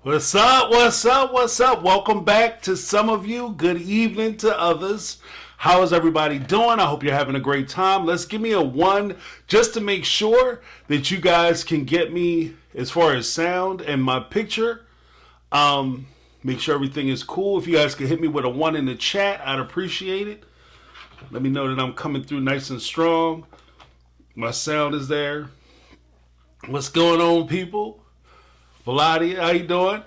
What's up? What's up? What's up? Welcome back to some of you. Good evening to others. How is everybody doing? I hope you're having a great time. Let's give me a 1 just to make sure that you guys can get me as far as sound and my picture. Make sure everything is cool. If you guys can hit me with a 1 in the chat, I'd appreciate it. Let me know that I'm coming through nice and strong. My sound is there. What's going on, people? Vladia, how you doing?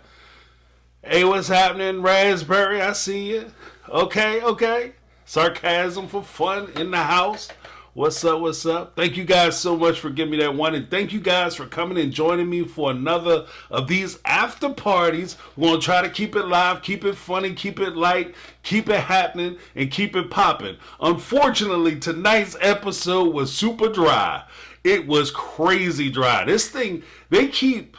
Hey, what's happening? Raspberry, I see you. Okay. Sarcasm for fun in the house. What's up? Thank you guys so much for giving me that 1. And thank you guys for coming and joining me for another of these after parties. We're going to try to keep it live, keep it funny, keep it light, keep it happening, and keep it popping. Unfortunately, tonight's episode was super dry. It was crazy dry. This thing, they keep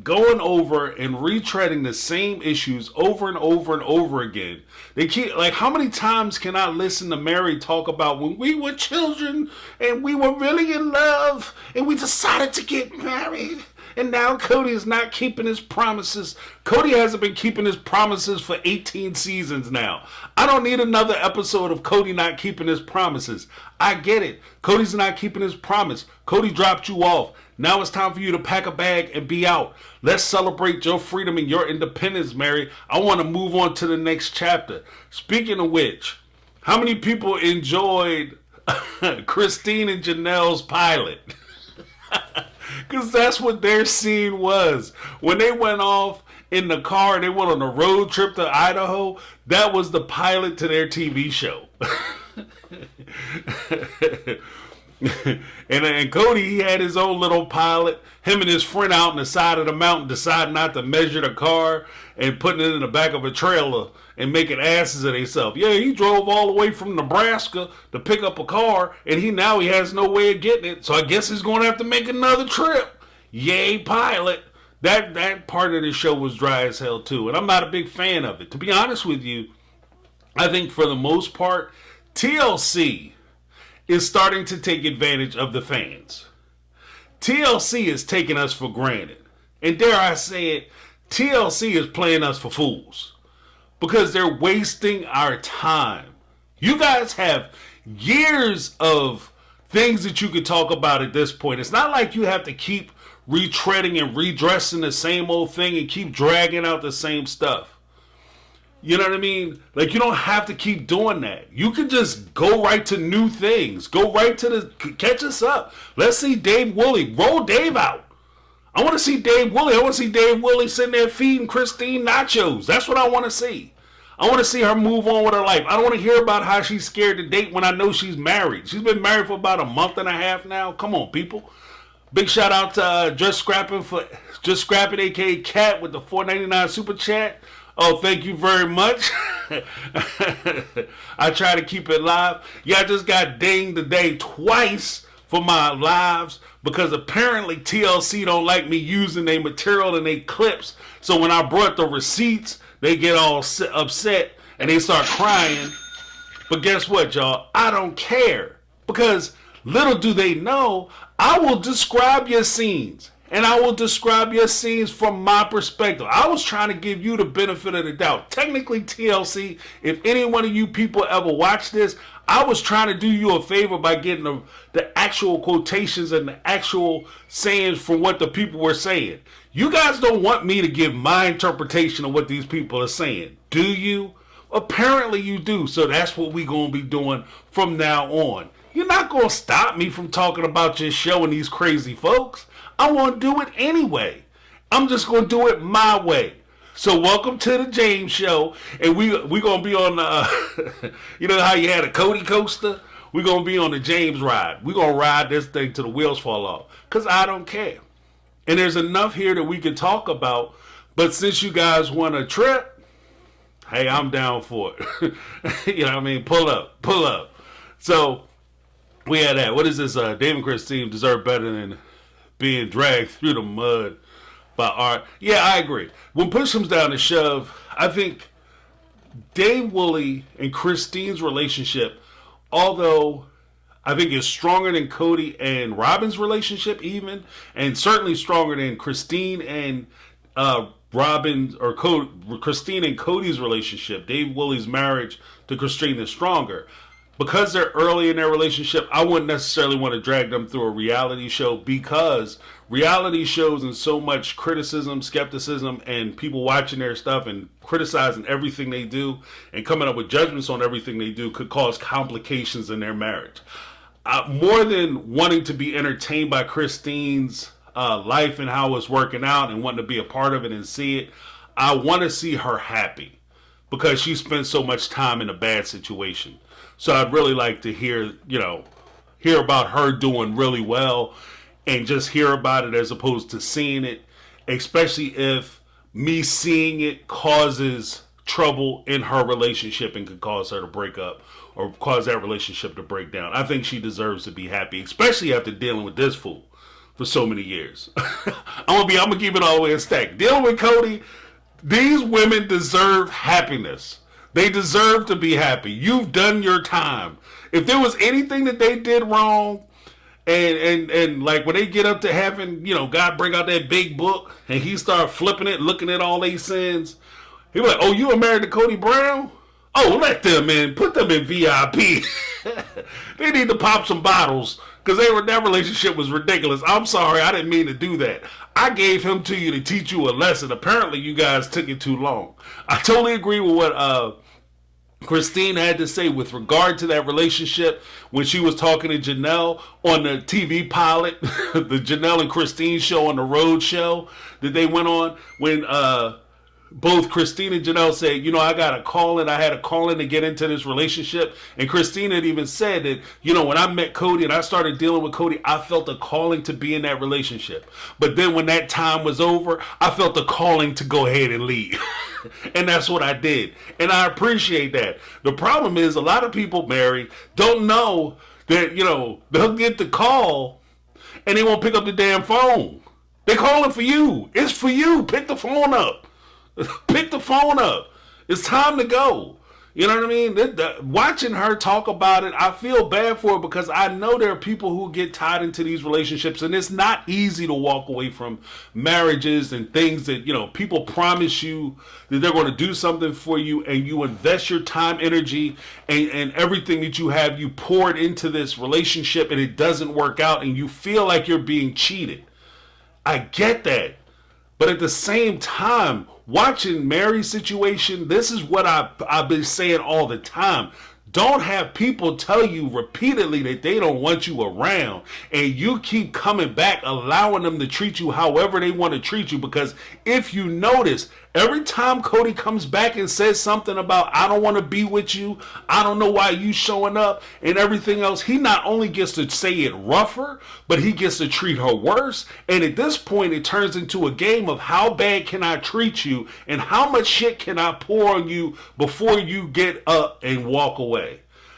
going over and retreading the same issues over and over and over again. They keep, like, how many times can I listen to Mary talk about when we were children and we were really in love and we decided to get married, and now Kody is not keeping his promises. Kody hasn't been keeping his promises for 18 seasons now. I don't need another episode of Kody not keeping his promises. I get it. Cody's not keeping his promise. Kody dropped you off. Now it's time for you to pack a bag and be out. Let's celebrate your freedom and your independence, Mary. I want to move on to the next chapter. Speaking of which, how many people enjoyed Christine and Janelle's pilot? Because that's what their scene was. When they went off in the car and they went on a road trip to Idaho, that was the pilot to their TV show. and Kody, he had his own little pilot. Him and his friend out on the side of the mountain decided not to measure the car and putting it in the back of a trailer and making asses of themselves. Yeah, he drove all the way from Nebraska to pick up a car, and he has no way of getting it. So I guess he's going to have to make another trip. Yay, pilot. That part of the show was dry as hell too, and I'm not a big fan of it. To be honest with you, I think for the most part, TLC is starting to take advantage of the fans. TLC is taking us for granted. And dare I say it, TLC is playing us for fools. Because they're wasting our time. You guys have years of things that you could talk about at this point. It's not like you have to keep retreading and redressing the same old thing and keep dragging out the same stuff. You know what I mean? Like, you don't have to keep doing that. You can just go right to new things. Go right to catch us up. Let's see Dave Woolley. Roll Dave out. I want to see Dave Woolley. I want to see Dave Woolley sitting there feeding Christine nachos. That's what I want to see. I want to see her move on with her life. I don't want to hear about how she's scared to date when I know she's married. She's been married for about a month and a half now. Come on, people. Big shout out to Just Scrapping, aka Cat, with the $4.99 super chat. Oh, thank you very much. I try to keep it live. Yeah, I just got dinged today twice for my lives because apparently TLC don't like me using their material and their clips. So when I brought the receipts, they get all upset and they start crying. But guess what, y'all? I don't care, because little do they know, I will describe your scenes. And I will describe your scenes from my perspective. I was trying to give you the benefit of the doubt. Technically, TLC, if any one of you people ever watch this, I was trying to do you a favor by getting the actual quotations and the actual sayings from what the people were saying. You guys don't want me to give my interpretation of what these people are saying, do you? Apparently you do, so that's what we're going to be doing from now on. You're not going to stop me from talking about your show and these crazy folks. I want to do it anyway. I'm just going to do it my way. So welcome to the James Show. And we going to be on the, you know how you had a Cody coaster? We're going to be on the James ride. We're going to ride this thing till the wheels fall off. Because I don't care. And there's enough here that we can talk about. But since you guys want a trip, hey, I'm down for it. You know what I mean? Pull up. So we had that. What is this? Dave and Christine deserve better than being dragged through the mud by art. Yeah, I agree. When push comes down to shove, I think Dave Woolley and Christine's relationship, although I think it's stronger than Kody and Robyn's relationship even, and certainly stronger than Christine and Robyn or Christina and Kody's relationship, Dave Willie's marriage to Christina is stronger. Because they're early in their relationship, I wouldn't necessarily want to drag them through a reality show, because reality shows and so much criticism, skepticism, and people watching their stuff and criticizing everything they do and coming up with judgments on everything they do could cause complications in their marriage. More than wanting to be entertained by Christine's life and how it's working out and wanting to be a part of it and see it, I want to see her happy, because she spent so much time in a bad situation. So I'd really like to hear about her doing really well and just hear about it as opposed to seeing it, especially if me seeing it causes trouble in her relationship and could cause her to break up or cause that relationship to break down. I think she deserves to be happy, especially after dealing with this fool for so many years. I'm gonna keep it all the way in stack. Dealing with Kody, these women deserve happiness. They deserve to be happy. You've done your time. If there was anything that they did wrong, and like when they get up to heaven, God bring out that big book and he start flipping it, looking at all these sins. He was like, "Oh, you were married to Kody Brown? Oh, let them in. Put them in VIP. They need to pop some bottles because that relationship was ridiculous. I'm sorry, I didn't mean to do that. I gave him to you to teach you a lesson. Apparently, you guys took it too long." I totally agree with what Christine had to say with regard to that relationship when she was talking to Janelle on the TV pilot, the Janelle and Christine show on the Road show that they went on, when both Christine and Janelle said, I got a call in. I had a call in to get into this relationship. And Christine had even said that, when I met Kody and I started dealing with Kody, I felt a calling to be in that relationship. But then when that time was over, I felt a calling to go ahead and leave. And that's what I did. And I appreciate that. The problem is a lot of people, Mary, don't know that, they'll get the call and they won't pick up the damn phone. They're calling for you. It's for you. Pick the phone up. Pick the phone up. It's time to go. You know what I mean? Watching her talk about it, I feel bad for her because I know there are people who get tied into these relationships, and it's not easy to walk away from marriages and things that, people promise you that they're going to do something for you, and you invest your time, energy, and everything that you have, you pour it into this relationship, and it doesn't work out, and you feel like you're being cheated. I get that. But at the same time, watching Mary's situation, this is what I've been saying all the time. Don't have people tell you repeatedly that they don't want you around, and you keep coming back, allowing them to treat you however they want to treat you. Because if you notice, every time Kody comes back and says something about, I don't want to be with you, I don't know why you showing up, and everything else, he not only gets to say it rougher, but he gets to treat her worse. And at this point, it turns into a game of how bad can I treat you, and how much shit can I pour on you before you get up and walk away.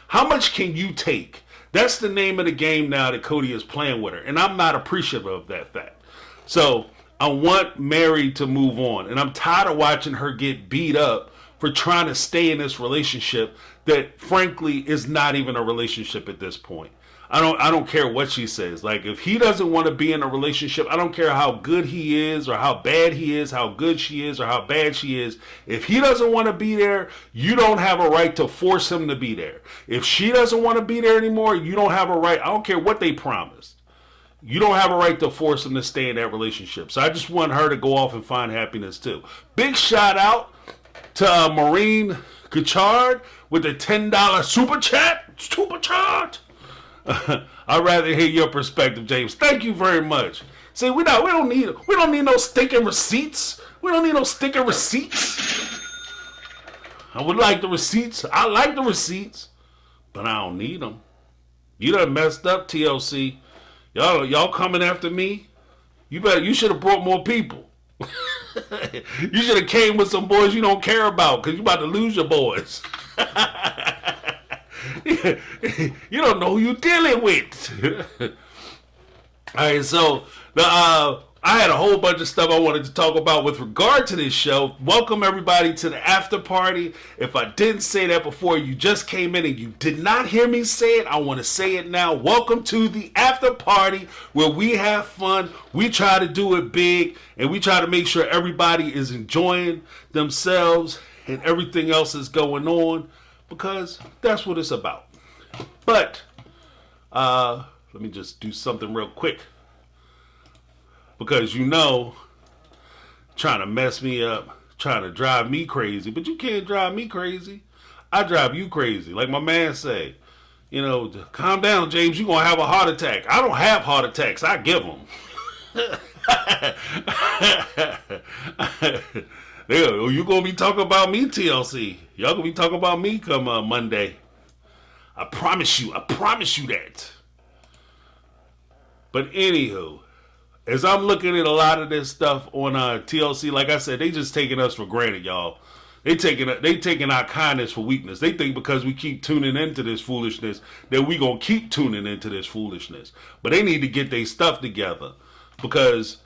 How much can you take? That's the name of the game now that Kody is playing with her. And I'm not appreciative of that fact. So I want Mary to move on. And I'm tired of watching her get beat up for trying to stay in this relationship that frankly is not even a relationship at this point. I don't care what she says. Like, if he doesn't want to be in a relationship, I don't care how good he is or how bad he is, how good she is or how bad she is. If he doesn't want to be there, you don't have a right to force him to be there. If she doesn't want to be there anymore, you don't have a right. I don't care what they promised. You don't have a right to force him to stay in that relationship. So I just want her to go off and find happiness too. Big shout out to Maureen Gachard with the $10 super chat. Super chat. I'd rather hear your perspective, James. Thank you very much. See, we don't need no stinking receipts. We don't need no stinking receipts. I would like the receipts. I like the receipts, but I don't need them. You done messed up, TLC. Y'all coming after me? You should have brought more people. You should have came with some boys you don't care about, because you about to lose your boys. You don't know who you're dealing with. All right, so I had a whole bunch of stuff I wanted to talk about with regard to this show. Welcome everybody to the after party. If I didn't say that before, you just came in and you did not hear me say it, I want to say it now. Welcome to the after party where we have fun, we try to do it big, and we try to make sure everybody is enjoying themselves and everything else is going on, because that's what it's about. But let me just do something real quick. Because trying to mess me up, trying to drive me crazy. But you can't drive me crazy. I drive you crazy. Like my man say, calm down, James, you're going to have a heart attack. I don't have heart attacks. I give them. You're going to be talking about me, TLC. Y'all going to be talking about me come Monday. I promise you that. But anywho, as I'm looking at a lot of this stuff on TLC, like I said, they just taking us for granted, y'all. They taking our kindness for weakness. They think because we keep tuning into this foolishness that we gonna keep tuning into this foolishness. But they need to get their stuff together, because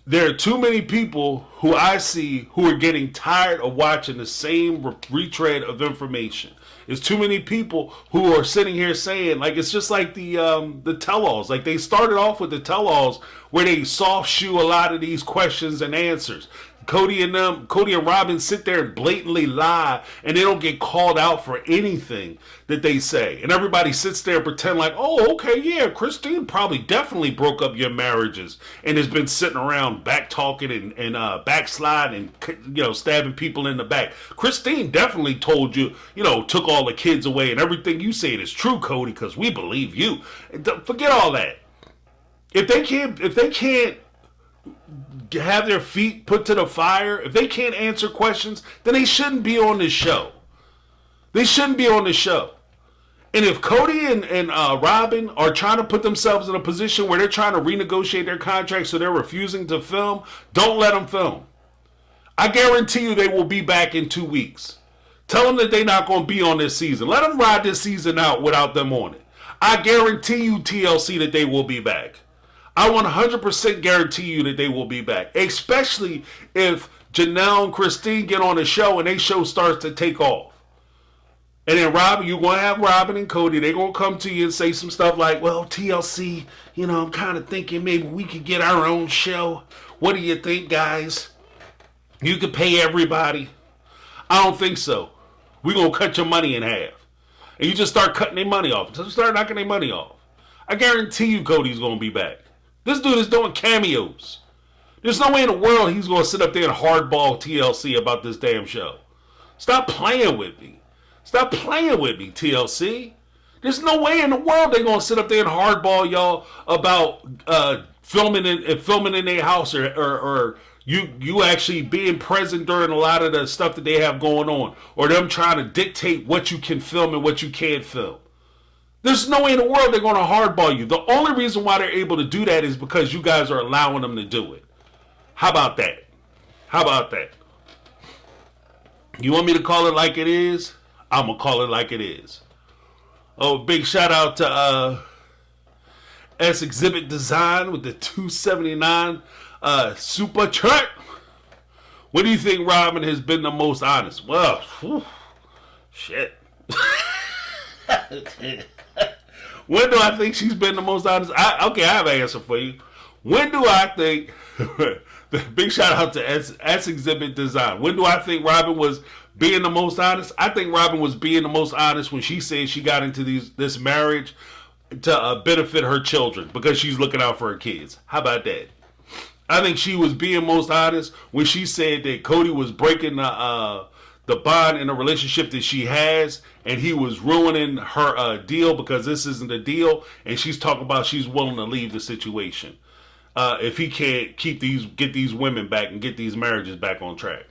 there are too many people who I see who are getting tired of watching the same retread of information. There's too many people who are sitting here saying, like, it's just like the tell-alls. Like, they started off with the tell-alls where they soft shoe a lot of these questions and answers. Cody and Robin sit there and blatantly lie, and they don't get called out for anything that they say. And everybody sits there and pretend like, oh, okay, yeah, Christine probably definitely broke up your marriages and has been sitting around back talking and backsliding and, stabbing people in the back. Christine definitely told you, took all the kids away, and everything you said is true, Cody, because we believe you. Forget all that. If they can't have their feet put to the fire, if they can't answer questions, then they shouldn't be on this show. They shouldn't be on this show. And if Cody and Robyn are trying to put themselves in a position where they're trying to renegotiate their contract so they're refusing to film, don't let them film. I guarantee you they will be back in 2 weeks. Tell them that they're not going to be on this season. Let them ride this season out without them on it. I guarantee you, TLC, that they will be back. I 100% guarantee you that they will be back. Especially if Janelle and Christine get on the show and their show starts to take off. And then Robyn, you're going to have Robyn and Cody. They're going to come to you and say some stuff like, well, TLC, I'm kind of thinking maybe we could get our own show. What do you think, guys? You could pay everybody. I don't think so. We're going to cut your money in half. And you just start cutting their money off. Just start knocking their money off. I guarantee you Cody's going to be back. This dude is doing cameos. There's no way in the world he's going to sit up there and hardball TLC about this damn show. Stop playing with me. Stop playing with me, TLC. There's no way in the world they're going to sit up there and hardball y'all about filming in their house or you actually being present during a lot of the stuff that they have going on, or them trying to dictate what you can film and what you can't film. There's no way in the world they're going to hardball you. The only reason why they're able to do that is because you guys are allowing them to do it. How about that? How about that? You want me to call it like it is? I'm going to call it like it is. Oh, big shout out to S Exhibit Design with the 279 super chat. When do you think Robyn has been the most honest? Well, shit. When do I think she's been the most honest? I have an answer for you. When do I think, big shout out to S Exhibit Design. When do I think Robyn was being the most honest? I think Robyn was being the most honest when she said she got into this marriage to benefit her children because she's looking out for her kids. How about that? I think she was being most honest when she said that Cody was breaking the bond in a relationship that she has, and he was ruining her deal because this isn't a deal, and she's talking about she's willing to leave the situation if he can't get these women back and get these marriages back on track.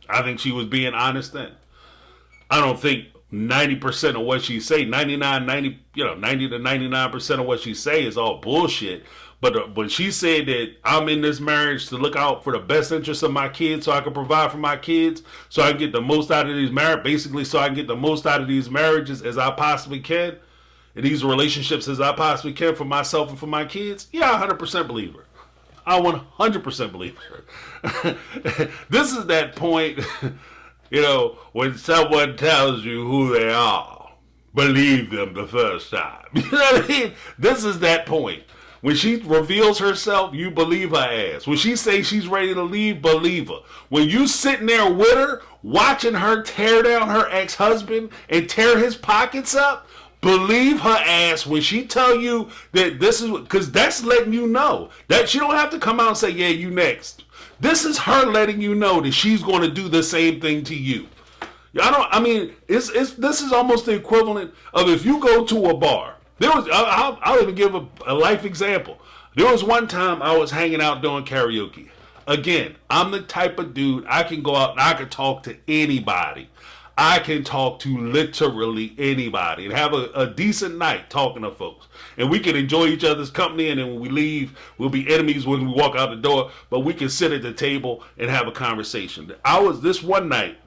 I think she was being honest then. I don't think 90% of what she say, 90 to 99% of what she say is all bullshit. But when she said that I'm in this marriage to look out for the best interests of my kids so I can provide for my kids, so I can get the most out of these marriages, basically so I can get the most out of these marriages as I possibly can, and these relationships as I possibly can for myself and for my kids, yeah, I 100% believe her. I 100% believe her. This is that point, when someone tells you who they are, believe them the first time. You know what I mean? This is that point. When she reveals herself, you believe her ass. When she says she's ready to leave, believe her. When you sitting there with her, watching her tear down her ex-husband and tear his pockets up, believe her ass when she tell you that this is, because that's letting you know that she don't have to come out and say, yeah, you next. This is her letting you know that she's going to do the same thing to you. This is almost the equivalent of if you go to a bar. I'll even give a life example. There was one time I was hanging out doing karaoke. Again, I'm the type of dude, I can go out and I can talk to anybody. I can talk to literally anybody and have a decent night talking to folks. And we can enjoy each other's company, and then when we leave, we'll be enemies when we walk out the door, but we can sit at the table and have a conversation. This one night,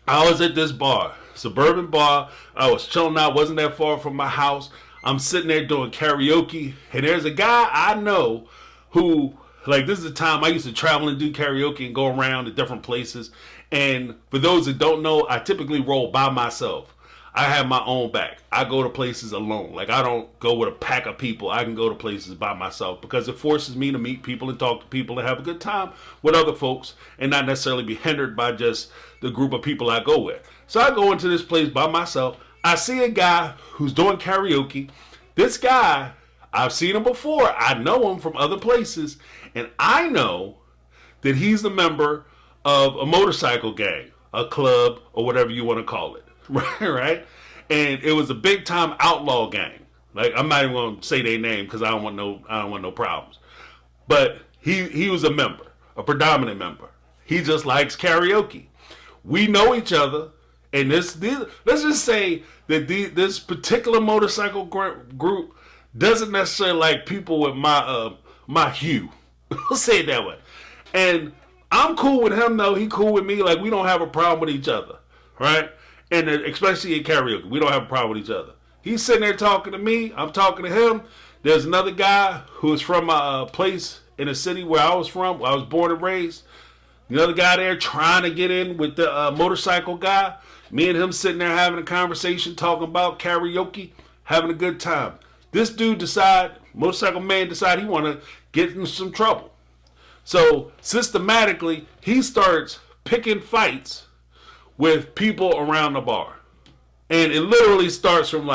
I was at this bar, suburban bar. I was chilling out, wasn't that far from my house. I'm sitting there doing karaoke, and there's a guy I know who, this is the time I used to travel and do karaoke and go around to different places. And for those that don't know, I typically roll by myself. I have my own back. I go to places alone. I don't go with a pack of people. I can go to places by myself because it forces me to meet people and talk to people and have a good time with other folks and not necessarily be hindered by just the group of people I go with. So I go into this place by myself. I see a guy who's doing karaoke. This guy, I've seen him before. I know him from other places. And I know that he's a member of a motorcycle gang, a club, or whatever you want to call it. Right? And it was a big time outlaw gang. I'm not even going to say their name because I don't want no problems. But he was a member, a predominant member. He just likes karaoke. We know each other. And let's just say that this particular motorcycle group doesn't necessarily like people with my hue. We'll say it that way. And I'm cool with him, though. He cool with me. We don't have a problem with each other, right? And especially in karaoke, we don't have a problem with each other. He's sitting there talking to me. I'm talking to him. There's another guy who is from a place in the city where I was from, where I was born and raised. The other guy there trying to get in with the motorcycle guy. Me and him sitting there having a conversation, talking about karaoke, having a good time. This dude motorcycle man decide he want to get in some trouble. So systematically, he starts picking fights with people around the bar. And it literally starts from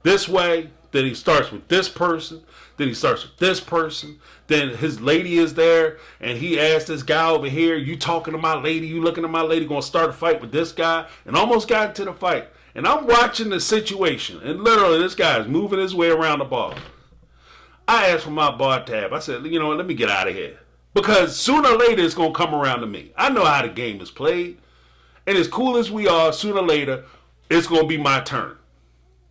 this way, then he starts with this person, then he starts with this person, then his lady is there, and he asked this guy over here, you talking to my lady, you looking at my lady, gonna start a fight with this guy, and almost got into the fight. And I'm watching the situation, and literally this guy is moving his way around the bar. I asked for my bar tab. I said, let me get out of here. Because sooner or later, it's gonna come around to me. I know how the game is played. And as cool as we are, sooner or later, it's gonna be my turn.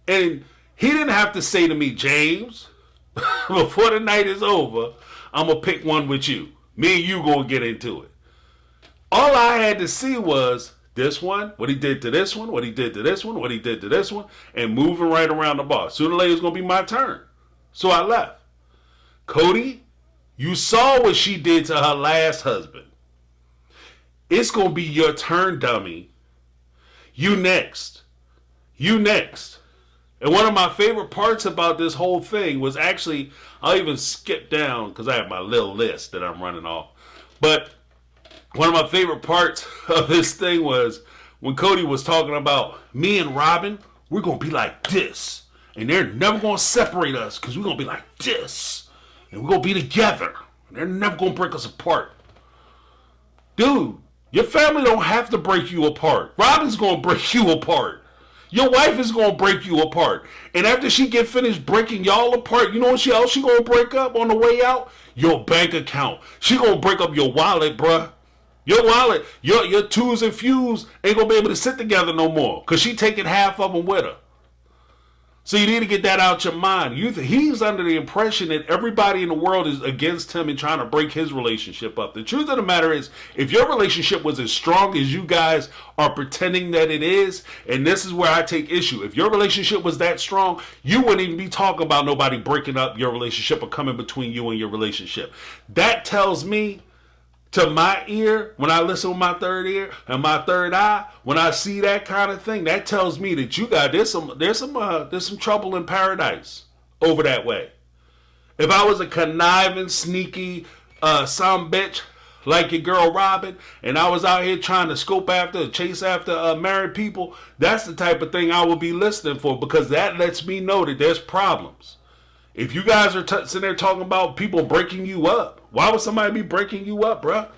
And he didn't have to say to me, James, before the night is over, I'm going to pick one with you. Me and you going to get into it. All I had to see was this one, what he did to this one, what he did to this one, what he did to this one, and moving right around the bar. Sooner or later, it's going to be my turn. So I left. Kody, you saw what she did to her last husband. It's going to be your turn, dummy. You next. You next. And one of my favorite parts about this whole thing was actually, I'll even skip down because I have my little list that I'm running off. But one of my favorite parts of this thing was when Kody was talking about me and Robyn, we're going to be like this. And they're never going to separate us because we're going to be like this. And we're going to be together. And they're never going to break us apart. Dude, your family don't have to break you apart. Robyn's going to break you apart. Your wife is going to break you apart. And after she get finished breaking y'all apart, you know what else she going to break up on the way out? Your bank account. She going to break up your wallet, bruh. Your wallet, your twos and fews ain't going to be able to sit together no more because she taking half of them with her. So you need to get that out your mind. He's under the impression that everybody in the world is against him and trying to break his relationship up. The truth of the matter is, if your relationship was as strong as you guys are pretending that it is, and this is where I take issue, if your relationship was that strong, you wouldn't even be talking about nobody breaking up your relationship or coming between you and your relationship. That tells me, to my ear, when I listen with my third ear and my third eye, when I see that kind of thing, that tells me that you got there's some trouble in paradise over that way. If I was a conniving, sneaky some bitch like your girl Robyn, and I was out here trying to chase after married people, that's the type of thing I would be listening for, because that lets me know that there's problems. If you guys are sitting there talking about people breaking you up, why would somebody be breaking you up, bruh?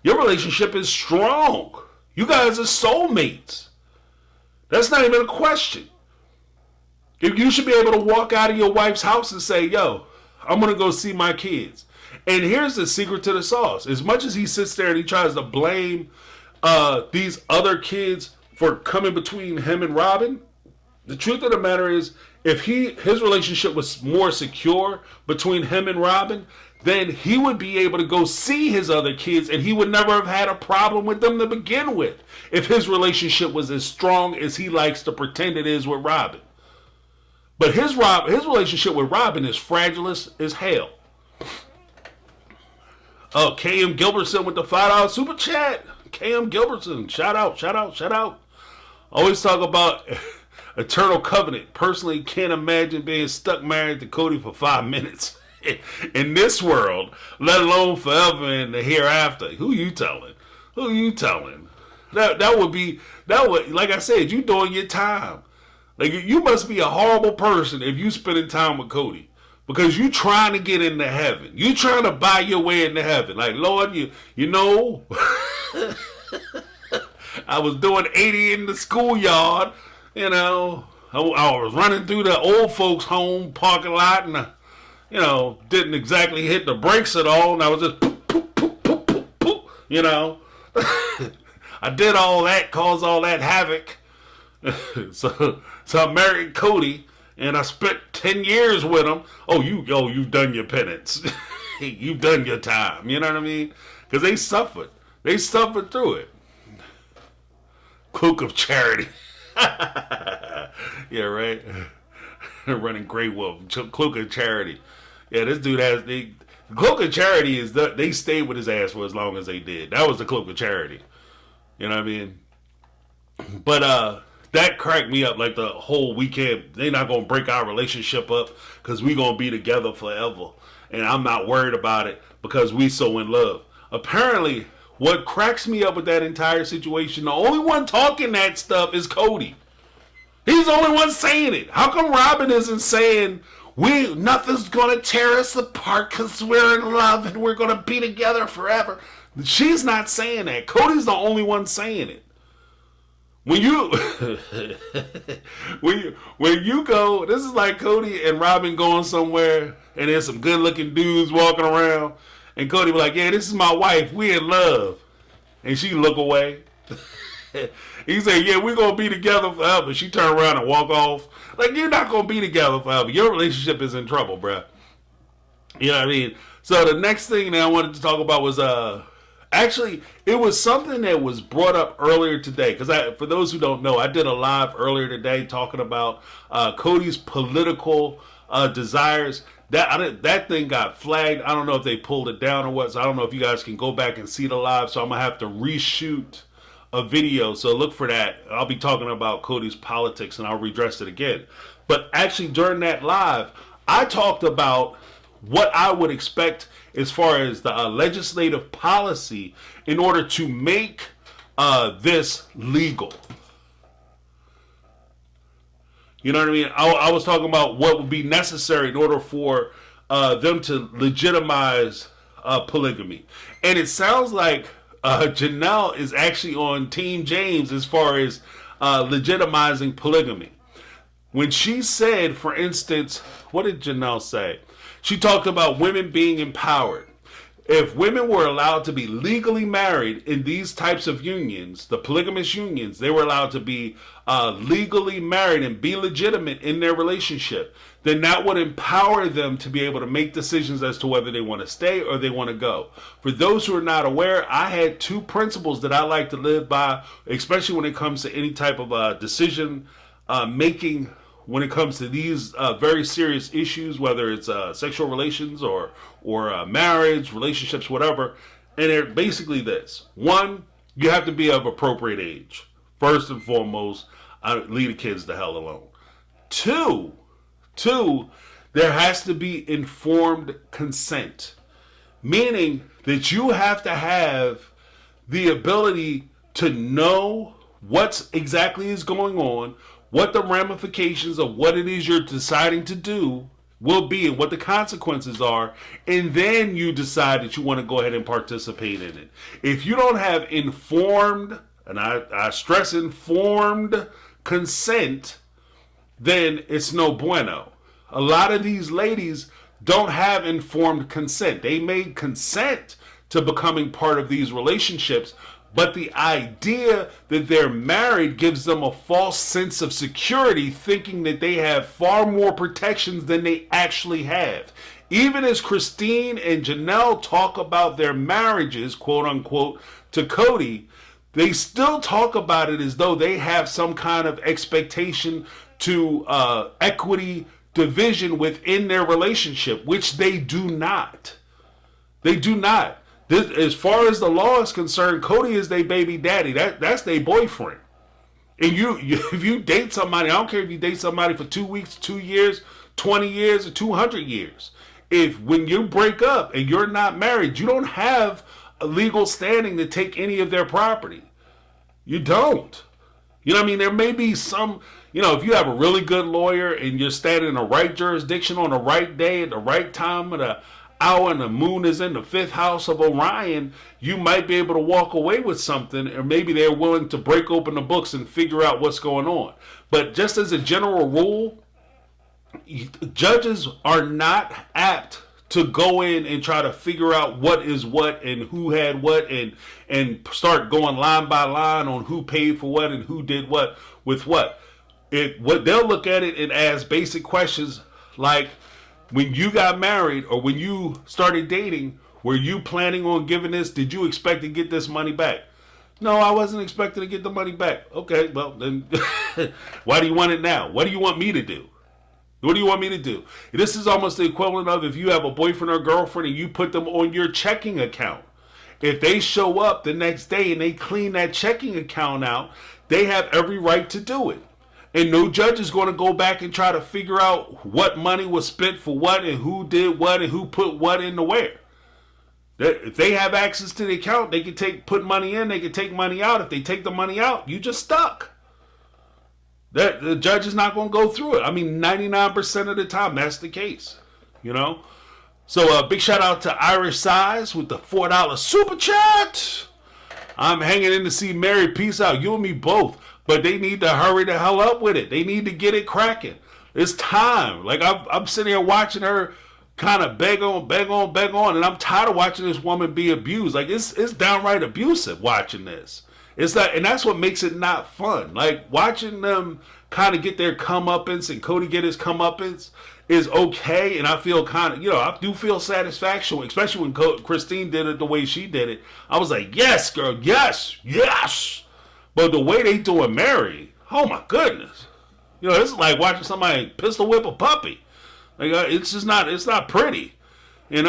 Your relationship is strong. You guys are soulmates. That's not even a question. If you should be able to walk out of your wife's house and say, yo, I'm going to go see my kids. And here's the secret to the sauce. As much as he sits there and he tries to blame these other kids for coming between him and Robyn, the truth of the matter is, if his relationship was more secure between him and Robyn, then he would be able to go see his other kids, and he would never have had a problem with them to begin with, if his relationship was as strong as he likes to pretend it is with Robyn. But his relationship with Robyn is fragile as hell. Oh, KM Gilbertson with the $5 super chat. KM Gilbertson, shout out. Always talk about eternal covenant. Personally, can't imagine being stuck married to Kody for 5 minutes in this world, let alone forever in the hereafter. Who you telling? That would, like I said, you doing your time. Like, you must be a horrible person if you spending time with Kody, because you trying to get into heaven. You trying to buy your way into heaven. Like, Lord, you know, I was doing 80 in the schoolyard. You know, I was running through the old folks' home parking lot, and didn't exactly hit the brakes at all, and I was just poop, you know. I did all that, caused all that havoc. so I married Kody, and I spent 10 years with him. You've done your penance. You've done your time. You know what I mean? Because they suffered. They suffered through it. Cloak of charity. Yeah, right. Running Grey Wolf, Cloak of Charity. Yeah, this dude has the Cloak of Charity is they stayed with his ass for as long as they did. That was the Cloak of Charity. You know what I mean? But that cracked me up. Like, the whole weekend, they not gonna break our relationship up because we gonna be together forever, and I'm not worried about it because we so in love. Apparently, what cracks me up with that entire situation, the only one talking that stuff is Kody. He's the only one saying it. How come Robyn isn't saying, nothing's gonna tear us apart because we're in love and we're gonna be together forever? She's not saying that. Cody's the only one saying it. When you when you go, this is like Kody and Robyn going somewhere, and there's some good looking dudes walking around, and Kody be like, yeah, this is my wife, we in love. And she look away. He said, yeah, we're going to be together forever. She turned around and walk off. Like, you're not going to be together forever. Your relationship is in trouble, bruh. You know what I mean? So the next thing that I wanted to talk about was, actually, it was something that was brought up earlier today. Because for those who don't know, I did a live earlier today talking about Kody's political desires. That thing got flagged. I don't know if they pulled it down or what. So I don't know if you guys can go back and see the live. So I'm going to have to reshoot a video, so look for that. I'll be talking about Kody's politics, and I'll redress it again. But actually, during that live, I talked about what I would expect as far as the legislative policy in order to make this legal. You know what I mean? I was talking about what would be necessary in order for them to legitimize polygamy. And it sounds like Janelle is actually on Team James as far as legitimizing polygamy. When she said, for instance, what did Janelle say? She talked about women being empowered. If women were allowed to be legally married in these types of unions, the polygamous unions, they were allowed to be legally married and be legitimate in their relationship, then that would empower them to be able to make decisions as to whether they want to stay or they want to go. For those who are not aware, I had two principles that I like to live by, especially when it comes to any type of decision making when it comes to these very serious issues, whether it's sexual relations or marriage, relationships, whatever. And they're basically this. One, you have to be of appropriate age. First and foremost, leave the kids the hell alone. Two, there has to be informed consent. Meaning that you have to have the ability to know what exactly is going on, what the ramifications of what it is you're deciding to do will be and what the consequences are, and then you decide that you want to go ahead and participate in it. If you don't have informed, and I stress informed consent, then it's no bueno. A lot of these ladies don't have informed consent. They may consent to becoming part of these relationships, but the idea that they're married gives them a false sense of security, thinking that they have far more protections than they actually have. Even as Christine and Janelle talk about their marriages, quote unquote, to Kody, they still talk about it as though they have some kind of expectation to equity division within their relationship, which they do not. They do not. As far as the law is concerned, Kody is their baby daddy. That's their boyfriend. And you, if you date somebody, I don't care if you date somebody for 2 weeks, 2 years, 20 years, or 200 years. If when you break up and you're not married, you don't have a legal standing to take any of their property. You don't. You know what I mean? There may be some, if you have a really good lawyer and you're standing in the right jurisdiction on the right day at the right time of the hour and the moon is in the fifth house of Orion, you might be able to walk away with something, or maybe they're willing to break open the books and figure out what's going on. But just as a general rule, judges are not apt to go in and try to figure out what is what and who had what and start going line by line on who paid for what and who did what with what. What they'll look at it and ask basic questions like, when you got married or when you started dating, were you planning on giving this? Did you expect to get this money back? No, I wasn't expecting to get the money back. Okay, well, then why do you want it now? What do you want me to do? What do you want me to do? This is almost the equivalent of if you have a boyfriend or girlfriend and you put them on your checking account. If they show up the next day and they clean that checking account out, they have every right to do it. And no judge is going to go back and try to figure out what money was spent for what and who did what and who put what into where. If they have access to the account, they can put money in, they can take money out. If they take the money out, you just stuck. The judge is not going to go through it. I mean, 99% of the time, that's the case. So big shout out to Irish Size with the $4 super chat. I'm hanging in to see Mary. Peace out. You and me both. But they need to hurry the hell up with it. They need to get it cracking. It's time. Like, I'm sitting here watching her kind of beg on, and I'm tired of watching this woman be abused. Like, it's downright abusive watching this. It's like, and that's what makes it not fun. Like, watching them kind of get their comeuppance and Kody get his comeuppance is okay, and I feel kind of, I do feel satisfaction, especially when Christine did it the way she did it. I was like, yes, girl, yes. But the way they doing Mary, oh my goodness. This is like watching somebody pistol whip a puppy. Like, it's just not, it's not pretty, and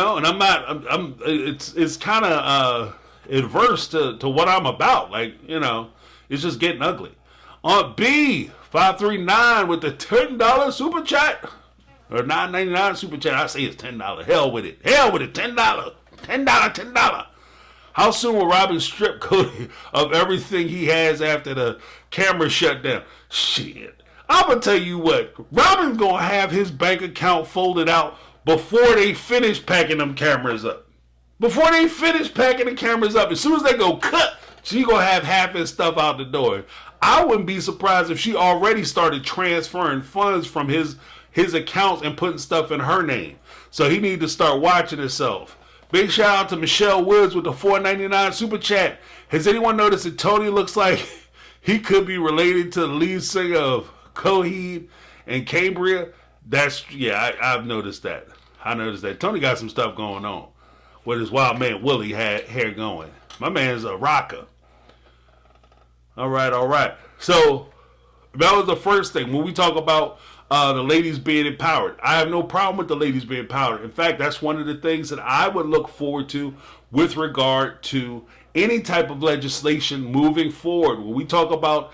it's kind of adverse to what I'm about. Like, it's just getting ugly. On B539 with the $10 super chat, or $9.99 super chat. I say it's $10. Hell with it, $10. How soon will Robyn strip Kody of everything he has after the camera shut down? Shit. I'm going to tell you what. Robyn's going to have his bank account folded out before they finish packing them cameras up. Before they finish packing the cameras up, as soon as they go cut, she going to have half his stuff out the door. I wouldn't be surprised if she already started transferring funds from his accounts and putting stuff in her name. So he need to start watching himself. Big shout out to Michelle Woods with the $4.99 super chat. Has anyone noticed that Tony looks like he could be related to the lead singer of Coheed and Cambria? I've noticed that. I noticed that. Tony got some stuff going on with his Wild Man Willie hair going. My man's a rocker. All right. So that was the first thing. When we talk about the ladies being empowered, I have no problem with the ladies being empowered. In fact, that's one of the things that I would look forward to with regard to any type of legislation moving forward. When we talk about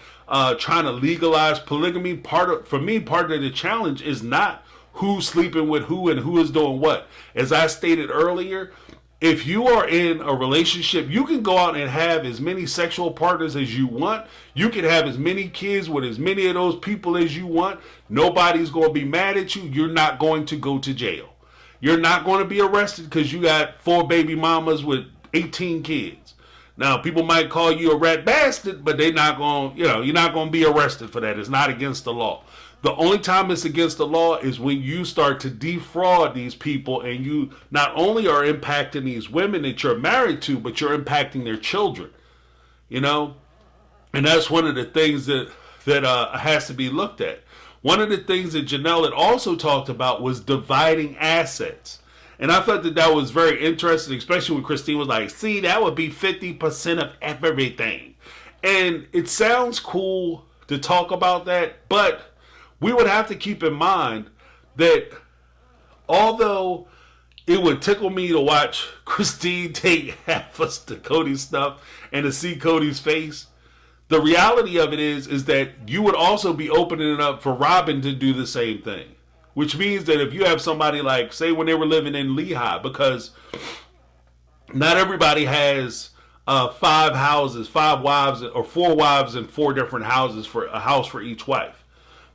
trying to legalize polygamy, part of the challenge is not who's sleeping with who and who is doing what. As I stated earlier, if you are in a relationship, you can go out and have as many sexual partners as you want. You can have as many kids with as many of those people as you want. Nobody's going to be mad at you. You're not going to go to jail. You're not going to be arrested because you got 4 baby mamas with 18 kids. Now, people might call you a rat bastard, but they're not going, you're not going to be arrested for that. It's not against the law. The only time it's against the law is when you start to defraud these people, and you not only are impacting these women that you're married to, but you're impacting their children, and that's one of the things that has to be looked at. One of the things that Janelle had also talked about was dividing assets. And I thought that was very interesting, especially when Christine was like, see, that would be 50% of everything. And it sounds cool to talk about that, but we would have to keep in mind that although it would tickle me to watch Christine take half of the Kody stuff and to see Kody's face, the reality of it is that you would also be opening it up for Robyn to do the same thing. Which means that if you have somebody like, say when they were living in Lehigh, because not everybody has 5 houses, 5 wives, or 4 wives and 4 different houses, for a house for each wife.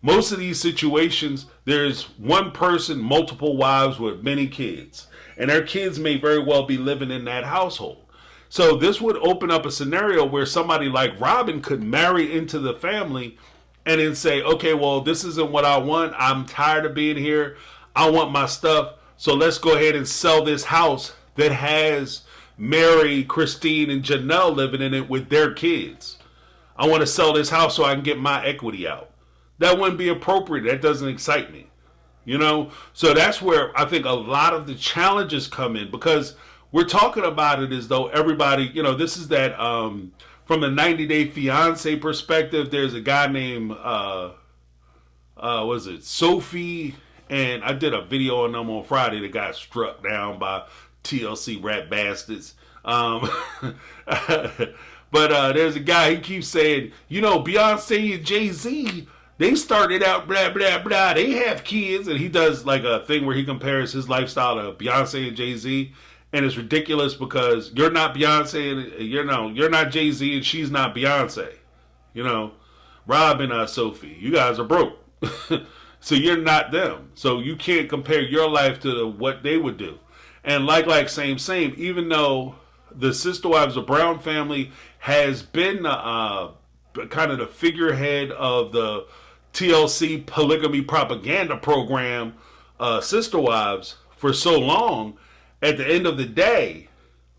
Most of these situations, there's one person, multiple wives with many kids. And their kids may very well be living in that household. So this would open up a scenario where somebody like Robyn could marry into the family and then say, okay, well, this isn't what I want. I'm tired of being here. I want my stuff. So let's go ahead and sell this house that has Mary, Christine, and Janelle living in it with their kids. I want to sell this house so I can get my equity out. That wouldn't be appropriate. That doesn't excite me. So that's where I think a lot of the challenges come in, because we're talking about it as though everybody, this is that, from the 90 Day Fiance perspective, there's a guy named, Sophie, and I did a video on them on Friday that got struck down by TLC rat bastards. But there's a guy, he keeps saying, Beyonce and Jay-Z, they started out blah, blah, blah. They have kids. And he does like a thing where he compares his lifestyle to Beyonce and Jay-Z. And it's ridiculous because you're not Beyonce and you're not Jay-Z and she's not Beyonce. Rob and Sophie, you guys are broke. So you're not them. So you can't compare your life to what they would do. And like, same, even though the Sister Wives of Brown family has been kind of the figurehead of the TLC polygamy propaganda program, Sister Wives, for so long, at the end of the day,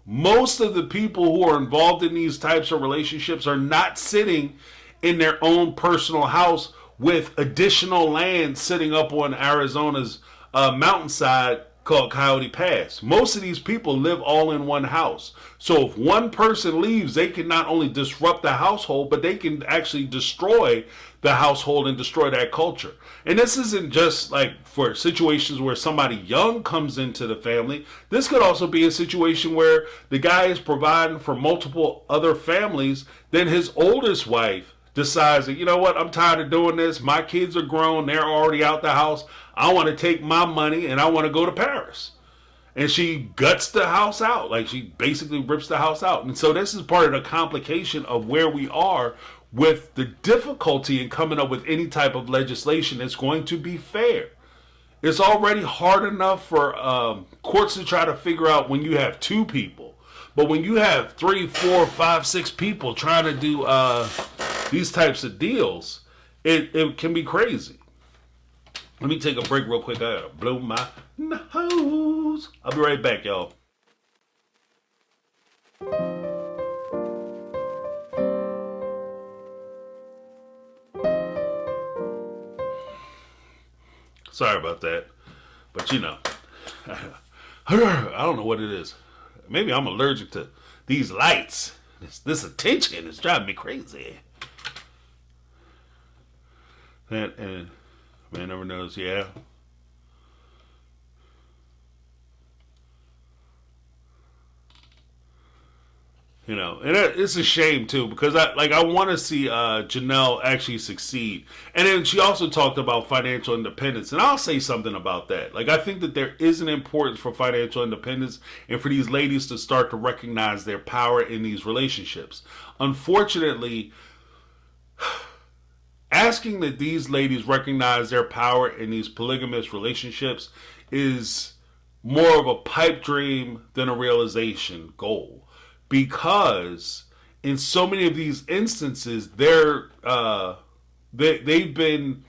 most of the people who are involved in these types of relationships are not sitting in their own personal house with additional land sitting up on Arizona's mountainside called Coyote Pass. Most of these people live all in one house. So if one person leaves, they can not only disrupt the household, but they can actually destroy the household and destroy that culture. And this isn't just like for situations where somebody young comes into the family. This could also be a situation where the guy is providing for multiple other families. Then his oldest wife decides that, I'm tired of doing this. My kids are grown. They're already out the house. I want to take my money and I want to go to Paris. And she guts the house out. Like, she basically rips the house out. And so this is part of the complication of where we are with the difficulty in coming up with any type of legislation that's going to be fair. It's already hard enough for courts to try to figure out when you have 2 people. But when you have 3, 4, 5, 6 people trying to do these types of deals, it can be crazy. Let me take a break real quick. I gotta blow my nose. I'll be right back, y'all. Sorry about that. But you know, I don't know what it is. Maybe I'm allergic to these lights. This attention is driving me crazy. And man never knows, yeah. You know, and it's a shame too because I want to see Janelle actually succeed. And then she also talked about financial independence, and I'll say something about that. Like I think that there is an importance for financial independence and for these ladies to start to recognize their power in these relationships. Unfortunately, asking that these ladies recognize their power in these polygamous relationships is more of a pipe dream than a realization goal. Because in so many of these instances, they've been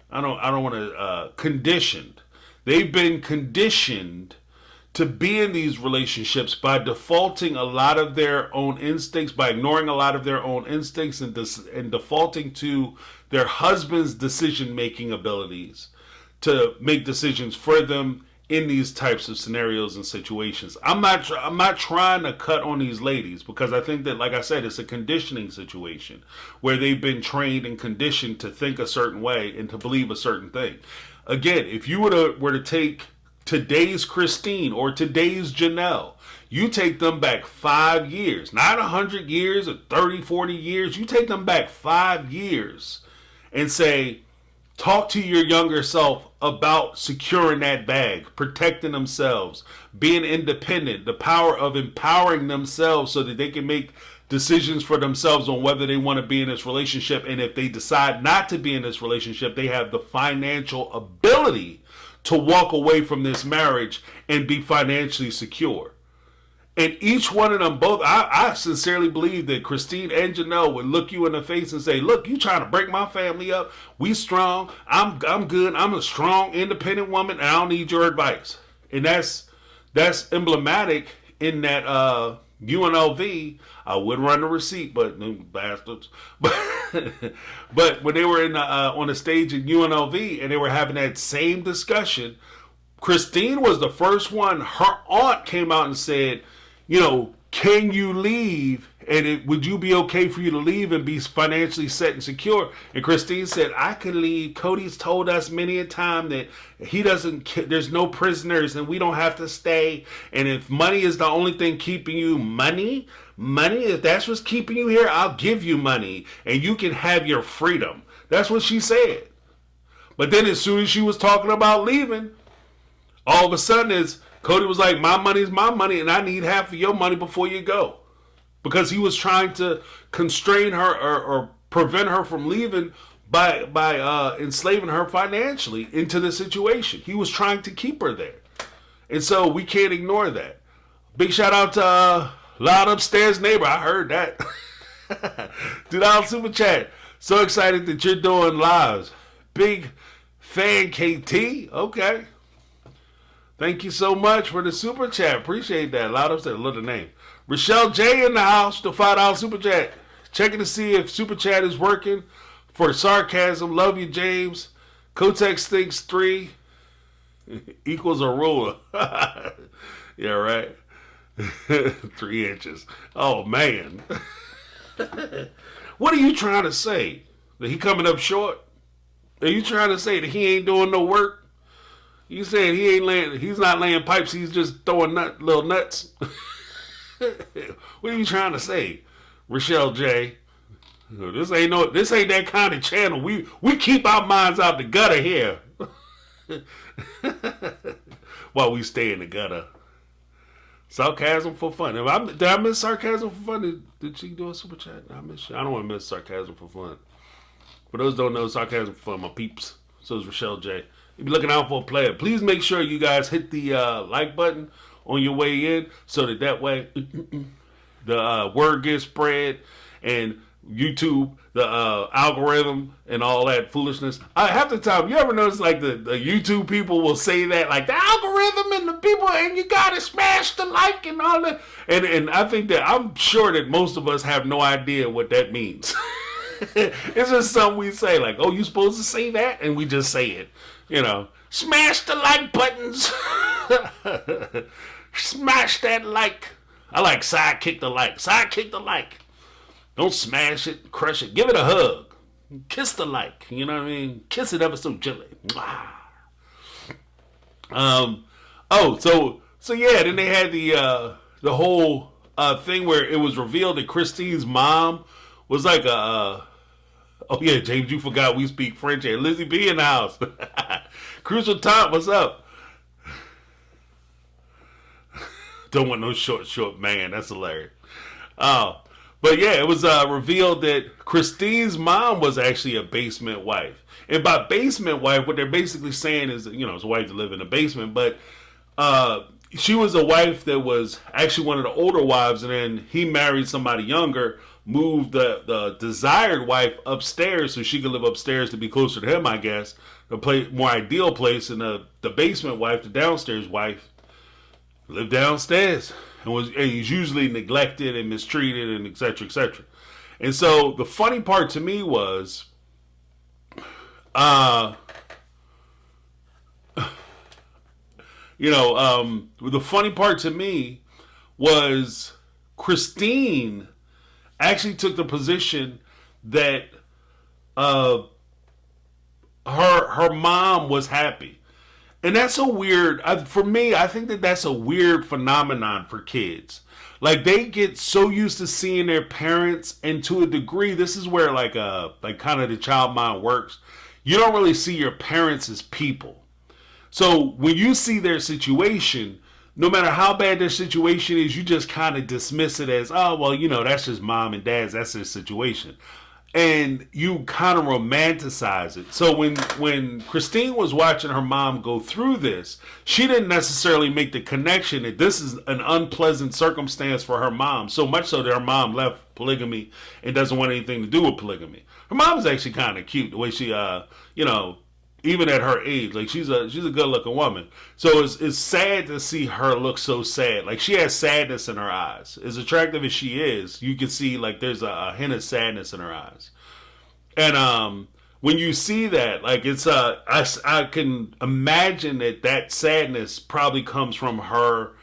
I don't want to conditioned. They've been conditioned to be in these relationships by defaulting a lot of their own instincts, by ignoring a lot of their own instincts, and defaulting to their husband's decision-making abilities to make decisions for them in these types of scenarios and situations. I'm not trying to cut on these ladies because I think that, like I said, it's a conditioning situation where they've been trained and conditioned to think a certain way and to believe a certain thing. Again, if you were to take today's Christine or today's Janelle, you take them back 5 years, not 100 years or 30, 40 years. You take them back 5 years and say, talk to your younger self about securing that bag, protecting themselves, being independent, the power of empowering themselves so that they can make decisions for themselves on whether they want to be in this relationship. And if they decide not to be in this relationship, they have the financial ability to walk away from this marriage and be financially secure. And each one of them both, I sincerely believe that Christine and Janelle would look you in the face and say, look, you trying to break my family up. We strong. I'm good. I'm a strong, independent woman, and I don't need your advice. And that's emblematic in that UNLV. I would run the receipt, but them bastards. But when they were on the stage at UNLV and they were having that same discussion, Christine was the first one. Her aunt came out and said, you know, can you leave? And would you be okay for you to leave and be financially set and secure? And Christine said, I could leave. Cody's told us many a time that there's no prisoners and we don't have to stay. And if money is the only thing keeping you, money, if that's what's keeping you here, I'll give you money and you can have your freedom. That's what she said. But then as soon as she was talking about leaving, all of a sudden Kody was like, my money's my money and I need half of your money before you go. Because he was trying to constrain her or prevent her from leaving by enslaving her financially into the situation. He was trying to keep her there. And so we can't ignore that. Big shout out to Loud Upstairs Neighbor. I heard that. $2 super chat. So excited that you're doing lives. Big fan KT. Okay. Thank you so much for the super chat. Appreciate that. Loud Upstairs. Love the name. Rochelle J in the house, the $5 super chat. Checking to see if super chat is working for sarcasm. Love you, James. Kotex thinks 3 equals a ruler. Yeah, right. 3 inches. Oh, man. What are you trying to say? That he coming up short? Are you trying to say that he ain't doing no work? You saying he's not laying pipes, he's just throwing little nuts? What are you trying to say, Rochelle J? This ain't that kind of channel. We keep our minds out the gutter here. While we stay in the gutter. Sarcasm for fun. Did I miss sarcasm for fun? Did she do a super chat? I don't want to miss sarcasm for fun. For those who don't know, sarcasm for fun, my peeps. So is Rochelle J. You be looking out for a player. Please make sure you guys hit the like button on your way in so that way the word gets spread. And YouTube, the algorithm, and all that foolishness. Half the time, you ever notice like the YouTube people will say that, like the algorithm and the people, and you gotta smash the like and all that. And I think that I'm sure that most of us have no idea what that means. It's just something we say, like, oh, you supposed to say that? And we just say it. You know, smash the like buttons. Smash that like. I like sidekick the like. Sidekick the like. Don't smash it, crush it. Give it a hug. Kiss the like. You know what I mean? Kiss it ever so gently. So yeah, then they had the whole thing where it was revealed that Christine's mom was like a oh yeah, James, you forgot we speak French here. Lizzie B in the house. Crucial Top, what's up? Don't want no short man. That's hilarious. But yeah, it was revealed that Christine's mom was actually a basement wife. And by basement wife, what they're basically saying is, you know, it's a wife to live in a basement, but she was a wife that was actually one of the older wives, and then he married somebody younger, moved the desired wife upstairs so she could live upstairs to be closer to him, I guess. The more ideal place, and the basement wife, the downstairs wife, lived downstairs. And he's usually neglected and mistreated and et cetera, et cetera. And so the funny part to me was, the funny part to me was Christine actually took the position that her mom was happy. And that's a weird, for me, I think that that's a weird phenomenon for kids. Like, they get so used to seeing their parents, and to a degree, this is where like kind of the child mind works. You don't really see your parents as people. So when you see their situation, no matter how bad their situation is, you just kind of dismiss it as, oh, well, you know, that's just mom and dad's, that's their situation. And you kind of romanticize it. So when Christine was watching her mom go through this, she didn't necessarily make the connection that this is an unpleasant circumstance for her mom. So much so that her mom left polygamy and doesn't want anything to do with polygamy. Her mom's actually kind of cute, the way she, even at her age, like she's a good looking woman. So it's sad to see her look so sad. Like, she has sadness in her eyes. As attractive as she is, you can see like there's a hint of sadness in her eyes. And when you see that, like, it's I can imagine that sadness probably comes from her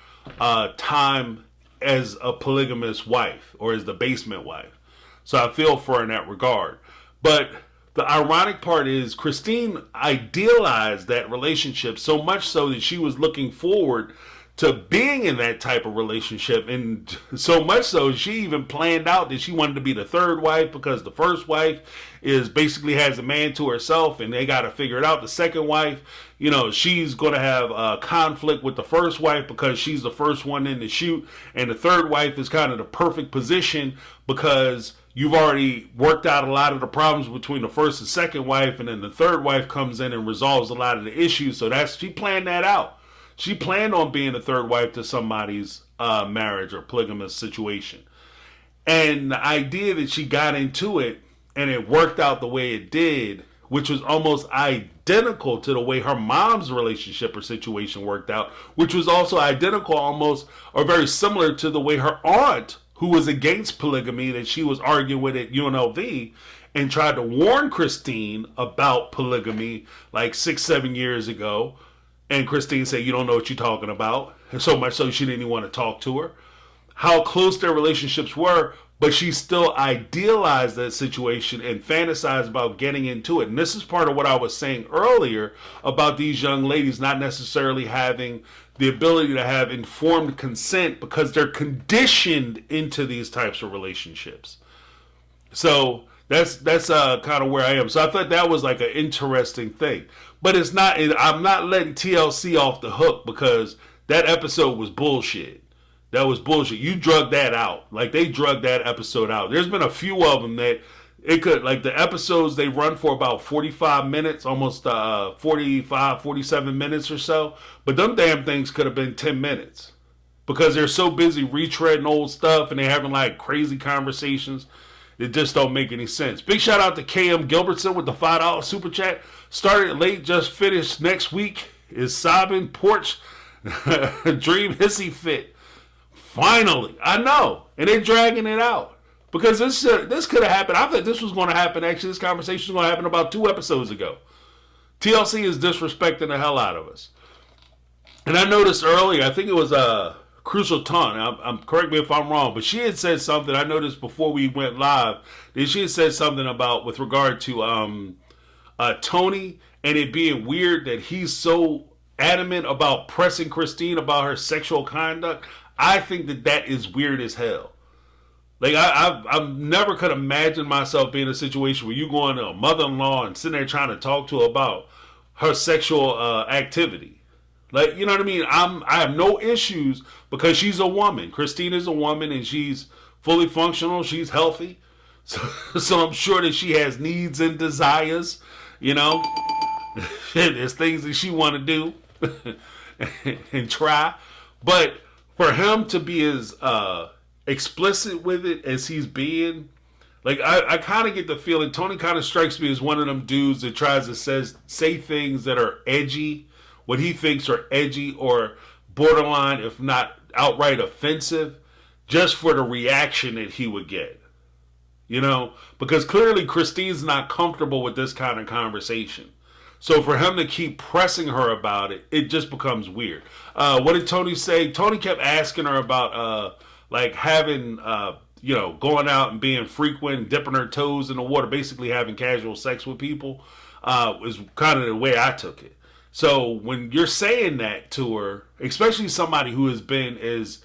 time as a polygamous wife, or as the basement wife. So I feel for her in that regard. But the ironic part is Christine idealized that relationship so much so that she was looking forward to being in that type of relationship. And so much so, she even planned out that she wanted to be the third wife, because the first wife is basically has a man to herself, and they got to figure it out. The second wife, you know, she's going to have a conflict with the first wife because she's the first one in the chute. And the third wife is kind of the perfect position because you've already worked out a lot of the problems between the first and second wife, and then the third wife comes in and resolves a lot of the issues. So she planned that out. She planned on being the third wife to somebody's marriage or polygamous situation. And the idea that she got into it and it worked out the way it did, which was almost identical to the way her mom's relationship or situation worked out, which was also identical almost, or very similar to the way her aunt, who was against polygamy, that she was arguing with at UNLV and tried to warn Christine about polygamy like 6-7 years ago. And Christine said, you don't know what you're talking about. And so much so she didn't even want to talk to her. How close their relationships were, but she still idealized that situation and fantasized about getting into it. And this is part of what I was saying earlier about these young ladies not necessarily having the ability to have informed consent because they're conditioned into these types of relationships. So that's kind of where I am. So I thought that was like an interesting thing. But it's not. I'm not letting TLC off the hook because that episode was bullshit. That was bullshit. You drug that out. Like, they drug that episode out. There's been a few of them that it could, like, the episodes, they run for about 45 minutes, almost 47 minutes or so. But them damn things could have been 10 minutes because they're so busy retreading old stuff and they're having like crazy conversations. that just don't make any sense. Big shout out to KM Gilbertson with the $5 super chat. Started late, just finished next week. Is sobbing porch dream hissy fit. Finally, I know, and they're dragging it out because this could have happened. I thought this was going to happen. Actually, this conversation was going to happen about 2 episodes ago. TLC is disrespecting the hell out of us. And I noticed earlier, I think it was Crucial Tongue. I'm correct me if I'm wrong, but she had said something. I noticed before we went live that she had said something about with regard to Tony and it being weird that he's so adamant about pressing Christine about her sexual conduct. I think that is weird as hell. Like, I never could imagine myself being in a situation where you go into a mother-in-law and sitting there trying to talk to her about her sexual activity. Like, you know what I mean? I have no issues because she's a woman. Christine is a woman and she's fully functional. She's healthy. So I'm sure that she has needs and desires, you know. There's things that she want to do and try. But for him to be as explicit with it as he's being, like, I kind of get the feeling Tony kind of strikes me as one of them dudes that tries to say things that are edgy, what he thinks are edgy or borderline, if not outright offensive, just for the reaction that he would get. You know, because clearly Christine's not comfortable with this kind of conversation. So for him to keep pressing her about it, it just becomes weird. What did Tony say? Tony kept asking her about like having, going out and being frequent, dipping her toes in the water, basically having casual sex with people, is kind of the way I took it. So when you're saying that to her, especially somebody who has been as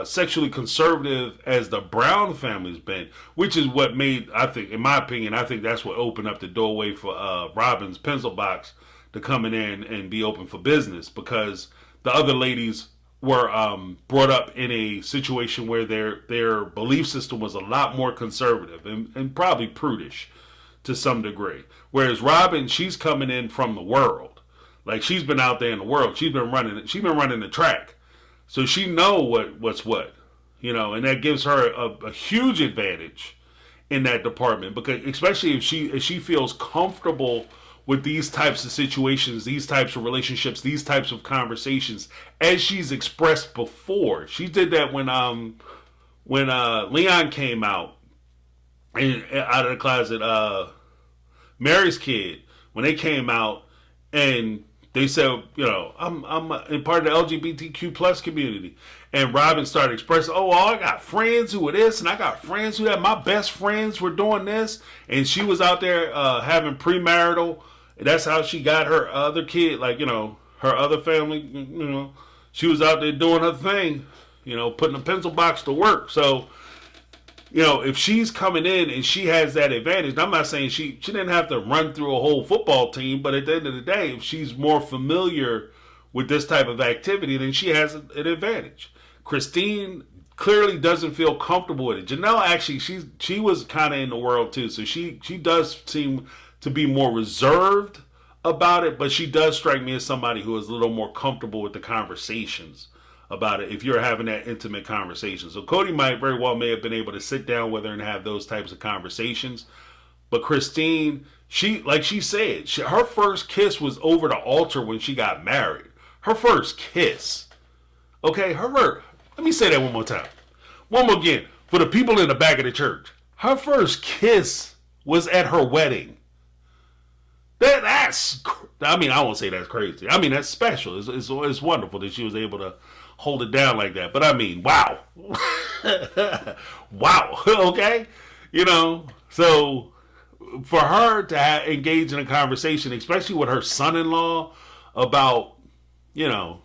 sexually conservative as the Brown family's been, which is what made, I think, in my opinion, I think that's what opened up the doorway for Robyn's pencil box to come in and be open for business, because the other ladies were brought up in a situation where their belief system was a lot more conservative and probably prudish to some degree. Whereas Robyn, she's coming in from the world. Like, she's been out there in the world. She's been running the track. So she know what's what, you know, and that gives her a huge advantage in that department, because especially if she feels comfortable with these types of situations, these types of relationships, these types of conversations, as she's expressed before. She did that when Leon came out out of the closet, Mary's kid, when they came out and they said, you know, I'm in part of the LGBTQ plus community. And Robyn started expressing, I got friends who are this, and I got friends who my best friends were doing this. And she was out there having premarital. That's how she got her other kid, like, you know, her other family, you know. She was out there doing her thing, you know, putting a pencil box to work. So, you know, if she's coming in and she has that advantage, I'm not saying she didn't have to run through a whole football team, but at the end of the day, if she's more familiar with this type of activity, then she has an advantage. Christine clearly doesn't feel comfortable with it. Janelle, actually, she was kind of in the world too, so she does seem to be more reserved about it, but she does strike me as somebody who is a little more comfortable with the conversations about it, if you're having that intimate conversation. So Kody may have been able to sit down with her and have those types of conversations. But Christine, like she said, her first kiss was over the altar when she got married. Her first kiss. Okay, let me say that one more time. One more again, for the people in the back of the church. Her first kiss was at her wedding. I won't say that's crazy. I mean, that's special. It's wonderful that she was able to hold it down like that. But I mean, wow. Wow. Okay? You know, so for her to engage in a conversation, especially with her son-in-law, about, you know,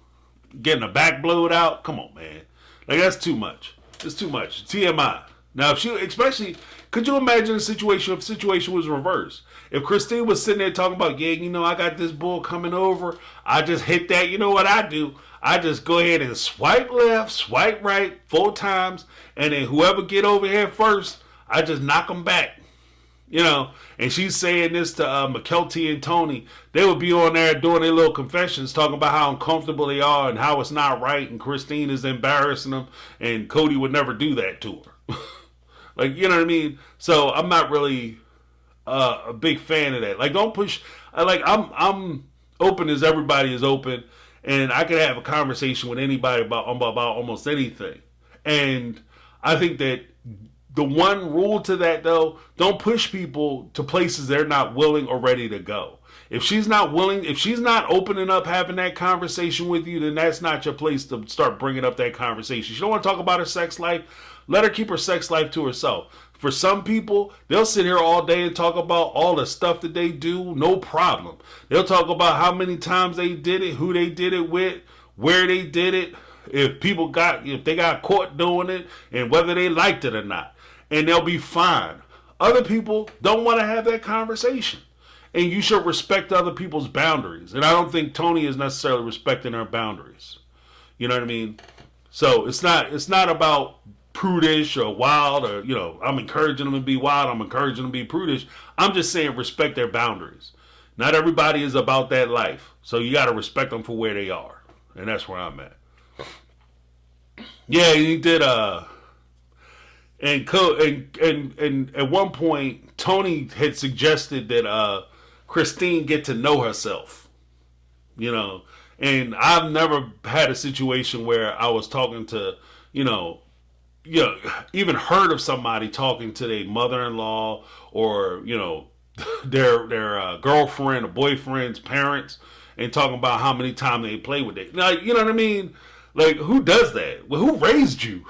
getting a back blowed out, come on, man. Like, that's too much. It's too much. TMI. Now, could you imagine if the situation was reversed? If Christine was sitting there talking about, I got this bull coming over, I just hit that, you know what I do? I just go ahead and swipe left, swipe right 4 times, and then whoever get over here first, I just knock them back. You know, and she's saying this to Mykelti and Tony. They would be on there doing their little confessions, talking about how uncomfortable they are and how it's not right, and Christine is embarrassing them, and Kody would never do that to her. Like, you know what I mean? So I'm not really a big fan of that. Like, don't push. I'm open as everybody is open, and I can have a conversation with anybody about almost anything. And I think that the one rule to that, though, don't push people to places they're not willing or ready to go. If she's not willing, if she's not opening up having that conversation with you, then that's not your place to start bringing up that conversation. She don't want to talk about her sex life. Let her keep her sex life to herself. For some people, they'll sit here all day and talk about all the stuff that they do, no problem. They'll talk about how many times they did it, who they did it with, where they did it, if they got caught doing it, and whether they liked it or not. And they'll be fine. Other people don't want to have that conversation. And you should respect other people's boundaries. And I don't think Tony is necessarily respecting her boundaries. You know what I mean? So it's not about prudish or wild, or, you know, I'm encouraging them to be wild, I'm encouraging them to be prudish. I'm just saying respect their boundaries. Not everybody is about that life. So you got to respect them for where they are. And that's where I'm at. Yeah, he did and at one point Tony had suggested that Christine get to know herself. You know, and I've never had a situation where I was talking to, even heard of somebody talking to their mother-in-law or, their girlfriend or boyfriend's parents and talking about how many times they play with it. Now, you know what I mean? Like, who does that? Well, who raised you?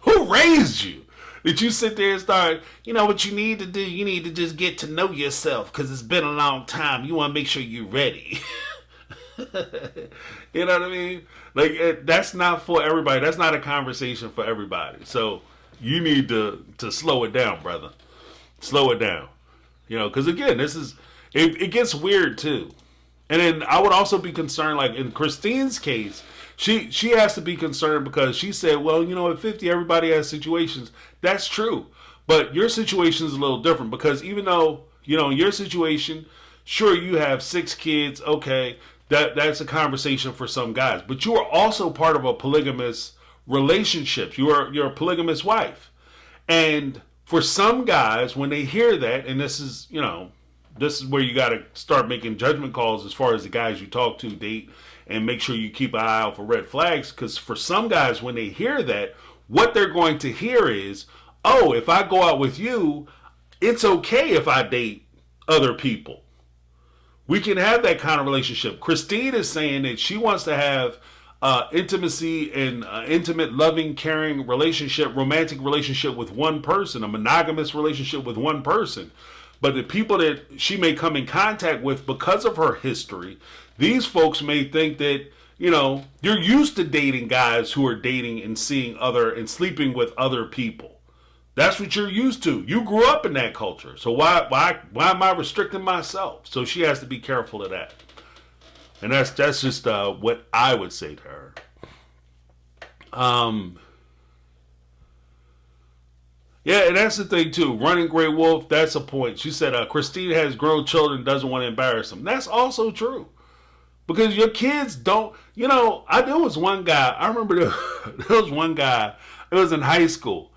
Who raised you? Did you sit there and start, what you need to do? You need to just get to know yourself because it's been a long time. You want to make sure you're ready. You know what I mean? Like, that's not for everybody. That's not a conversation for everybody. So you need to slow it down, brother. Slow it down. Because again, it gets weird too. And then I would also be concerned, like in Christine's case, she has to be concerned because she said, well, at 50, everybody has situations. That's true. But your situation is a little different because even though, in your situation, sure, you have 6 kids. Okay. That's a conversation for some guys, but you are also part of a polygamous relationship. You're a polygamous wife. And for some guys, when they hear that, and this is where you got to start making judgment calls as far as the guys you talk to, date, and make sure you keep an eye out for red flags. Because for some guys, when they hear that, what they're going to hear is, oh, if I go out with you, it's okay if I date other people. We can have that kind of relationship. Christine is saying that she wants to have intimacy and intimate, loving, caring relationship, romantic relationship with one person, a monogamous relationship with one person. But the people that she may come in contact with because of her history, these folks may think that, you're used to dating guys who are dating and seeing other and sleeping with other people. That's what you're used to. You grew up in that culture. So why am I restricting myself? So she has to be careful of that. And that's just what I would say to her. Yeah, and that's the thing too. Running Grey Wolf, that's a point. She said Christine has grown children, doesn't want to embarrass them. That's also true. Because your kids don't, there was one guy, I remember there was one guy, it was in high school.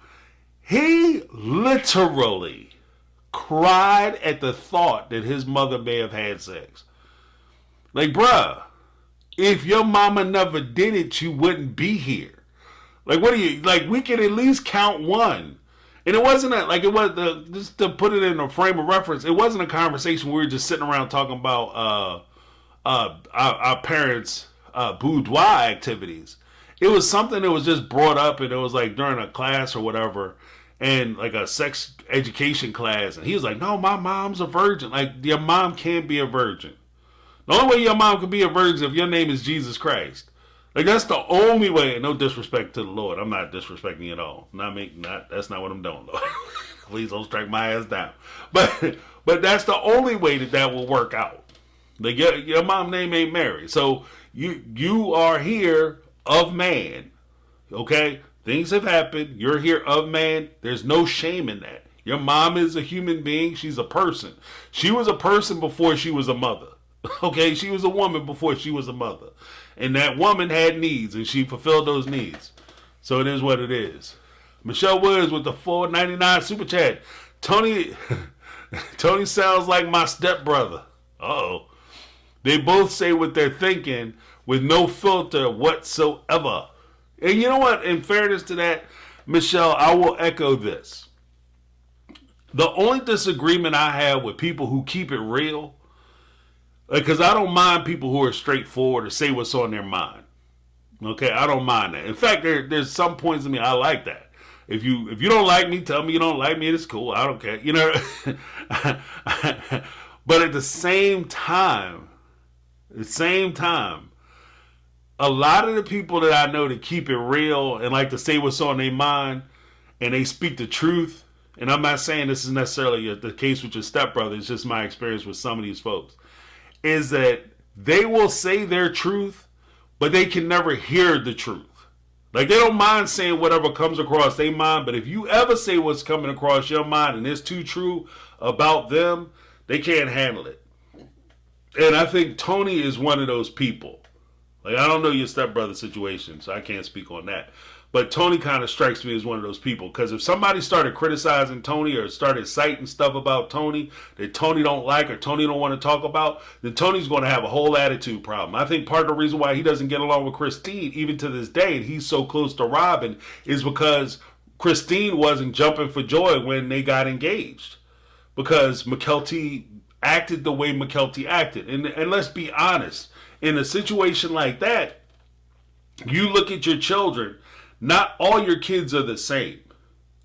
He literally cried at the thought that his mother may have had sex. Like, bruh, if your mama never did it, you wouldn't be here. Like, we can at least count one. And it wasn't just to put it in a frame of reference, it wasn't a conversation where we were just sitting around talking about our parents' boudoir activities. It was something that was just brought up, and it was like during a class or whatever, and like a sex education class, and he was like, no, my mom's a virgin. Like, your mom can't be a virgin. The only way your mom can be a virgin is if your name is Jesus Christ. Like, that's the only way. And no disrespect to the Lord. I'm not disrespecting you at all. That's not what I'm doing, Lord. Please don't strike my ass down. But that's the only way that will work out. Like, your mom's name ain't Mary. So you are here of man. Okay? Things have happened. You're here of man. There's no shame in that. Your mom is a human being. She's a person. She was a person before she was a mother. Okay? She was a woman before she was a mother. And that woman had needs, and she fulfilled those needs. So it is what it is. Michelle Woods with the $4.99 super chat. Tony sounds like my stepbrother. Uh-oh. They both say what they're thinking with no filter whatsoever. And you know what? In fairness to that, Michelle, I will echo this. The only disagreement I have with people who keep it real, because I don't mind people who are straightforward or say what's on their mind. Okay, I don't mind that. In fact, there's some points in me I like that. If you don't like me, tell me you don't like me. It's cool. I don't care. You know. But at the same time, a lot of the people that I know that keep it real and like to say what's on their mind and they speak the truth, and I'm not saying this is necessarily the case with your stepbrother, it's just my experience with some of these folks, is that they will say their truth, but they can never hear the truth. Like, they don't mind saying whatever comes across their mind, but if you ever say what's coming across your mind and it's too true about them, they can't handle it. And I think Tony is one of those people. Like, I don't know your stepbrother situation, so I can't speak on that. But Tony kind of strikes me as one of those people. Because if somebody started criticizing Tony or started citing stuff about Tony that Tony don't like or Tony don't want to talk about, then Tony's going to have a whole attitude problem. I think part of the reason why he doesn't get along with Christine, even to this day, and he's so close to Robyn, is because Christine wasn't jumping for joy when they got engaged. Because Mykelti acted the way Mykelti acted. And let's be honest, in a situation like that, you look at your children, not all your kids are the same.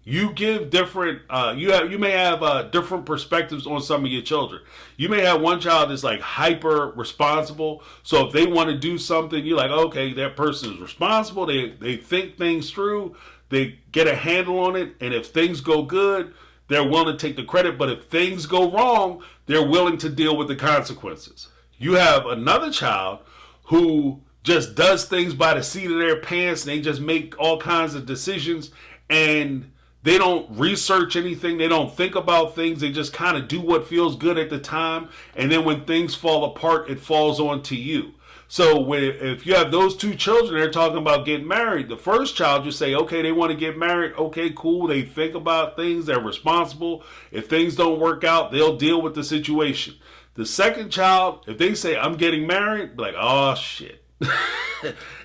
You give different, you may have different perspectives on some of your children. You may have one child that's like hyper responsible. So if they want to do something, you're like, okay, that person is responsible. They think things through. They get a handle on it. And if things go good, they're willing to take the credit. But if things go wrong, they're willing to deal with the consequences. You have another child who just does things by the seat of their pants, and they just make all kinds of decisions, and they don't research anything. They don't think about things. They just kind of do what feels good at the time. And then when things fall apart, it falls onto you. So if you have those two children, they're talking about getting married. The first child, you say, okay, they want to get married. Okay, cool. They think about things. They're responsible. If things don't work out, they'll deal with the situation. The second child, if they say, I'm getting married, be like, oh, shit.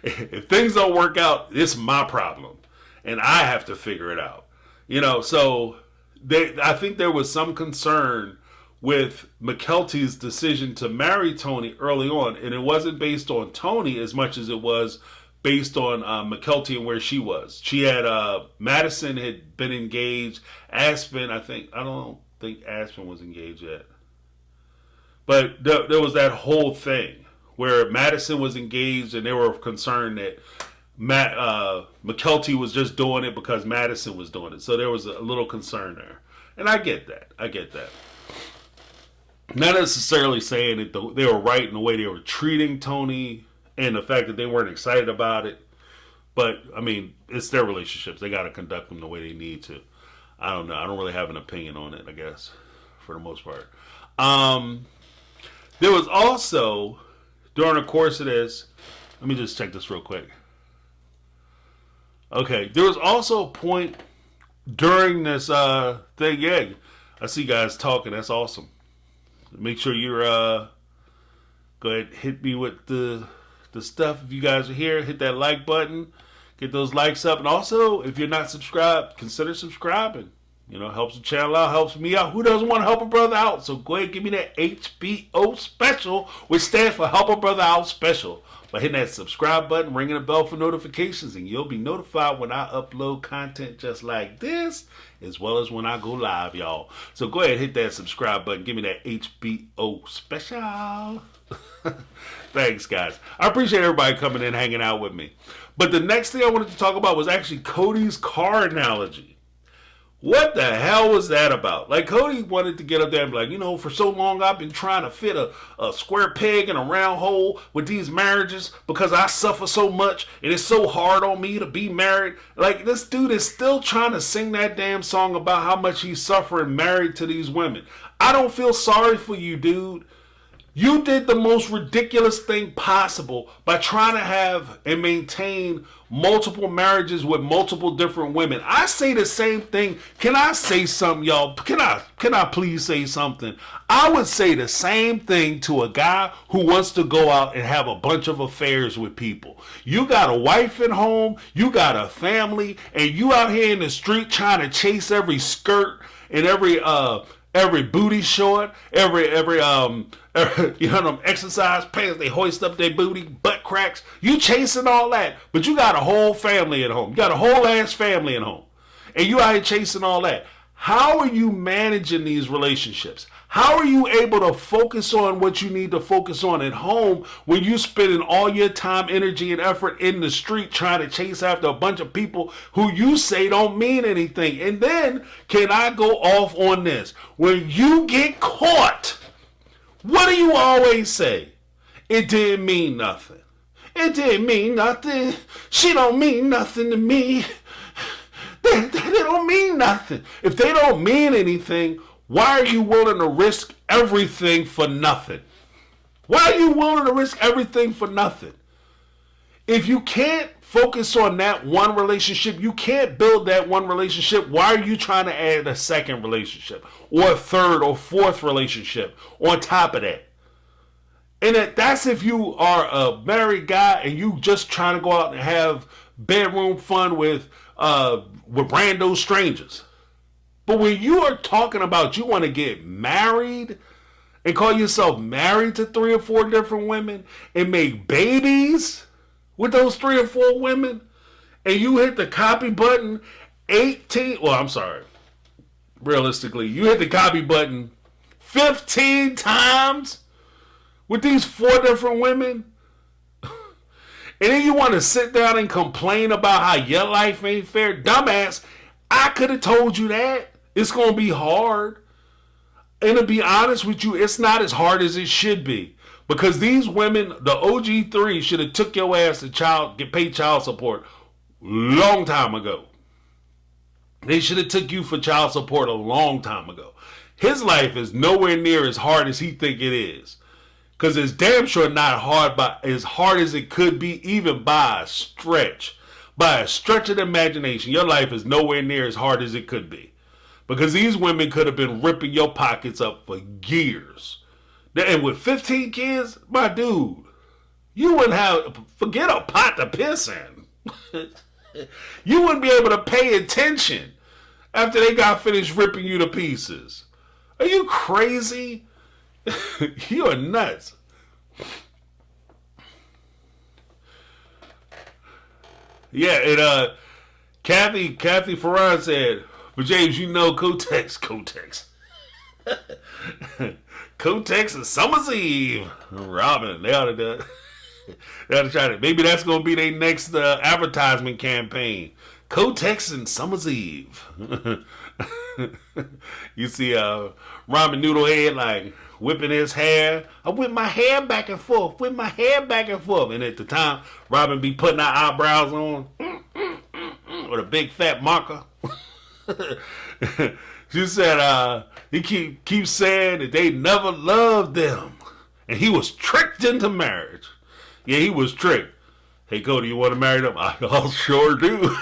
If things don't work out, it's my problem. And I have to figure it out. You know, so I think there was some concern with Mykelti's decision to marry Tony early on. And it wasn't based on Tony as much as it was based on Mykelti and where she was. She had, Madison had been engaged. Aspen, I don't think Aspen was engaged yet. But there was that whole thing where Madison was engaged and they were concerned that Mykelti was just doing it because Madison was doing it. So there was a little concern there. And I get that. Not necessarily saying that they were right in the way they were treating Tony and the fact that they weren't excited about it. But, I mean, it's their relationships. They got to conduct them the way they need to. I don't know. I don't really have an opinion on it, I guess, for the most part. There was also, during the course of this, let me just check this real quick. Okay, there was also a point during this thing. Yeah, I see guys talking. That's awesome. Make sure you're go ahead, hit me with the stuff. If you guys are here, hit that like button, get those likes up, and also if you're not subscribed, consider subscribing. You know, helps the channel out, helps me out. Who doesn't want to help a brother out? So go ahead, give me that HBO special, which stands for Help a Brother Out Special. By hitting that subscribe button, ringing the bell for notifications, and you'll be notified when I upload content just like this, as well as when I go live, y'all. So go ahead, hit that subscribe button. Give me that HBO special. Thanks, guys. I appreciate everybody coming in, hanging out with me. But the next thing I wanted to talk about was actually Kody's car analogy. What the hell was that about? Like, Kody wanted to get up there and be like, you know, for so long I've been trying to fit a square peg in a round hole with these marriages because I suffer so much and it's so hard on me to be married. Like, this dude is still trying to sing that damn song about how much he's suffering married to these women. I don't feel sorry for you, dude. You did the most ridiculous thing possible by trying to have and maintain multiple marriages with multiple different women. I say the same thing. Can I say something, y'all? Can I please say something? I would say the same thing to a guy who wants to go out and have a bunch of affairs with people. You got a wife at home, you got a family, and you out here in the street trying to chase every skirt and every booty short, every you know, them exercise pants, they hoist up their booty, butt cracks. You chasing all that, but you got a whole family at home. You got a whole ass family at home. And you out here chasing all that. How are you managing these relationships? How are you able to focus on what you need to focus on at home when you spending all your time, energy, and effort in the street trying to chase after a bunch of people who you say don't mean anything? And then, can I go off on this? When you get caught, what do you always say? It didn't mean nothing. It didn't mean nothing. She don't mean nothing to me. They don't mean nothing. If they don't mean anything, why are you willing to risk everything for nothing? Why are you willing to risk everything for nothing? If you can't focus on that one relationship, you can't build that one relationship, why are you trying to add a second relationship or a third or fourth relationship on top of that? And that's if you are a married guy and you just trying to go out and have bedroom fun with rando strangers. But when you are talking about you want to get married and call yourself married to 3 or 4 different women and make babies with those 3 or 4 women, and you hit the copy button realistically, you hit the copy button 15 times with these 4 different women, and then you want to sit down and complain about how your life ain't fair. Dumbass, I could have told you that. It's going to be hard. And to be honest with you, it's not as hard as it should be. Because these women, the OG3, should have took your ass to get paid child support long time ago. They should have took you for child support a long time ago. His life is nowhere near as hard as he think it is. Because it's damn sure not hard, but as hard as it could be, even by a stretch. By a stretch of the imagination, your life is nowhere near as hard as it could be. Because these women could have been ripping your pockets up for years. And with 15 kids, my dude, you wouldn't have, forget a pot to piss in. You wouldn't be able to pay attention after they got finished ripping you to pieces. Are you crazy? You are nuts. Yeah, and Kathy Ferran said, but James, you know Kotex. Kotex and Summer's Eve. Robyn, they ought to try to. Maybe that's going to be their next advertisement campaign. Kotex and Summer's Eve. You see Ramen Noodle Head like whipping his hair. I whip my hair back and forth. And at the time, Robyn be putting her eyebrows on with a big fat marker. She said he keeps saying that they never loved them. And he was tricked into marriage. Yeah, he was tricked. Hey, Kody, you want to marry them? I sure do.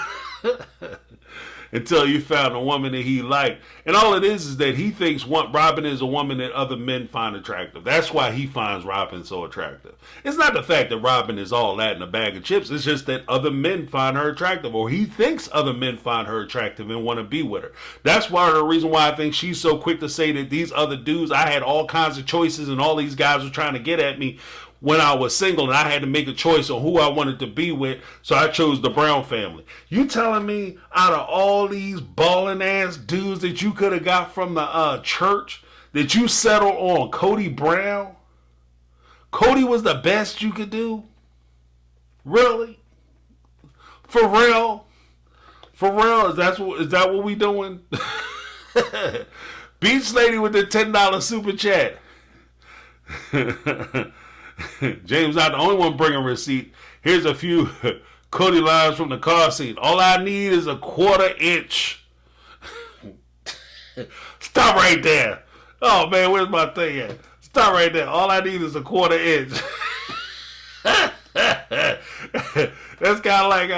Until you found a woman that he liked. And all it is that he thinks Robyn is a woman that other men find attractive. That's why he finds Robyn so attractive. It's not the fact that Robyn is all that in a bag of chips. It's just that other men find her attractive. Or he thinks other men find her attractive and want to be with her. That's why the reason why I think she's so quick to say that these other dudes, I had all kinds of choices and all these guys were trying to get at me when I was single and I had to make a choice on who I wanted to be with, so I chose the Brown family. You telling me out of all these balling ass dudes that you could have got from the church that you settled on Kody Brown? Kody was the best you could do? Really? For real? For real? Is that what we doing? Beach Lady with the $10 super chat. James not the only one bringing receipt. Here's a few Kody lines from the car seat. All I need is a 1/4 inch. Stop right there. Oh man, where's my thing at? Stop right there. All I need is a quarter inch. That's kind of like,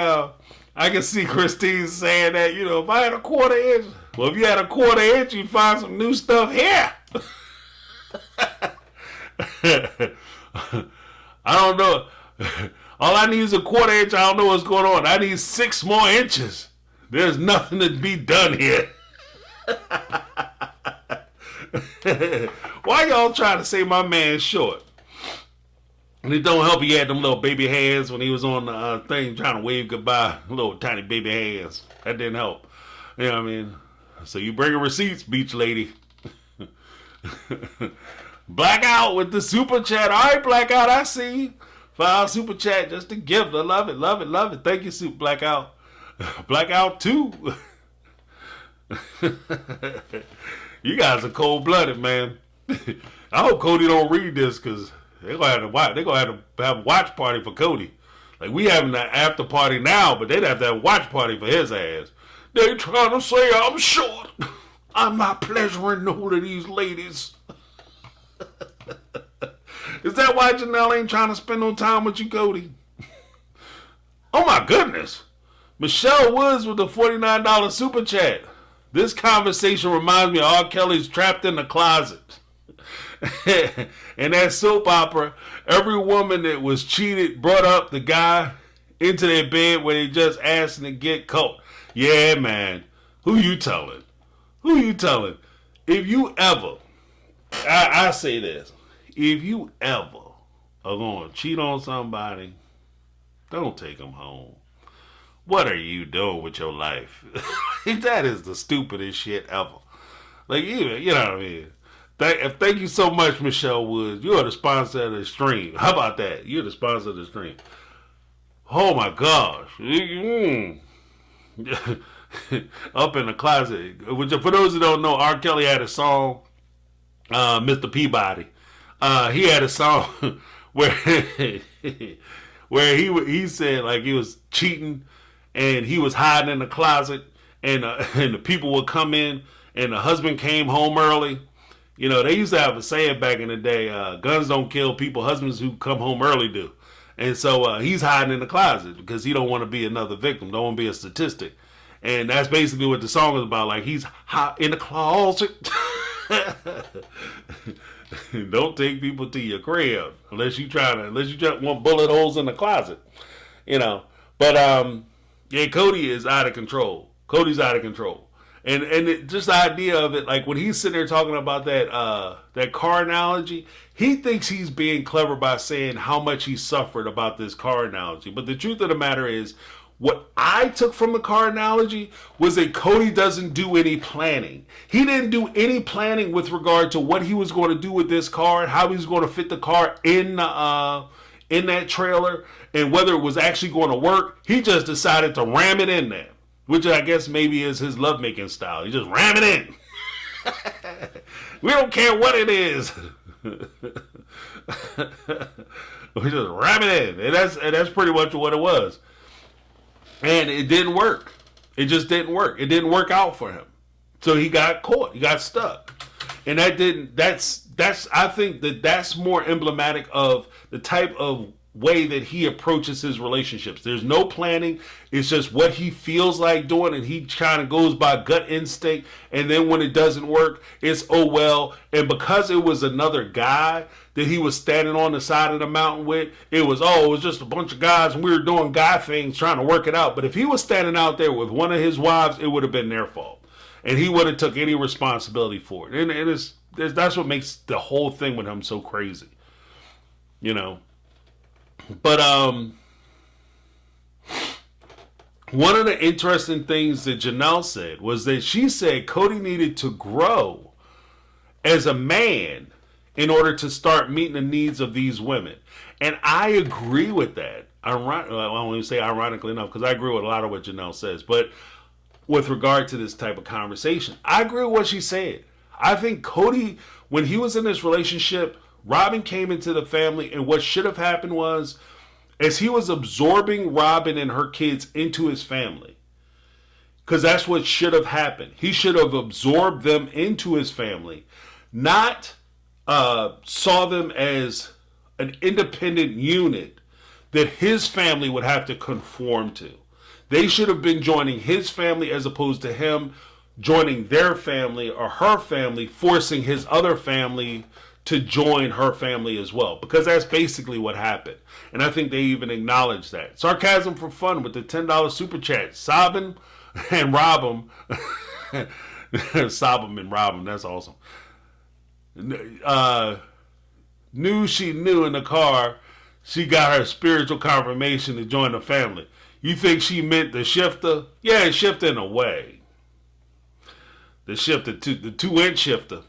I can see Christine saying that, you know, if I had a quarter inch, well, if you had a quarter inch, you'd find some new stuff here. I don't know. All I need is a quarter inch. I don't know what's going on. I need 6 more inches. There's nothing to be done here. Why y'all trying to say my man's short? And it don't help he had them little baby hands when he was on the thing trying to wave goodbye. Little tiny baby hands. That didn't help. You know what I mean? So you bringing receipts, beach lady. Blackout with the super chat. All right, Blackout, I see you. $5 super chat, just a gift. I love it, love it, love it. Thank you, Super Blackout. Blackout 2. You guys are cold-blooded, man. I hope Kody don't read this, because they're gonna have to have a watch party for Kody. Like, we having an after party now, but they'd have to have a watch party for his ass. They trying to say I'm short. I'm not pleasuring no of these ladies. Is that why Janelle ain't trying to spend no time with you, Kody? Oh my goodness. Michelle Woods with the $49 super chat. This conversation reminds me of R. Kelly's Trapped in the Closet. In that soap opera, every woman that was cheated brought up the guy into their bed where they just asked to get caught. Yeah, man. Who you telling? Who you telling? If you ever, I say this, if you ever are going to cheat on somebody, don't take them home. What are you doing with your life? That is the stupidest shit ever. Like, you know what I mean? Thank you so much, Michelle Woods. You are the sponsor of the stream. How about that? You're the sponsor of the stream. Oh my gosh. Up in the closet. For those who don't know, R. Kelly had a song, Mr. Peabody. He had a song where he said like he was cheating and he was hiding in the closet and the people would come in and the husband came home early. You know, they used to have a saying back in the day, guns don't kill people, husbands who come home early do. And so he's hiding in the closet because he don't want to be another victim, don't want to be a statistic. And that's basically what the song is about. Like, he's hot in the closet. Don't take people to your crib unless you just want bullet holes in the closet, you know. But yeah, Kody is out of control. Cody's out of control, and just the idea of it, like when he's sitting there talking about that car analogy, he thinks he's being clever by saying how much he suffered about this car analogy. But the truth of the matter is, what I took from the car analogy was that Kody doesn't do any planning. He didn't do any planning with regard to what he was going to do with this car and how he was going to fit the car in that trailer and whether it was actually going to work. He just decided to ram it in there, which I guess maybe is his lovemaking style. He just ram it in. We don't care what it is. We just ram it in. And that's pretty much what it was. And it didn't work. It just didn't work. It didn't work out for him. So he got caught. He got stuck. And I think that's more emblematic of the type of way that he approaches his relationships. There's no planning. It's just what he feels like doing, and he kind of goes by gut instinct. And then when it doesn't work, it's oh well. And because it was another guy that he was standing on the side of the mountain with, it was just a bunch of guys and we were doing guy things trying to work it out. But if he was standing out there with one of his wives, it would have been their fault. And he wouldn't have took any responsibility for it. And that's what makes the whole thing with him so crazy. You know? But one of the interesting things that Janelle said was that she said Kody needed to grow as a man in order to start meeting the needs of these women. And I agree with that. I don't even say ironically enough, because I agree with a lot of what Janelle says. But with regard to this type of conversation, I agree with what she said. I think Kody, when he was in this relationship, Robyn came into the family, and what should have happened was, as he was absorbing Robyn and her kids into his family, because that's what should have happened. He should have absorbed them into his family, not saw them as an independent unit that his family would have to conform to. They should have been joining his family as opposed to him joining their family or her family, forcing his other family to join her family as well. Because that's basically what happened. And I think they even acknowledge that. Sarcasm for Fun with the $10 super chat. Robyn and Robyn. Robyn and Robyn, that's awesome. Knew she knew in the car she got her spiritual confirmation to join the family. You think she meant the shifter? Yeah, shifter in a way. The shifter, the 2-inch shifter.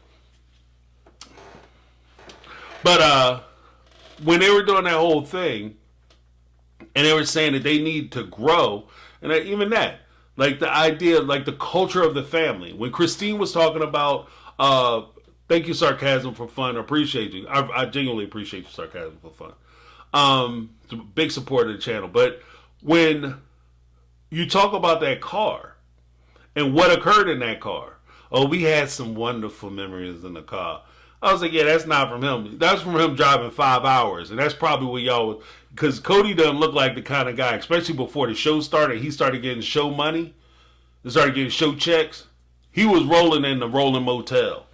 But when they were doing that whole thing, and they were saying that they need to grow, and even that, like the idea, like the culture of the family. When Christine was talking about, thank you, Sarcasm for Fun, I appreciate you. I genuinely appreciate you, Sarcasm for Fun. It's a big support of the channel. But when you talk about that car and what occurred in that car, oh, we had some wonderful memories in the car. I was like, yeah, that's not from him. That's from him driving 5 hours. And that's probably what y'all, because Kody doesn't look like the kind of guy, especially before the show started, he started getting show money. He started getting show checks. He was rolling in the Rolling Motel.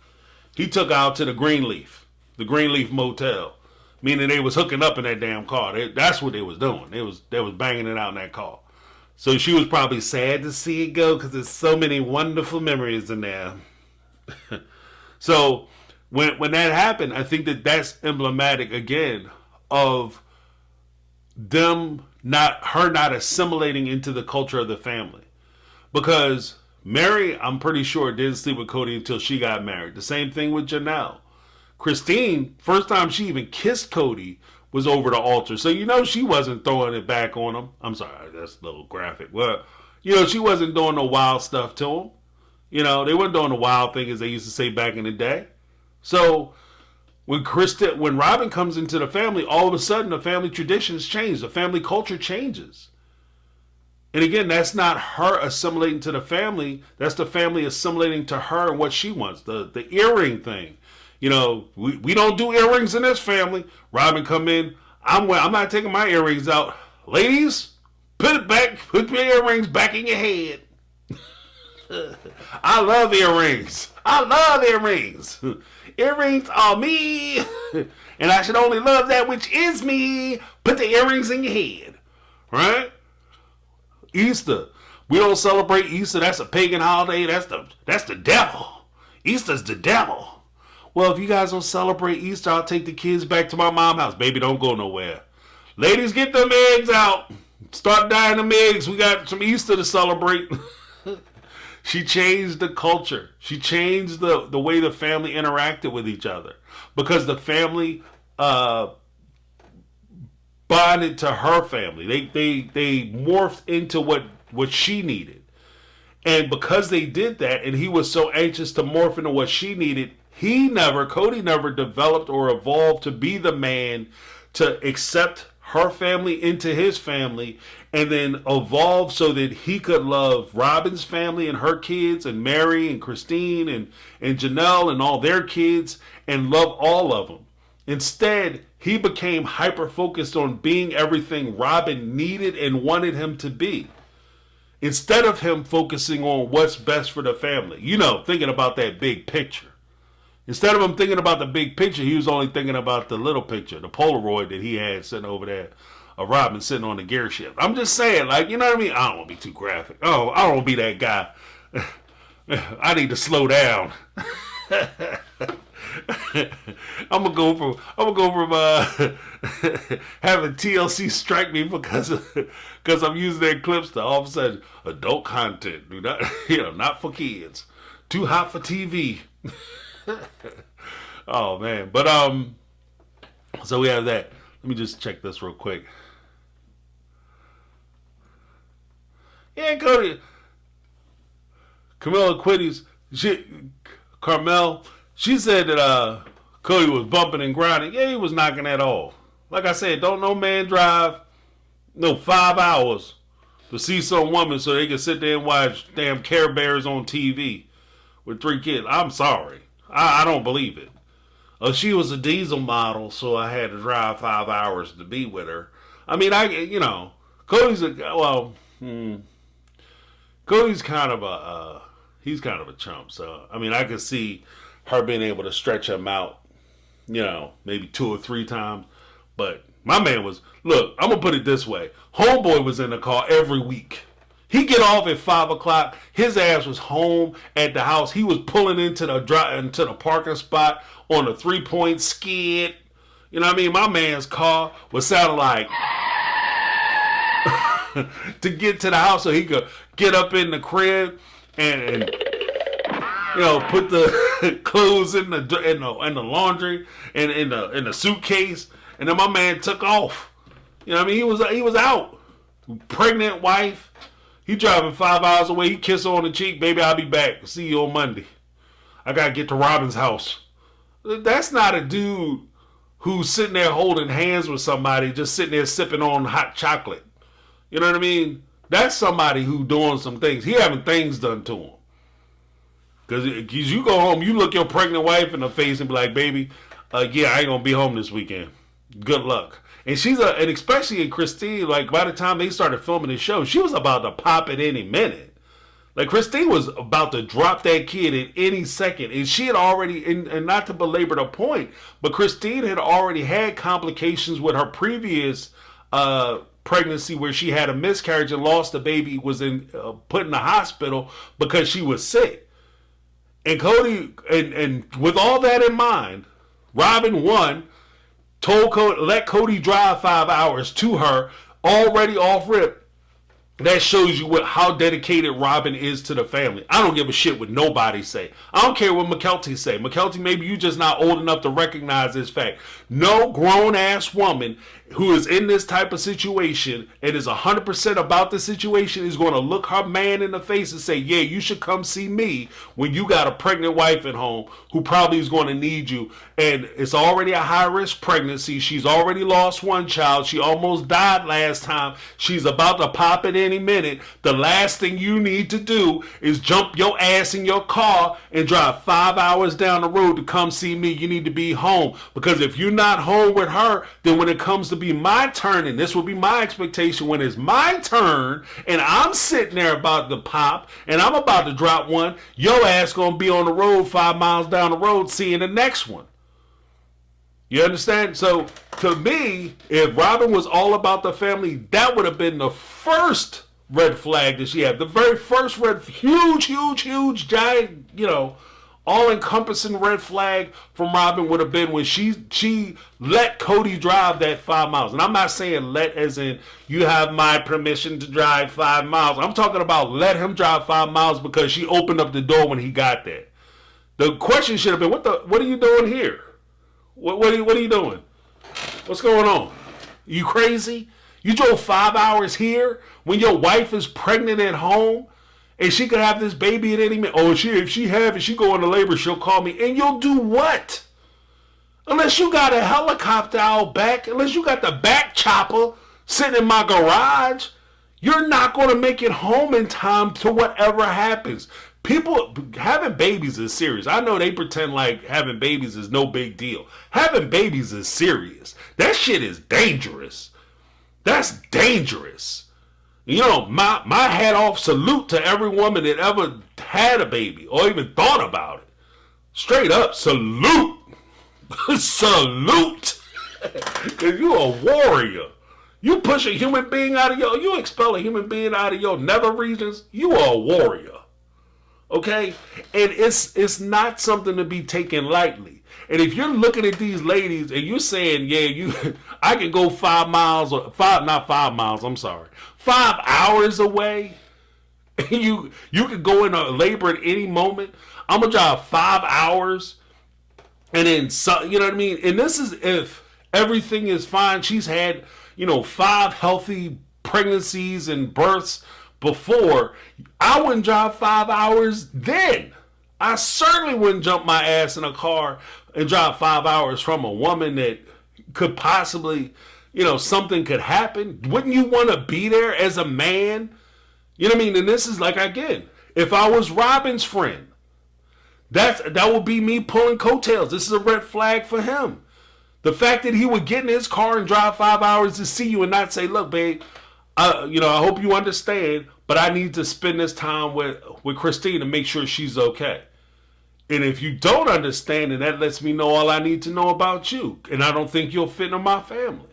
He took out to the Greenleaf Motel. Meaning they was hooking up in that damn car. That's what they was doing. They was banging it out in that car. So she was probably sad to see it go because there's so many wonderful memories in there. So when that happened, I think that's emblematic again of her not assimilating into the culture of the family. Because Mary, I'm pretty sure, didn't sleep with Kody until she got married. The same thing with Janelle. Christine, first time she even kissed Kody was over the altar. So, she wasn't throwing it back on him. I'm sorry, that's a little graphic. Well, she wasn't doing no wild stuff to him. They weren't doing the wild thing as they used to say back in the day. So, when Robyn comes into the family, all of a sudden the family traditions change. The family culture changes. And again, that's not her assimilating to the family. That's the family assimilating to her and what she wants. The earring thing. We don't do earrings in this family. Robyn come in. I'm not taking my earrings out. Ladies, put it back. Put your earrings back in your head. I love earrings. Earrings are me. And I should only love that which is me. Put the earrings in your head. Right? Easter. We don't celebrate Easter. That's a pagan holiday. That's the devil. Easter's the devil. Well, if you guys don't celebrate Easter, I'll take the kids back to my mom's house. Baby, don't go nowhere. Ladies, get them eggs out. Start dyeing them eggs. We got some Easter to celebrate. She changed the culture. She changed the way the family interacted with each other. Because the family bonded to her family. They morphed into what she needed. And because they did that, and he was so anxious to morph into what she needed, Kody never developed or evolved to be the man to accept her family into his family and then evolve so that he could love Robyn's family and her kids and Mary and Christine and Janelle and all their kids and love all of them. Instead, he became hyper-focused on being everything Robyn needed and wanted him to be. Instead of him focusing on what's best for the family. Thinking about that big picture. Instead of him thinking about the big picture, he was only thinking about the little picture, the Polaroid that he had sitting over there of Robyn sitting on the gear shift. I'm just saying, you know what I mean? I don't want to be too graphic. Oh, I don't want to be that guy. I need to slow down. I'm gonna go from having TLC strike me because I'm using their clips to all of a sudden adult content. Do not, not for kids. Too hot for TV. Oh man, but so we have that. Let me just check this real quick. Yeah, Kody, Carmel, she said that Kody was bumping and grinding. Yeah, he was knocking that off. Like I said, don't no man drive 5 hours to see some woman so they can sit there and watch damn Care Bears on TV with 3 kids. I'm sorry. I don't believe it. She was a diesel model, so I had to drive 5 hours to be with her. I mean, Cody's Cody's kind of he's kind of a chump. So I mean, I could see her being able to stretch him out, maybe 2 or 3 times. But my man was, look, I'm gonna put it this way: homeboy was in the car every week. He get off at 5 o'clock. His ass was home at the house. He was pulling into the parking spot on a 3-point skid. You know what I mean? My man's car was sounding like to get to the house so he could get up in the crib and put the clothes in the laundry and in the suitcase, and then my man took off. You know what I mean? He was out. Pregnant wife. He driving 5 hours away. He kiss her on the cheek. Baby, I'll be back. See you on Monday. I got to get to Robyn's house. That's not a dude who's sitting there holding hands with somebody, just sitting there sipping on hot chocolate. You know what I mean? That's somebody who doing some things. He having things done to him. Because you go home, you look your pregnant wife in the face and be like, baby, yeah, I ain't going to be home this weekend. Good luck. And and especially in Christine, like by the time they started filming the show, she was about to pop at any minute. Like Christine was about to drop that kid at any second. And she had already, and not to belabor the point, but Christine had already had complications with her previous pregnancy where she had a miscarriage and lost the baby, was put in the hospital because she was sick. And Kody, and with all that in mind, Robyn told Kody, let Kody drive 5 hours to her, already off rip. That shows you how dedicated Robyn is to the family. I don't give a shit what nobody say. I don't care what Mykelti say. Mykelti, maybe you just not old enough to recognize this fact. No grown-ass woman who is in this type of situation and is 100% about the situation is going to look her man in the face and say, yeah, you should come see me when you got a pregnant wife at home who probably is going to need you. And it's already a high-risk pregnancy. She's already lost one child. She almost died last time. She's about to pop at any minute. The last thing you need to do is jump your ass in your car and drive 5 hours down the road to come see me. You need to be home, because if you're not home with her, then when it comes to be my turn, and this will be my expectation when it's my turn and I'm sitting there about to pop and I'm about to drop one, your ass gonna be on the road 5 miles down the road seeing the next one. You understand? So to me, if Robyn was all about the family, that would have been the first red flag that she had. The very first huge, giant, all-encompassing red flag from Robyn would have been when she let Kody drive that 5 miles. And I'm not saying let as in you have my permission to drive 5 miles. I'm talking about let him drive 5 miles because she opened up the door when he got there. The question should have been, what are you doing here? What are you doing? What's going on? You crazy? You drove 5 hours here when your wife is pregnant at home? And she could have this baby at any minute. Oh, if she go into labor, she'll call me. And you'll do what? Unless you got a helicopter out back, unless you got the back chopper sitting in my garage, you're not going to make it home in time to whatever happens. People, having babies is serious. I know they pretend like having babies is no big deal. Having babies is serious. That shit is dangerous. That's dangerous. My hat off salute to every woman that ever had a baby or even thought about it. Straight up salute. Salute. Because you a warrior. You push a human being you expel a human being out of your nether regions, you are a warrior. Okay? And it's not something to be taken lightly. And if you're looking at these ladies and you're saying, yeah, I can go 5 miles, 5 hours away, you could go into labor at any moment. I'm going to drive 5 hours and then, you know what I mean? And this is if everything is fine. She's had, 5 healthy pregnancies and births before. I wouldn't drive 5 hours then. I certainly wouldn't jump my ass in a car and drive 5 hours from a woman that could possibly, something could happen. Wouldn't you want to be there as a man? You know what I mean? And this is like, again, if I was Robyn's friend, That would be me pulling coattails. This is a red flag for him. The fact that he would get in his car and drive 5 hours to see you and not say, look, babe, I hope you understand, but I need to spend this time with Christine to make sure she's okay. And if you don't understand, then that lets me know all I need to know about you. And I don't think you'll fit in my family.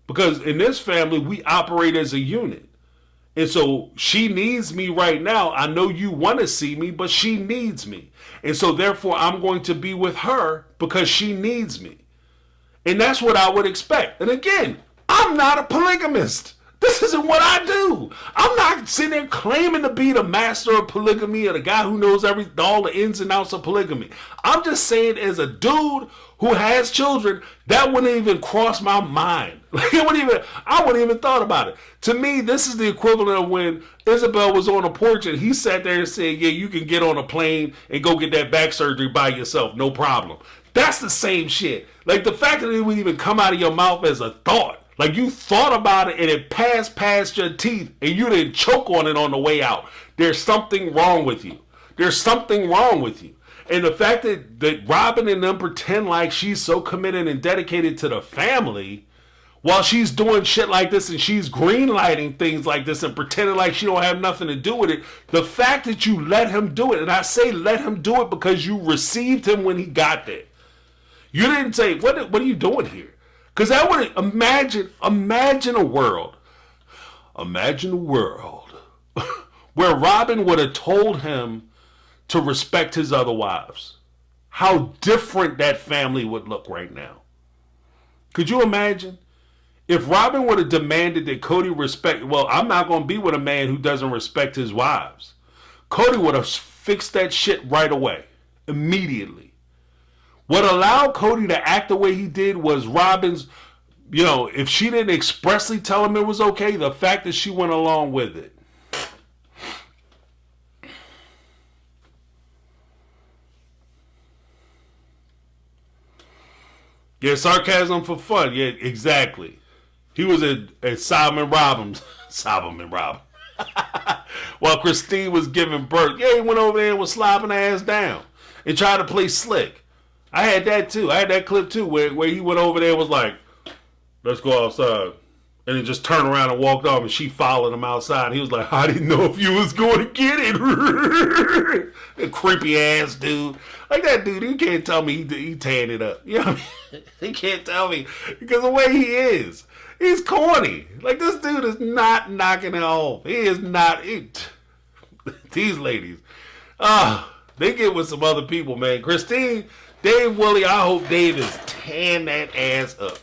Because in this family, we operate as a unit. And so she needs me right now. I know you want to see me, but she needs me. And so therefore, I'm going to be with her because she needs me. And that's what I would expect. And again, I'm not a polygamist. This isn't what I do. I'm not sitting there claiming to be the master of polygamy or the guy who knows all the ins and outs of polygamy. I'm just saying, as a dude who has children, that wouldn't even cross my mind. I wouldn't even thought about it. To me, this is the equivalent of when Isabel was on a porch and he sat there and said, yeah, you can get on a plane and go get that back surgery by yourself, no problem. That's the same shit. Like the fact that it would even come out of your mouth as a thought. Like you thought about it and it passed past your teeth and you didn't choke on it on the way out. There's something wrong with you. There's something wrong with you. And the fact that Robyn and them pretend like she's so committed and dedicated to the family while she's doing shit like this and she's greenlighting things like this and pretending like she don't have nothing to do with it. The fact that you let him do it, and I say let him do it because you received him when he got there. You didn't say, what are you doing here? Because I would imagine a world where Robyn would have told him to respect his other wives. How different that family would look right now. Could you imagine? If Robyn would have demanded that Kody respect, well, I'm not going to be with a man who doesn't respect his wives. Kody would have fixed that shit right away, immediately. What allowed Kody to act the way he did was Robyn's, if she didn't expressly tell him it was okay, the fact that she went along with it. Yeah, sarcasm for fun. Yeah, exactly. He was at Solomon Robin's. Solomon Robin. While Christine was giving birth. Yeah, he went over there and was slobbing her ass down. And tried to play slick. I had that too. I had that clip too where he went over there and was like, let's go outside. And then just turned around and walked off and she followed him outside. And he was like, I didn't know if you was going to get it. A creepy ass dude. Like that dude, you can't tell me he tearing it up. You know what I mean? He can't tell me. Because the way he is, he's corny. Like this dude is not knocking it off. He is not. These ladies, they get with some other people, man. Christine, Dave Willie, I hope Dave is tearing that ass up.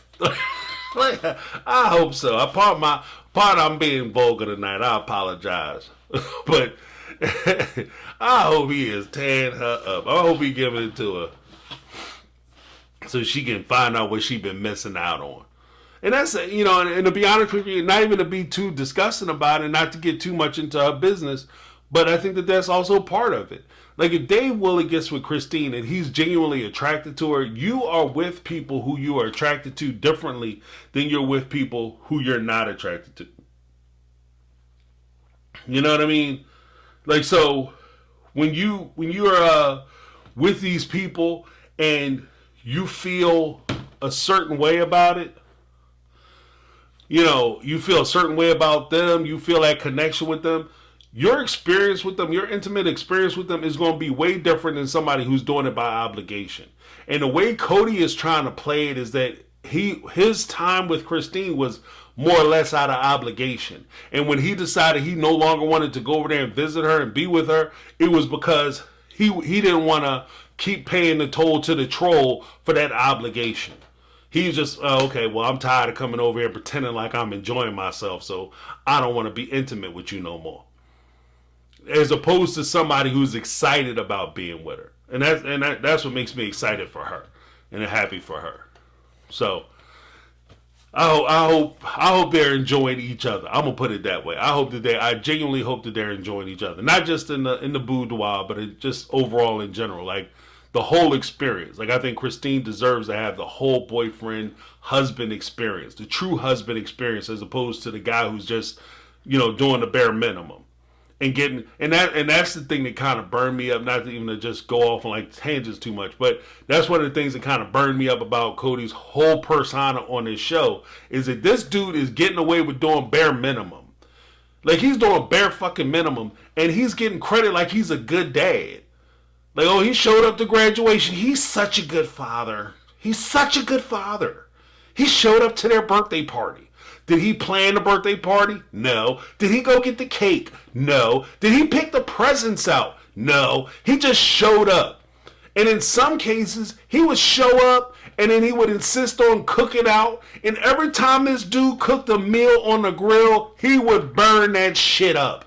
I hope so. I'm being vulgar tonight. I apologize. But I hope he is tearing her up. I hope he giving it to her so she can find out what she been missing out on. And that's, and to be honest with you, not even to be too disgusting about it, not to get too much into her business, but I think that that's also part of it. Like if Dave Willie gets with Christine and he's genuinely attracted to her, you are with people who you are attracted to differently than you're with people who you're not attracted to. You know what I mean? Like, so when you're with these people and you feel a certain way about it, you feel a certain way about them, you feel that connection with them, your experience with them, your intimate experience with them is going to be way different than somebody who's doing it by obligation. And the way Kody is trying to play it is that his time with Christine was more or less out of obligation. And when he decided he no longer wanted to go over there and visit her and be with her, it was because he didn't want to keep paying the toll to the troll for that obligation. He's just, okay, well, I'm tired of coming over here pretending like I'm enjoying myself, so I don't want to be intimate with you no more. As opposed to somebody who's excited about being with her. And that's what makes me excited for her and happy for her. So I hope they're enjoying each other. I'm gonna put it that way. I genuinely hope that they're enjoying each other. Not just in the boudoir, but just overall in general. Like the whole experience. Like I think Christine deserves to have the whole boyfriend husband experience, the true husband experience, as opposed to the guy who's just, doing the bare minimum. and that's the thing that kind of burned me up. Not to even to just go off on like tangents too much, but that's one of the things that kind of burned me up about Kody's whole persona on this show is that this dude is getting away with doing bare minimum. Like he's doing bare fucking minimum, and he's getting credit like he's a good dad. Like, oh, he showed up to graduation. He's such a good father. He's such a good father. He showed up to their birthday party. Did he plan the birthday party? No. Did he go get the cake? No. Did he pick the presents out? No. He just showed up. And in some cases, he would show up and then he would insist on cooking out. And every time this dude cooked a meal on the grill, he would burn that shit up.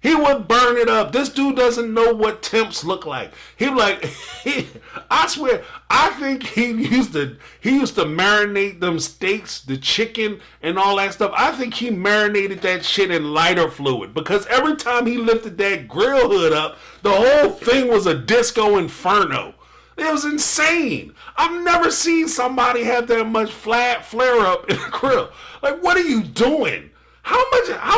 He would burn it up. This dude doesn't know what temps look like. I swear, I think he used to marinate them steaks, the chicken, and all that stuff. I think he marinated that shit in lighter fluid because every time he lifted that grill hood up, the whole thing was a disco inferno. It was insane. I've never seen somebody have that much flare up in a grill. Like, what are you doing? How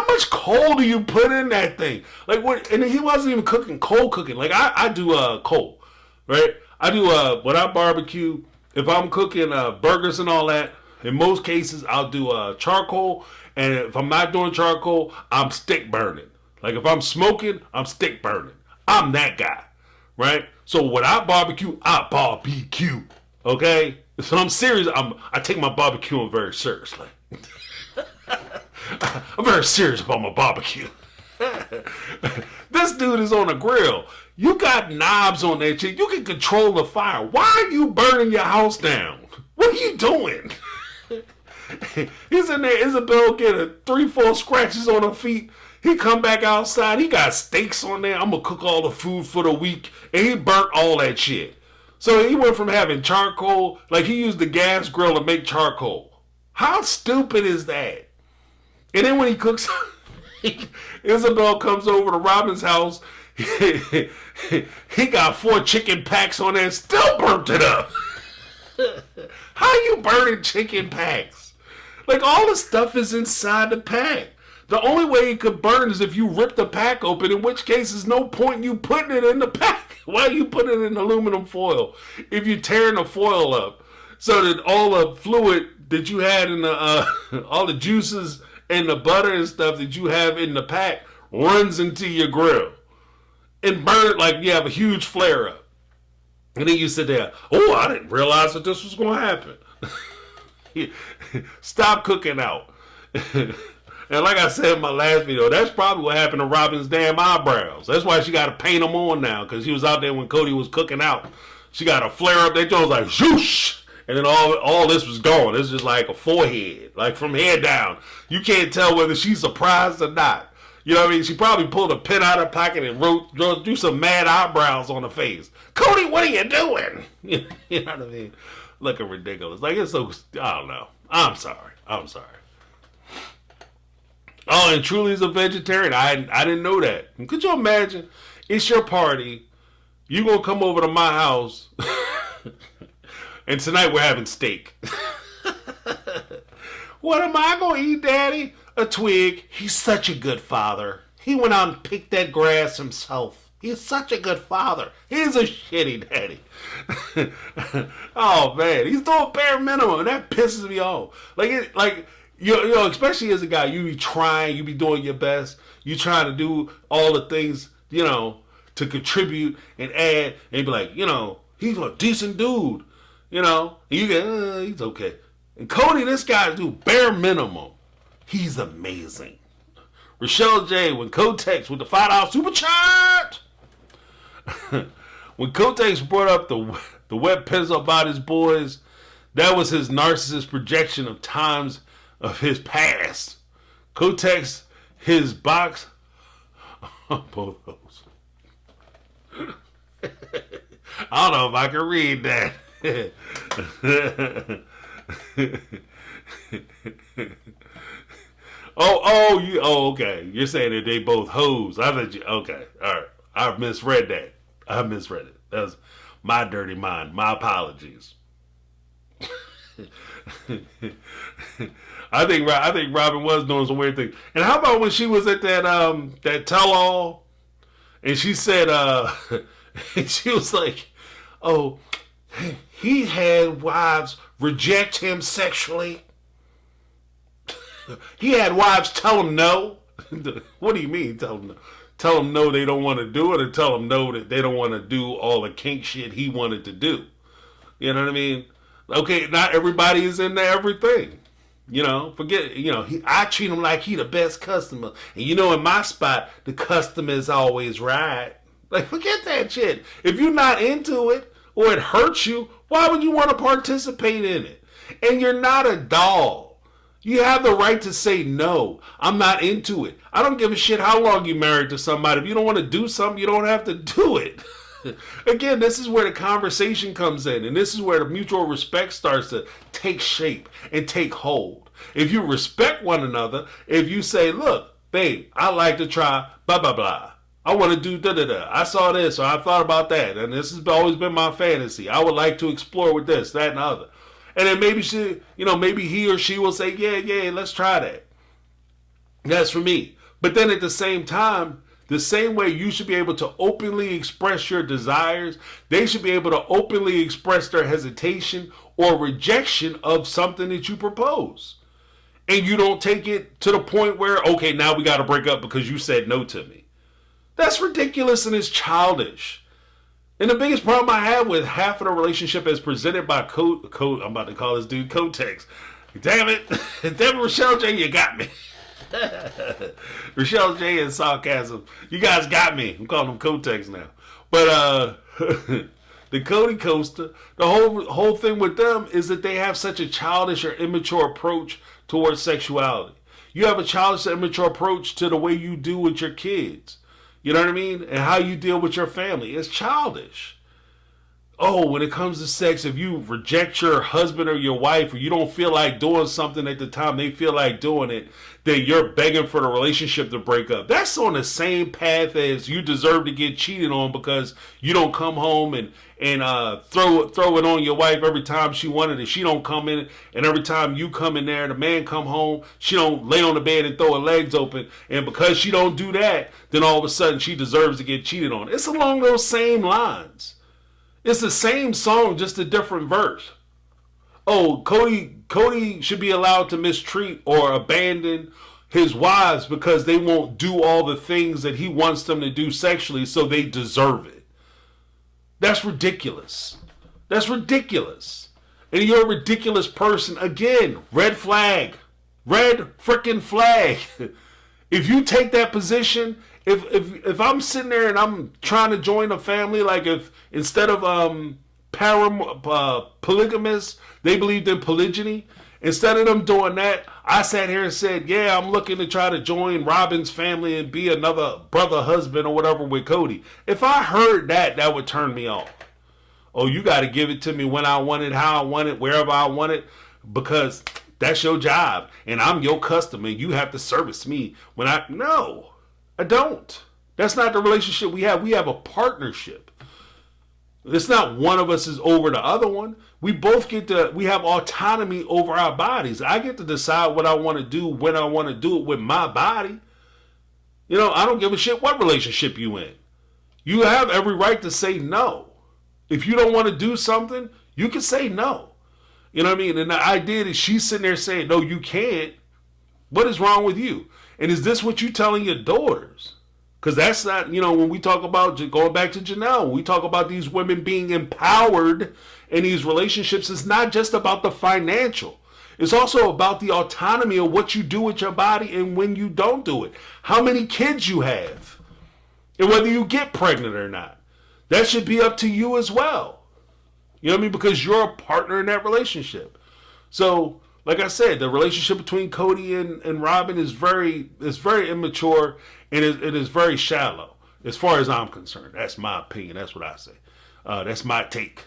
much coal do you put in that thing? Like what? And he wasn't even cooking coal cooking. Like I do coal, right? I do when I barbecue. If I'm cooking burgers and all that, in most cases I'll do charcoal. And if I'm not doing charcoal, I'm stick burning. Like if I'm smoking, I'm stick burning. I'm that guy, right? So when I barbecue, okay? So I'm serious. I take my barbecuing very seriously. I'm very serious about my barbecue. This dude is on a grill. You got knobs on that shit. You can control the fire. Why are you burning your house down? What are you doing? He's in there. Isabel get 3-4 scratches on her feet. He come back outside. He got steaks on there. I'm going to cook all the food for the week. And he burnt all that shit. So he went from having charcoal, like he used the gas grill to make charcoal. How stupid is that? And then when he cooks, Isabel comes over to Robyn's house. He got 4 chicken packs on there and still burnt it up. How you burning chicken packs? Like all the stuff is inside the pack. The only way it could burn is if you rip the pack open, in which case there's no point in you putting it in the pack. Why you put it in aluminum foil if you're tearing the foil up so that all the fluid that you had in the, all the juices and the butter and stuff that you have in the pack runs into your grill and burn it like you have a huge flare up. And then you sit there, oh, I didn't realize that this was going to happen. Stop cooking out. And like I said in my last video, that's probably what happened to Robyn's damn eyebrows. That's why she got to paint them on now, because she was out there when Kody was cooking out. She got a flare up. That joint was like, whoosh! And then all this was gone. It's just like a forehead, like from head down. You can't tell whether she's surprised or not. You know what I mean? She probably pulled a pen out of her pocket and drew some mad eyebrows on her face. Kody, what are you doing? You know what I mean? Looking ridiculous. Like, it's so, I don't know. I'm sorry. Oh, and Truly's a vegetarian. I didn't know that. Could you imagine? It's your party. You gonna come over to my house. And tonight we're having steak. What am I going to eat, Daddy? A twig. He's such a good father. He went out and picked that grass himself. He's such a good father. He's a shitty daddy. Oh, man. He's doing bare minimum. And that pisses me off. You know, especially as a guy, you be trying, you be doing your best. You trying to do all the things, you know, to contribute and add. And be like, you know, he's a decent dude. You know, and you get, he's okay. And Kody, this guy do bare minimum. He's amazing. Rochelle J, when Kotex with the $5 super chat. When Kotex brought up the wet pencil about his boys, that was his narcissist projection of times of his past. Kotex, his box, both those. I don't know if I can read that. Okay. You're saying that they both hoes. I thought you, okay, all right. I misread that. That was my dirty mind. My apologies. I think Robyn was doing some weird things. And how about when she was at that tell-all, and she said, and she was like, "Oh, he had wives reject him sexually. He had wives tell him no." What do you mean tell him no? Tell them no they don't want to do it, or tell them no that they don't want to do all the kink shit he wanted to do. You know what I mean? Okay, not everybody is into everything. You know, forget, I treat him like he the best customer. And in my spot, the customer is always right. Like, forget that shit. If you're not into it, or it hurts you, why would you want to participate in it? And you're not a doll. You have the right to say, no, I'm not into it. I don't give a shit how long you're married to somebody. If you don't want to do something, you don't have to do it. Again, this is where the conversation comes in. And this is where the mutual respect starts to take shape and take hold. If you respect one another, if you say, look, babe, I like to try blah, blah, blah. I want to do da-da-da. I saw this, or I thought about that. And this has always been my fantasy. I would like to explore with this, that, and the other. And then maybe maybe he or she will say, yeah, let's try that. That's for me. But then at the same time, the same way you should be able to openly express your desires, they should be able to openly express their hesitation or rejection of something that you propose. And you don't take it to the point where, okay, now we got to break up because you said no to me. That's ridiculous and it's childish. And the biggest problem I have with half of the relationship as presented by Code, I'm about to call this dude Cotex. Damn it, Rochelle J, you got me. Rochelle J and sarcasm. You guys got me. I'm calling them Cotex now. But the Kody coaster, the whole thing with them is that they have such a childish or immature approach towards sexuality. You have a childish or immature approach to the way you do with your kids. You know what I mean? And how you deal with your family. It's childish. Oh, when it comes to sex, if you reject your husband or your wife, or you don't feel like doing something at the time they feel like doing it, then you're begging for the relationship to break up. That's on the same path as you deserve to get cheated on because you don't come home and throw it on your wife every time she wanted it. She don't come in, and every time you come in there, the man come home, she don't lay on the bed and throw her legs open. And because she don't do that, then all of a sudden she deserves to get cheated on. It's along those same lines. It's the same song, just a different verse. Oh, Kody should be allowed to mistreat or abandon his wives because they won't do all the things that he wants them to do sexually, so they deserve it. That's ridiculous. That's ridiculous. And you're a ridiculous person. Again, red flag. Red freaking flag. If you take that position, if I'm sitting there and I'm trying to join a family, like if instead of polygamous, they believed in polygyny. Instead of them doing that, I sat here and said, yeah, I'm looking to try to join Robyn's family and be another brother, husband, or whatever with Kody. If I heard that, that would turn me off. Oh, you got to give it to me when I want it, how I want it, wherever I want it, because that's your job, and I'm your customer, and you have to service me when No, I don't. That's not the relationship we have. We have a partnership. It's not one of us is over the other one. We both we have autonomy over our bodies. I get to decide what I want to do, when I want to do it with my body. I don't give a shit what relationship you in. You have every right to say no. If you don't want to do something, you can say no. You know what I mean? And the idea is she's sitting there saying, no, you can't. What is wrong with you? And is this what you're telling your daughters? Because that's not, when we talk about, going back to Janelle, when we talk about these women being empowered in these relationships, it's not just about the financial. It's also about the autonomy of what you do with your body and when you don't do it. How many kids you have. And whether you get pregnant or not. That should be up to you as well. You know what I mean? Because you're a partner in that relationship. So, like I said, the relationship between Kody and Robyn is very immature, and it is very shallow, as far as I'm concerned. That's my opinion. That's what I say. That's my take.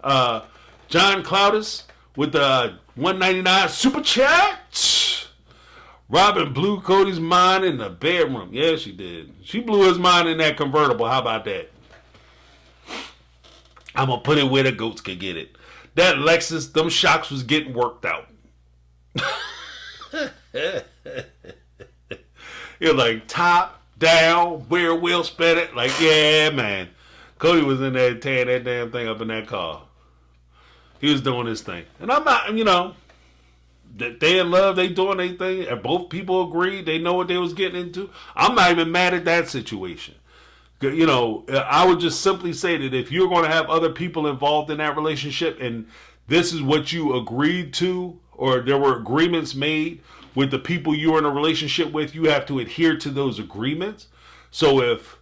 John Cloudis with the $1.99 super chat. Robyn blew Kody's mind in the bedroom. Yeah, she did. She blew his mind in that convertible. How about that? I'm going to put it where the goats could get it. that Lexus, them shocks was getting worked out. You're like top, down, rear wheel spin it. Like, yeah, man. Kody was in there tearing that damn thing up in that car. He was doing his thing. And I'm not, they in love, they doing their thing. And both people agreed. They know what they was getting into. I'm not even mad at that situation. I would just simply say that if you're going to have other people involved in that relationship and this is what you agreed to, or there were agreements made with the people you're in a relationship with, you have to adhere to those agreements. So if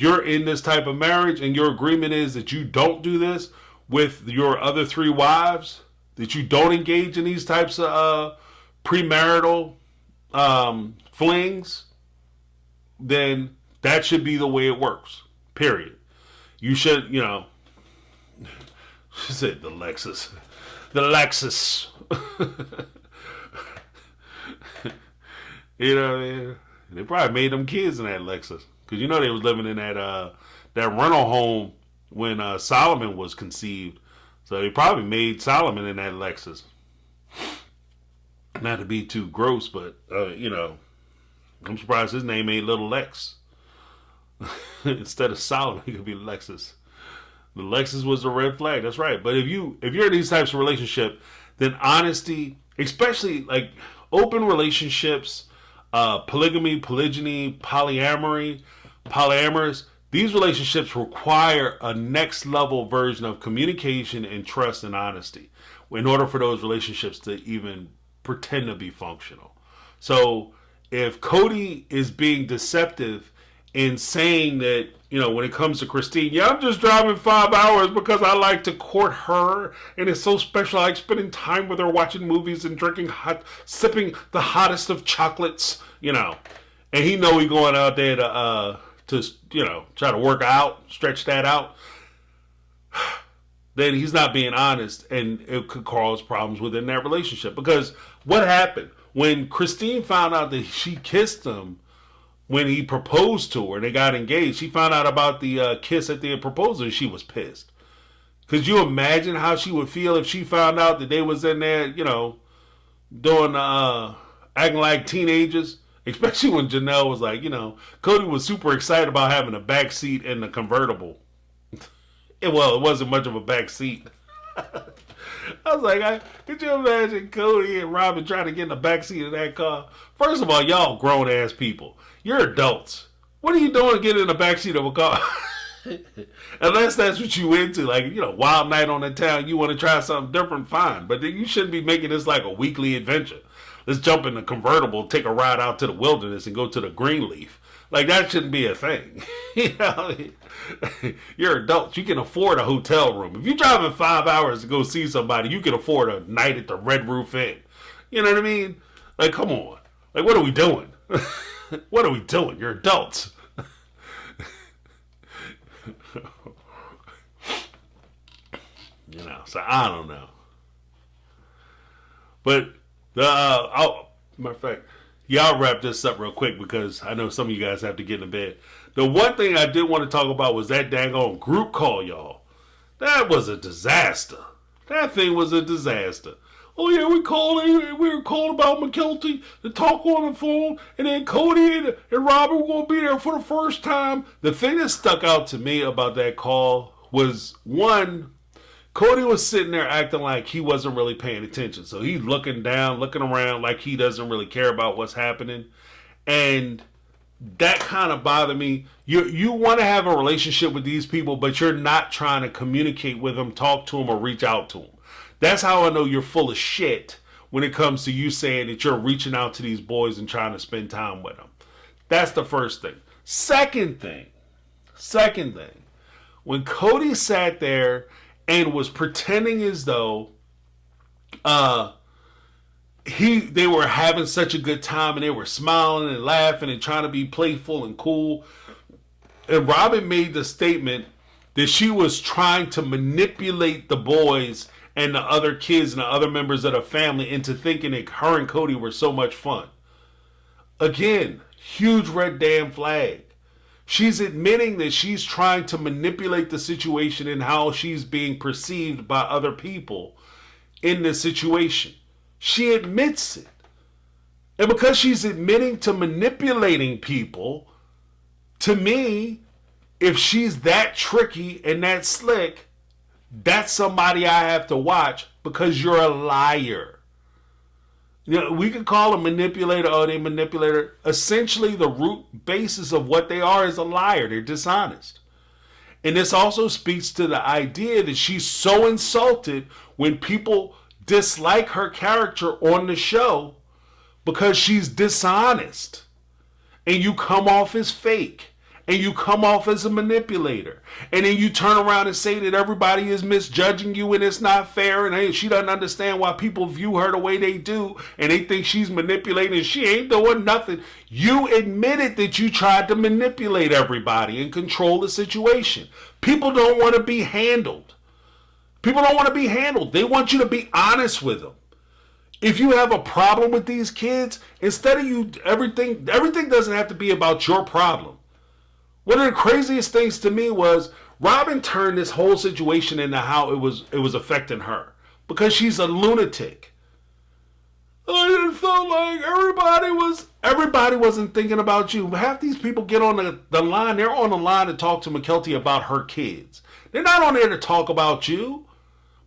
you're in this type of marriage and your agreement is that you don't do this with your other 3 wives, that you don't engage in these types of premarital flings, then that should be the way it works. Period. You should, she said the Lexus. The Lexus. You know what I mean? They probably made them kids in that Lexus. Because they was living in that rental home when Solomon was conceived. So they probably made Solomon in that Lexus. Not to be too gross, but, I'm surprised his name ain't Little Lex. Instead of Solomon, it could be Lexus. The Lexus was a red flag. That's right. But if you're in these types of relationship, then honesty, especially like open relationships, polygamy, polygyny, polyamory, polyamorous, these relationships require a next level version of communication and trust and honesty in order for those relationships to even pretend to be functional. So if Kody is being deceptive in saying that, when it comes to Christine, yeah, I'm just driving 5 hours because I like to court her and it's so special. I like spending time with her, watching movies and sipping the hottest of chocolates, and he know he going out there to try to work out, stretch that out. Then he's not being honest, and it could cause problems within that relationship. Because what happened when Christine found out that she kissed him when he proposed to her and they got engaged? She found out about the kiss at the proposal and she was pissed. Could you imagine how she would feel if she found out that they was in there, doing acting like teenagers? Especially when Janelle was like, Kody was super excited about having a back seat in the convertible. It wasn't much of a back seat. I was like, could you imagine Cody and Robyn trying to get in the back seat of that car? First of all, y'all grown ass people. You're adults. What are you doing to get in the back seat of a car? Unless that's what you into, like, wild night on the town, you want to try something different, fine. But then you shouldn't be making this like a weekly adventure. Let's jump in the convertible, take a ride out to the wilderness and go to the Greenleaf. Like, that shouldn't be a thing. You're adults. You can afford a hotel room. If you're driving 5 hours to go see somebody, you can afford a night at the Red Roof Inn. You know what I mean? Like, come on. Like, what are we doing? What are we doing? You're adults. So I don't know. But, matter of fact, I'll wrap this up real quick because I know some of you guys have to get in bed. The one thing I did want to talk about was that daggone group call, y'all. That was a disaster. That thing was a disaster. Oh yeah, we were calling about Mykelti to talk on the phone, and then Cody and Robyn were going to be there for the first time. The thing that stuck out to me about that call was, one, Cody was sitting there acting like he wasn't really paying attention. So he's looking down, looking around like he doesn't really care about what's happening. And that kind of bothered me. You want to have a relationship with these people, but you're not trying to communicate with them, talk to them, or reach out to them. That's how I know you're full of shit when it comes to you saying that you're reaching out to these boys and trying to spend time with them. That's the first thing. Second thing, when Cody sat there and was pretending as though they were having such a good time and they were smiling and laughing and trying to be playful and cool. And Robyn made the statement that she was trying to manipulate the boys and the other kids and the other members of the family into thinking that her and Cody were so much fun. Again, huge red damn flag. She's admitting that she's trying to manipulate the situation and how she's being perceived by other people in this situation. She admits it. And because she's admitting to manipulating people, to me, if she's that tricky and that slick, that's somebody I have to watch because you're a liar. You know, we could call a manipulator, oh, they manipulator. Essentially, the root basis of what they are is a liar. They're dishonest. And this also speaks to the idea that she's so insulted when people dislike her character on the show because she's dishonest. And you come off as fake. And you come off as a manipulator. And then you turn around and say that everybody is misjudging you and it's not fair. And she doesn't understand why people view her the way they do. And they think she's manipulating and she ain't doing nothing. You admitted that you tried to manipulate everybody and control the situation. People don't want to be handled. People don't want to be handled. They want you to be honest with them. If you have a problem with these kids, instead of you, everything doesn't have to be about your problem. One of the craziest things to me was Robyn turned this whole situation into how it was affecting her because she's a lunatic. I felt like everybody wasn't thinking about you. Half these people get on the line. They're on the line to talk to Mykelti about her kids. They're not on there to talk about you.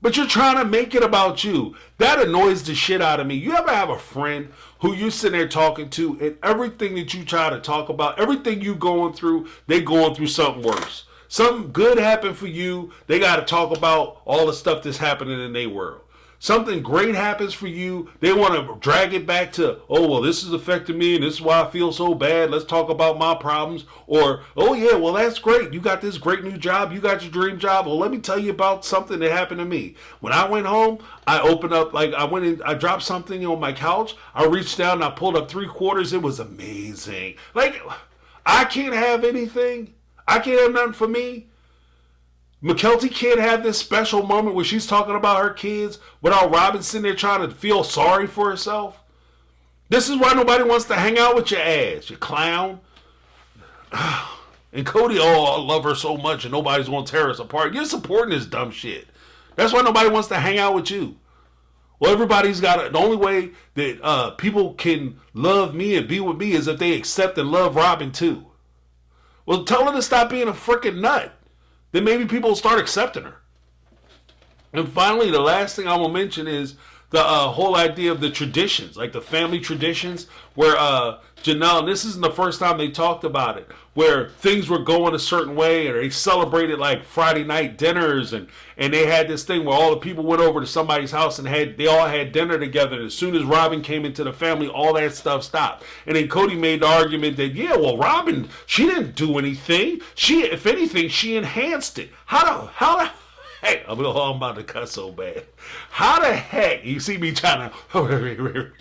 But you're trying to make it about you. That annoys the shit out of me. You ever have a friend who you sitting there talking to and everything that you try to talk about, everything you going through, they going through something worse. Something good happened for you, they got to talk about all the stuff that's happening in their world. Something great happens for you, they want to drag it back to, oh, well, this is affecting me and this is why I feel so bad. Let's talk about my problems. Or, oh, yeah, well, that's great. You got this great new job. You got your dream job. Well, let me tell you about something that happened to me. When I went home, I opened up, like I went in, I dropped something on my couch. I reached down and I pulled up 3/4. It was amazing. Like, I can't have anything. I can't have nothing for me. Mykelti can't have this special moment where she's talking about her kids without Robyn sitting there trying to feel sorry for herself. This is why nobody wants to hang out with your ass, you clown. And Kody, oh, I love her so much and nobody's going to tear us apart. You're supporting this dumb shit. That's why nobody wants to hang out with you. Well, everybody's got the only way that people can love me and be with me is if they accept and love Robyn too. Well, tell her to stop being a freaking nut. Then maybe people will start accepting her. And finally, the last thing I will mention is the whole idea of the traditions, like the family traditions, where Janelle, and this isn't the first time they talked about it, where things were going a certain way, or they celebrated like Friday night dinners, and they had this thing where all the people went over to somebody's house and they all had dinner together. And as soon as Robyn came into the family, all that stuff stopped. And then Kody made the argument that, yeah, well, Robyn, she didn't do anything. If anything, she enhanced it. Hey, I'm about to cuss so bad. How the heck, you see me trying to,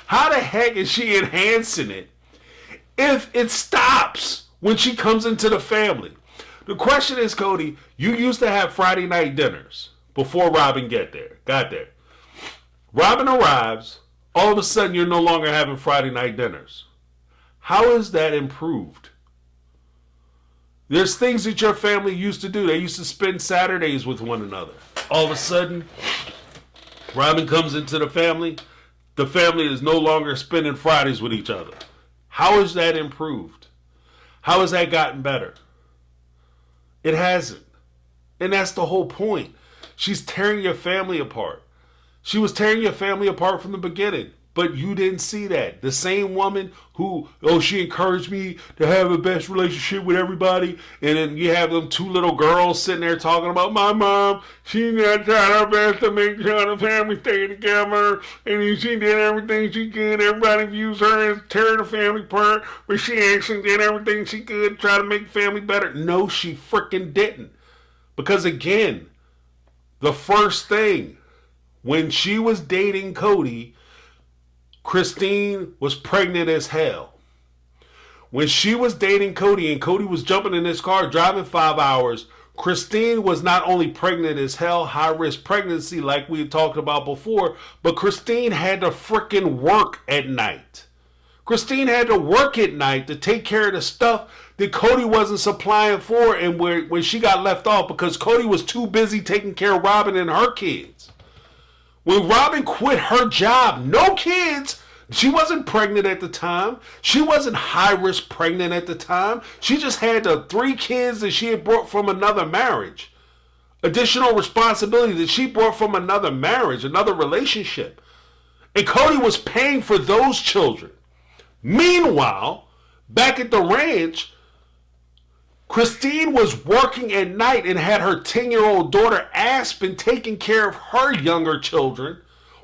how the heck is she enhancing it if it stops when she comes into the family? The question is, Kody, you used to have Friday night dinners before Robyn got there. Robyn arrives, all of a sudden you're no longer having Friday night dinners. How is that improved? There's things that your family used to do. They used to spend Saturdays with one another. All of a sudden, Robyn comes into the family. The family is no longer spending Fridays with each other. How is that improved? How has that gotten better? It hasn't. And that's the whole point. She's tearing your family apart. She was tearing your family apart from the beginning. But you didn't see that. The same woman who, she encouraged me to have the best relationship with everybody. And then you have them two little girls sitting there talking about my mom. She not tried her best to make sure the family stay together. And she did everything she could. Everybody views her as tearing the family apart. But she actually did everything she could to try to make the family better. No, she freaking didn't. Because again, the first thing, when she was dating Kody, Christine was pregnant as hell. When she was dating Kody and Kody was jumping in his car driving 5 hours, Christine was not only pregnant as hell, high risk pregnancy like we had talked about before, but Christine had to frickin' work at night. Christine had to work at night to take care of the stuff that Kody wasn't supplying for, and when she got left off because Kody was too busy taking care of Robyn and her kids. When Robyn quit her job, no kids. She wasn't pregnant at the time. She wasn't high risk pregnant at the time. She just had the 3 kids that she had brought from another marriage. Additional responsibility that she brought from another marriage, another relationship. And Kody was paying for those children. Meanwhile, back at the ranch, Christine was working at night and had her 10-year-old daughter Aspen taking care of her younger children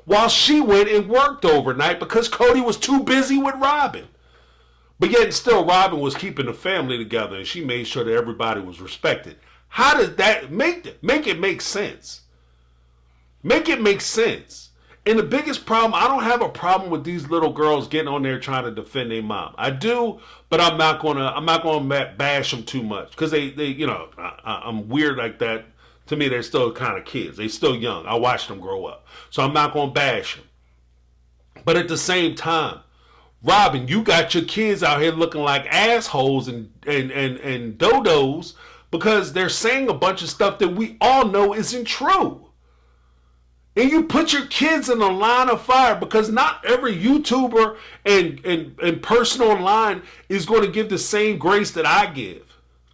while she went and worked overnight because Kody was too busy with Robyn. But yet still Robyn was keeping the family together and she made sure that everybody was respected. How does that make it make sense? Make it make sense. And the biggest problem, I don't have a problem with these little girls getting on there trying to defend their mom. I do, but I'm not gonna bash them too much because they I'm weird like that. To me, they're still kind of kids. They're still young. I watched them grow up, so I'm not gonna bash them. But at the same time, Robyn, you got your kids out here looking like assholes and dodos because they're saying a bunch of stuff that we all know isn't true. And you put your kids in the line of fire because not every YouTuber and person online is going to give the same grace that I give.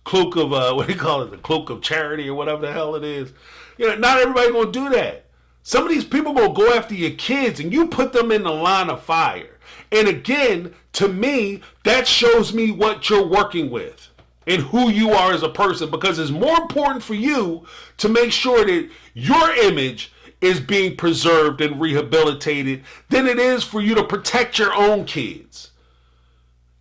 Cloak of, what do you call it? The cloak of charity or whatever the hell it is. Not everybody going to do that. Some of these people going to go after your kids and you put them in the line of fire. And again, to me, that shows me what you're working with and who you are as a person because it's more important for you to make sure that your image is being preserved and rehabilitated than it is for you to protect your own kids.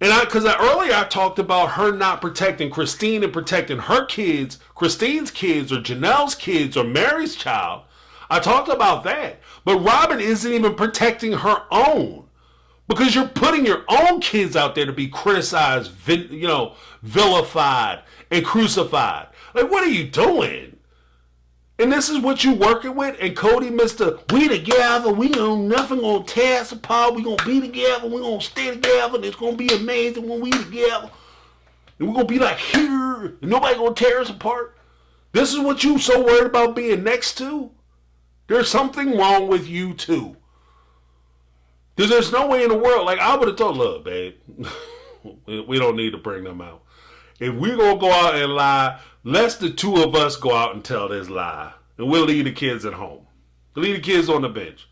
And earlier I talked about her not protecting Christine and protecting her kids, Christine's kids or Janelle's kids or Mary's child. I talked about that. But Robyn isn't even protecting her own because you're putting your own kids out there to be criticized, vilified and crucified. Like, what are you doing? And this is what you working with? And Kody, we together, we gonna nothing gonna tear us apart, we gonna be together, we gonna stay together, and it's gonna be amazing when we together. And we're gonna be like here, and nobody gonna tear us apart. This is what you so worried about being next to? There's something wrong with you too. Because there's no way in the world, like I would have told, look, babe, we don't need to bring them out. If we're going to go out and lie, let's the 2 of us go out and tell this lie. And we'll leave the kids at home. Leave the kids on the bench.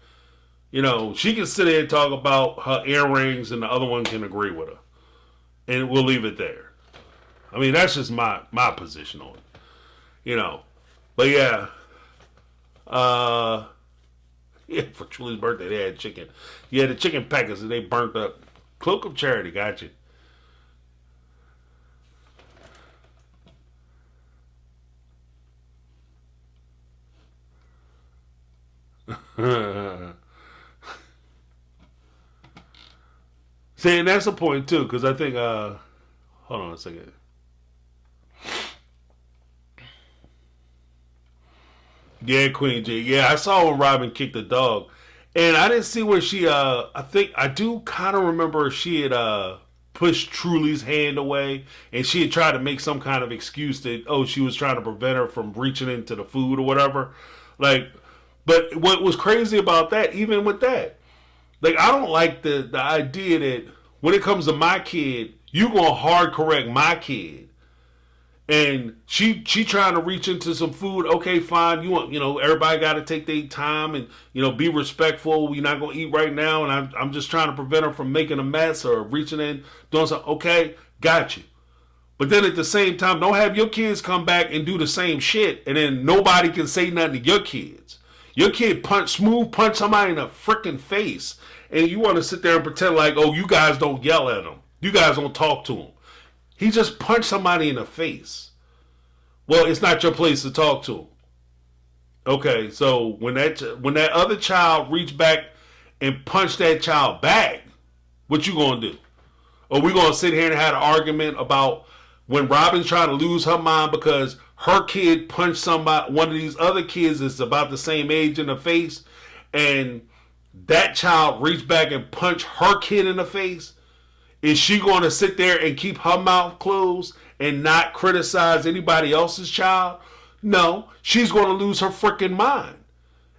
She can sit there and talk about her earrings and the other one can agree with her. And we'll leave it there. I mean, that's just my position on it. But yeah. For Truly's birthday, they had chicken. Yeah, the chicken packets that they burnt up. Cloak of charity, got you. See, and that's a point too, because I think, hold on a second. Yeah, Queen G. Yeah, I saw when Robyn kicked the dog. And I didn't see where she, I do kind of remember she had pushed Truly's hand away. And she had tried to make some kind of excuse that, she was trying to prevent her from reaching into the food or whatever. But what was crazy about that, even with that, I don't like the idea that when it comes to my kid, you gonna hard correct my kid. And she trying to reach into some food. Okay, fine. Everybody got to take their time and, be respectful. We're not going to eat right now. And I'm just trying to prevent her from making a mess or reaching in, doing something. Okay, got you. But then at the same time, don't have your kids come back and do the same shit. And then nobody can say nothing to your kids. Your kid punch somebody in the freaking face. And you want to sit there and pretend like, you guys don't yell at him. You guys don't talk to him. He just punched somebody in the face. Well, it's not your place to talk to him. Okay, so when that other child reached back and punched that child back, what you gonna do? Or we gonna sit here and have an argument about when Robyn's trying to lose her mind because her kid punched one of these other kids that's about the same age in the face, and that child reached back and punched her kid in the face? Is she going to sit there and keep her mouth closed and not criticize anybody else's child? No, she's going to lose her freaking mind.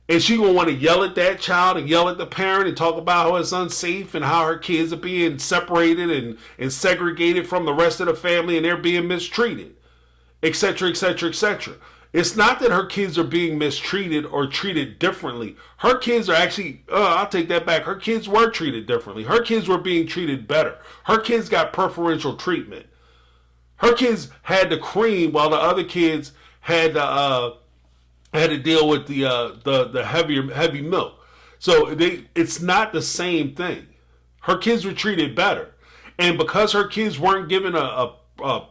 And she going to want to yell at that child and yell at the parent and talk about how it's unsafe and how her kids are being separated and segregated from the rest of the family and they're being mistreated, etc., etc., etc. It's not that her kids are being mistreated or treated differently. Her kids are actually, I'll take that back. Her kids were treated differently. Her kids were being treated better. Her kids got preferential treatment. Her kids had the cream while the other kids had to deal with the heavy milk. So it's not the same thing. Her kids were treated better. And because her kids weren't given a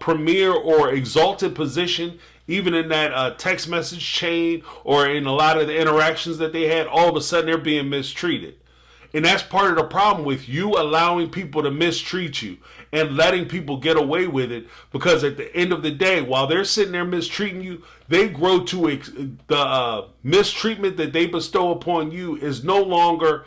premier or exalted position, even in that text message chain or in a lot of the interactions that they had, all of a sudden they're being mistreated. And that's part of the problem with you allowing people to mistreat you and letting people get away with it, because at the end of the day, while they're sitting there mistreating you, they grow to the mistreatment that they bestow upon you is no longer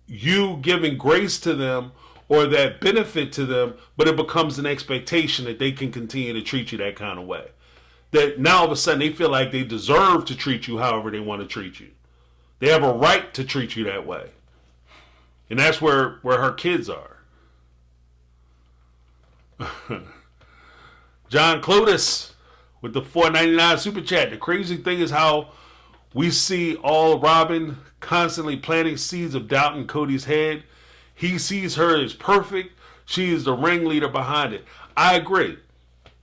you giving grace to them or that benefit to them, but it becomes an expectation that they can continue to treat you that kind of way. That now all of a sudden they feel like they deserve to treat you however they want to treat you. They have a right to treat you that way. And that's where her kids are. John Clotis with the $4.99 super chat. The crazy thing is how we see all Robyn constantly planting seeds of doubt in Kody's head. He sees her as perfect. She is the ringleader behind it. I agree.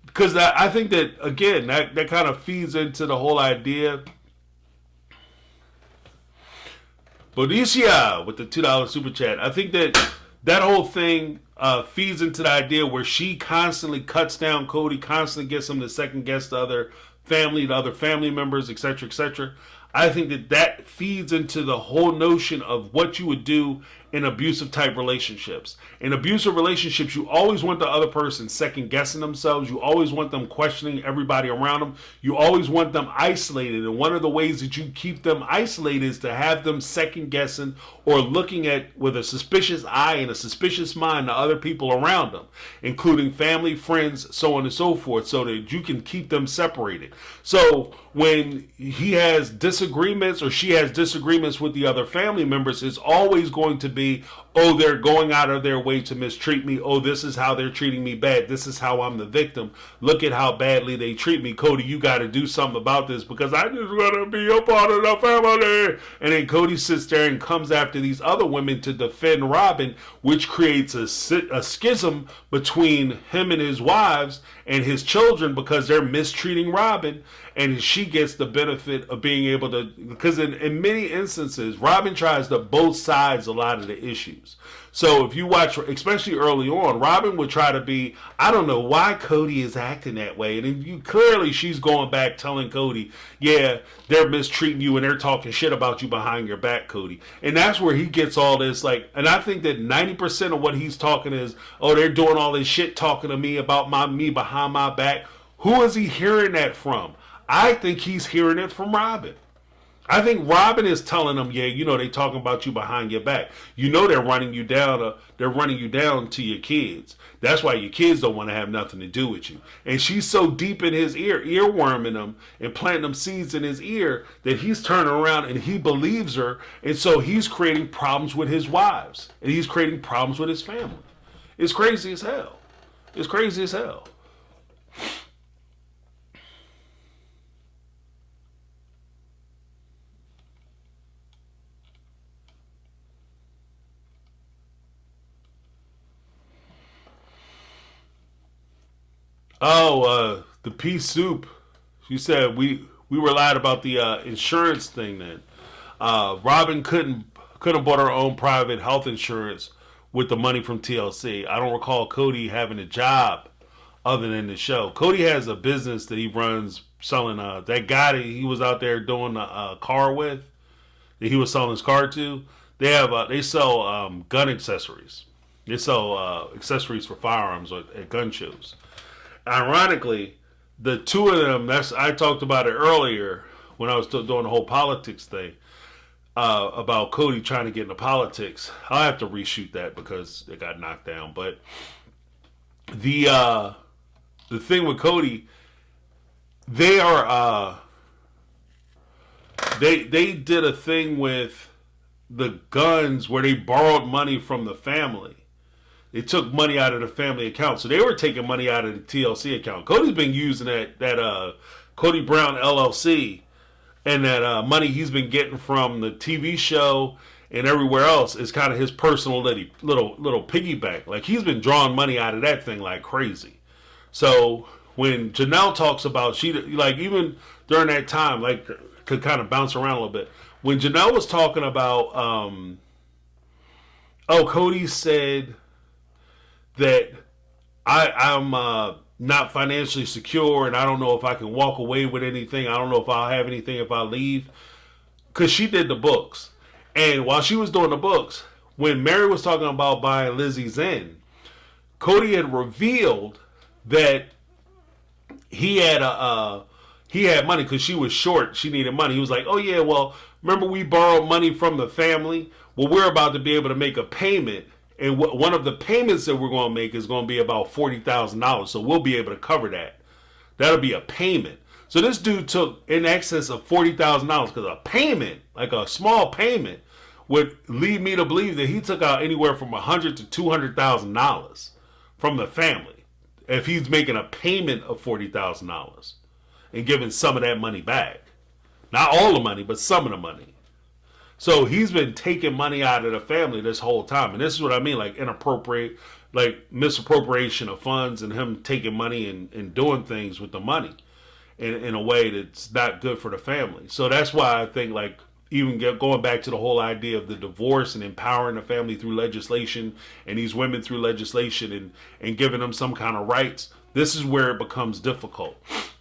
Because I think that, again, that kind of feeds into the whole idea. Bodicia with the $2 super chat. I think that whole thing feeds into the idea where she constantly cuts down Kody, constantly gets him to second guess the other family members, etc., etc. I think that feeds into the whole notion of what you would do in abusive type relationships. In abusive relationships, you always want the other person second guessing themselves. You always want them questioning everybody around them. You always want them isolated. And one of the ways that you keep them isolated is to have them second guessing or looking at with a suspicious eye and a suspicious mind to other people around them, including family, friends, so on and so forth, so that you can keep them separated. So when he has disagreements or she has disagreements with the other family members, it's always going to be, oh, they're going out of their way to mistreat me. Oh, this is how they're treating me bad. This is how I'm the victim. Look at how badly they treat me. Kody, you got to do something about this because I just want to be a part of the family. And then Kody sits there and comes after these other women to defend Robyn, which creates a schism between him and his wives and his children because they're mistreating Robyn. And she gets the benefit of being able to, because in many instances, Robyn tries to both sides a lot of the issues. So if you watch, especially early on, Robyn would try to be, I don't know why Kody is acting that way. And then clearly she's going back telling Kody, yeah, they're mistreating you and they're talking shit about you behind your back, Kody. And that's where he gets all this, like, and I think that 90% of what he's talking is, oh, they're doing all this shit talking to me about me behind my back. Who is he hearing that from? I think he's hearing it from Robyn. I think Robyn is telling them, yeah, you know, they talking about you behind your back. You know, they're running you down. They're running you down to your kids. That's why your kids don't want to have nothing to do with you. And she's so deep in his ear, earworming him and planting them seeds in his ear that he's turning around and he believes her. And so he's creating problems with his wives and he's creating problems with his family. It's crazy as hell. It's crazy as hell. Oh, the pea soup. She said we were lied about the insurance thing. Then Robyn couldn't have bought her own private health insurance with the money from TLC. I don't recall Kody having a job other than the show. Kody has a business that he runs selling. That guy that he was out there doing a car with, that he was selling his car to. They sell gun accessories. They sell accessories for firearms at gun shows. Ironically, the two of them, I talked about it earlier when I was still doing the whole politics thing. about Kody trying to get into politics. I'll have to reshoot that because it got knocked down. But the thing with Kody, they are they did a thing with the guns where they borrowed money from the family. They took money out of the family account, so they were taking money out of the TLC account. Cody's been using that Kody Brown LLC, and that money he's been getting from the TV show and everywhere else is kind of his personal little piggy bank. Like, he's been drawing money out of that thing like crazy. So when Janelle talks about, she, like, even during that time, like, could kind of bounce around a little bit. When Janelle was talking about, Kody said that I'm not financially secure and I don't know if I can walk away with anything. I don't know if I'll have anything if I leave. Because she did the books. And while she was doing the books, when Mary was talking about buying Lizzie's in, Kody had revealed that he had money because she was short. She needed money. He was like, oh yeah, well, remember we borrowed money from the family? Well, we're about to be able to make a payment. And one of the payments that we're going to make is going to be about $40,000. So we'll be able to cover that. That'll be a payment. So this dude took in excess of $40,000 because a payment, like a small payment, would lead me to believe that he took out anywhere from $100,000 to $200,000 from the family if he's making a payment of $40,000 and giving some of that money back. Not all the money, but some of the money. So he's been taking money out of the family this whole time. And this is what I mean, like inappropriate, like misappropriation of funds and him taking money and doing things with the money in a way that's not good for the family. So that's why I think, like, even going back to the whole idea of the divorce and empowering the family through legislation and these women through legislation and giving them some kind of rights, this is where it becomes difficult.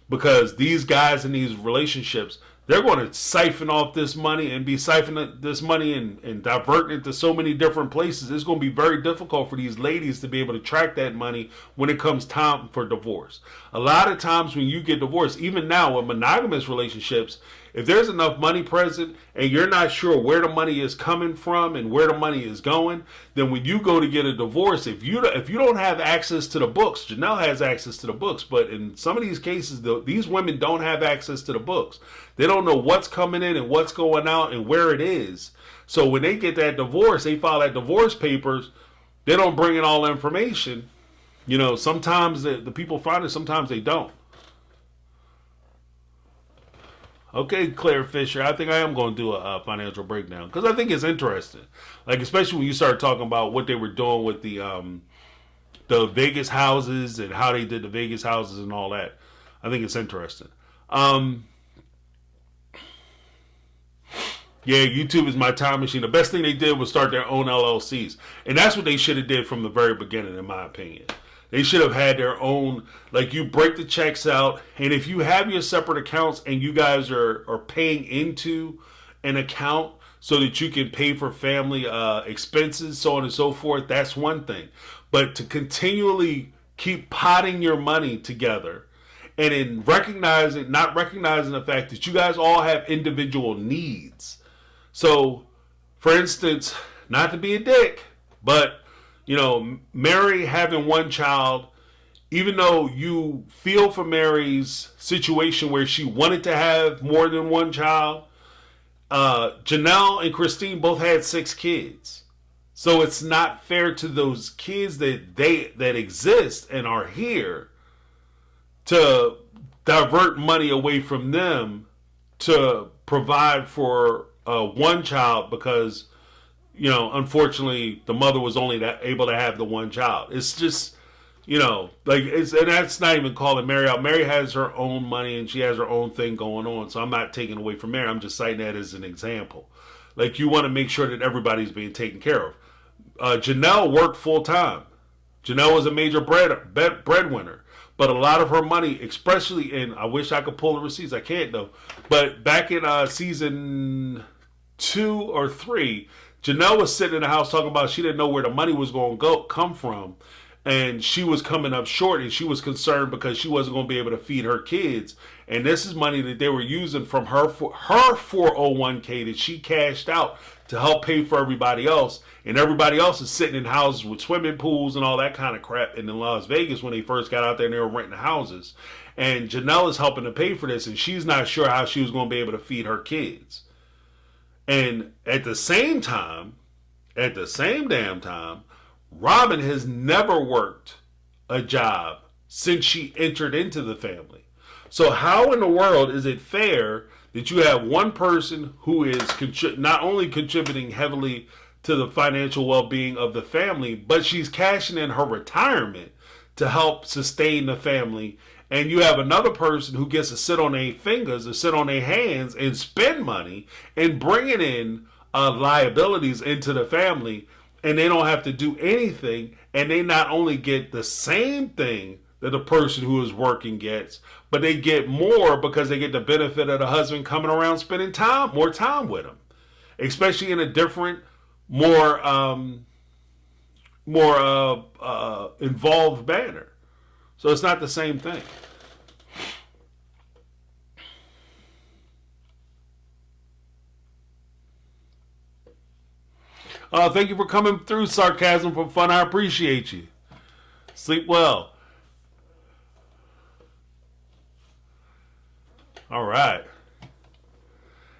Because these guys in these relationships, they're going to siphon off this money and be siphoning this money and diverting it to so many different places. It's going to be very difficult for these ladies to be able to track that money when it comes time for divorce. A lot of times when you get divorced, even now with monogamous relationships, if there's enough money present and you're not sure where the money is coming from and where the money is going, then when you go to get a divorce, if you don't have access to the books, Janelle has access to the books, but in some of these cases, these women don't have access to the books. They don't know what's coming in and what's going out and where it is. So when they get that divorce, they file that divorce papers, they don't bring in all the information. You know, sometimes the people find it, sometimes they don't. Okay, Claire Fisher, I think I am going to do a financial breakdown because I think it's interesting. Like, especially when you start talking about what they were doing with the Vegas houses and how they did the Vegas houses and all that. I think it's interesting. Yeah, YouTube is my time machine. The best thing they did was start their own LLCs. And that's what they should have did from the very beginning, in my opinion. They should have had their own, like, you break the checks out, and if you have your separate accounts and you guys are paying into an account so that you can pay for family expenses, so on and so forth, that's one thing. But to continually keep potting your money together and in not recognizing the fact that you guys all have individual needs. So, for instance, not to be a dick, but you know, Mary having one child, even though you feel for Mary's situation where she wanted to have more than one child, Janelle and Christine both had 6 kids. So it's not fair to those kids that exist and are here to divert money away from them to provide for one child because, you know, unfortunately, the mother was only able to have the one child. It's just, you know, like, and that's not even calling Mary out. Mary has her own money and she has her own thing going on. So I'm not taking away from Mary. I'm just citing that as an example. Like, you want to make sure that everybody's being taken care of. Janelle worked full time. Janelle was a major breadwinner. But a lot of her money, especially in, I wish I could pull the receipts. I can't though. But back in season 2 or 3, Janelle was sitting in the house talking about she didn't know where the money was going to come from. and she was coming up short, and she was concerned because she wasn't going to be able to feed her kids. And this is money that they were using from her 401k that she cashed out to help pay for everybody else. And everybody else is sitting in houses with swimming pools and all that kind of crap. And in Las Vegas, when they first got out there, and they were renting houses. And Janelle is helping to pay for this, and she's not sure how she was going to be able to feed her kids. And at the same damn time, Robyn has never worked a job since she entered into the family. So how in the world is it fair that you have one person who is not only contributing heavily to the financial well-being of the family, but she's cashing in her retirement to help sustain the family, and you have another person who gets to sit on their fingers or sit on their hands and spend money and bringing in liabilities into the family, and they don't have to do anything, and they not only get the same thing that the person who is working gets, but they get more because they get the benefit of the husband coming around spending more time with them, especially in a different, more involved manner. So it's not the same thing. Thank you for coming through, Sarcasm for Fun. I appreciate you. Sleep well. All right.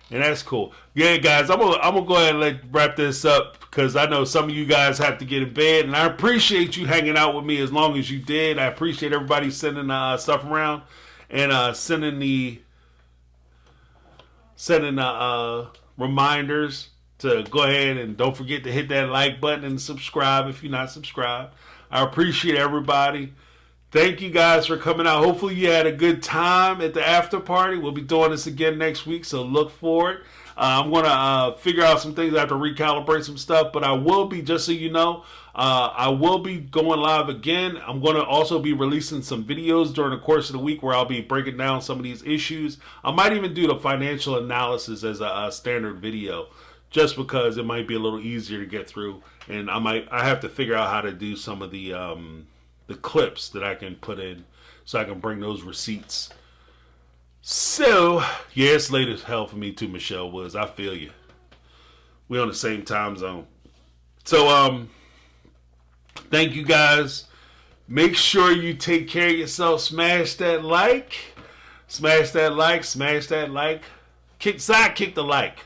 And that's cool. Yeah, guys, I'm gonna go ahead and wrap this up because I know some of you guys have to get in bed, and I appreciate you hanging out with me as long as you did. I appreciate everybody sending stuff around and sending reminders to go ahead and don't forget to hit that like button and subscribe if you're not subscribed. I appreciate everybody. Thank you guys for coming out. Hopefully you had a good time at the after party. We'll be doing this again next week, so look for it. I'm going to figure out some things. I have to recalibrate some stuff, but I will be, just so you know, I will be going live again. I'm going to also be releasing some videos during the course of the week where I'll be breaking down some of these issues. I might even do the financial analysis as a standard video, just because it might be a little easier to get through, and I have to figure out how to do some of the clips that I can put in so I can bring those receipts. So, yeah, it's late as hell for me too, Michelle Woods. I feel you. We on the same time zone. So, thank you guys. Make sure you take care of yourself. Smash that like. Smash that like. Smash that like. Sidekick the like.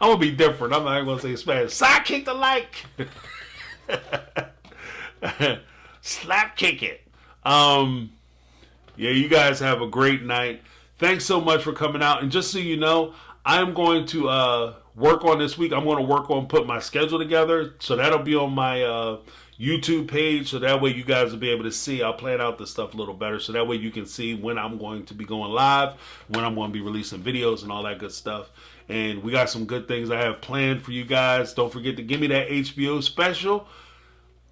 I'm going to be different. I'm not going to say smash. Sidekick the like. Slap kick it. Yeah, you guys have a great night. Thanks so much for coming out. And just so you know, I'm going to work on this week. I'm going to work on putting my schedule together. So that'll be on my YouTube page. So that way you guys will be able to see. I'll plan out the stuff a little better. So that way you can see when I'm going to be going live, when I'm going to be releasing videos and all that good stuff. And we got some good things I have planned for you guys. Don't forget to give me that HBO special.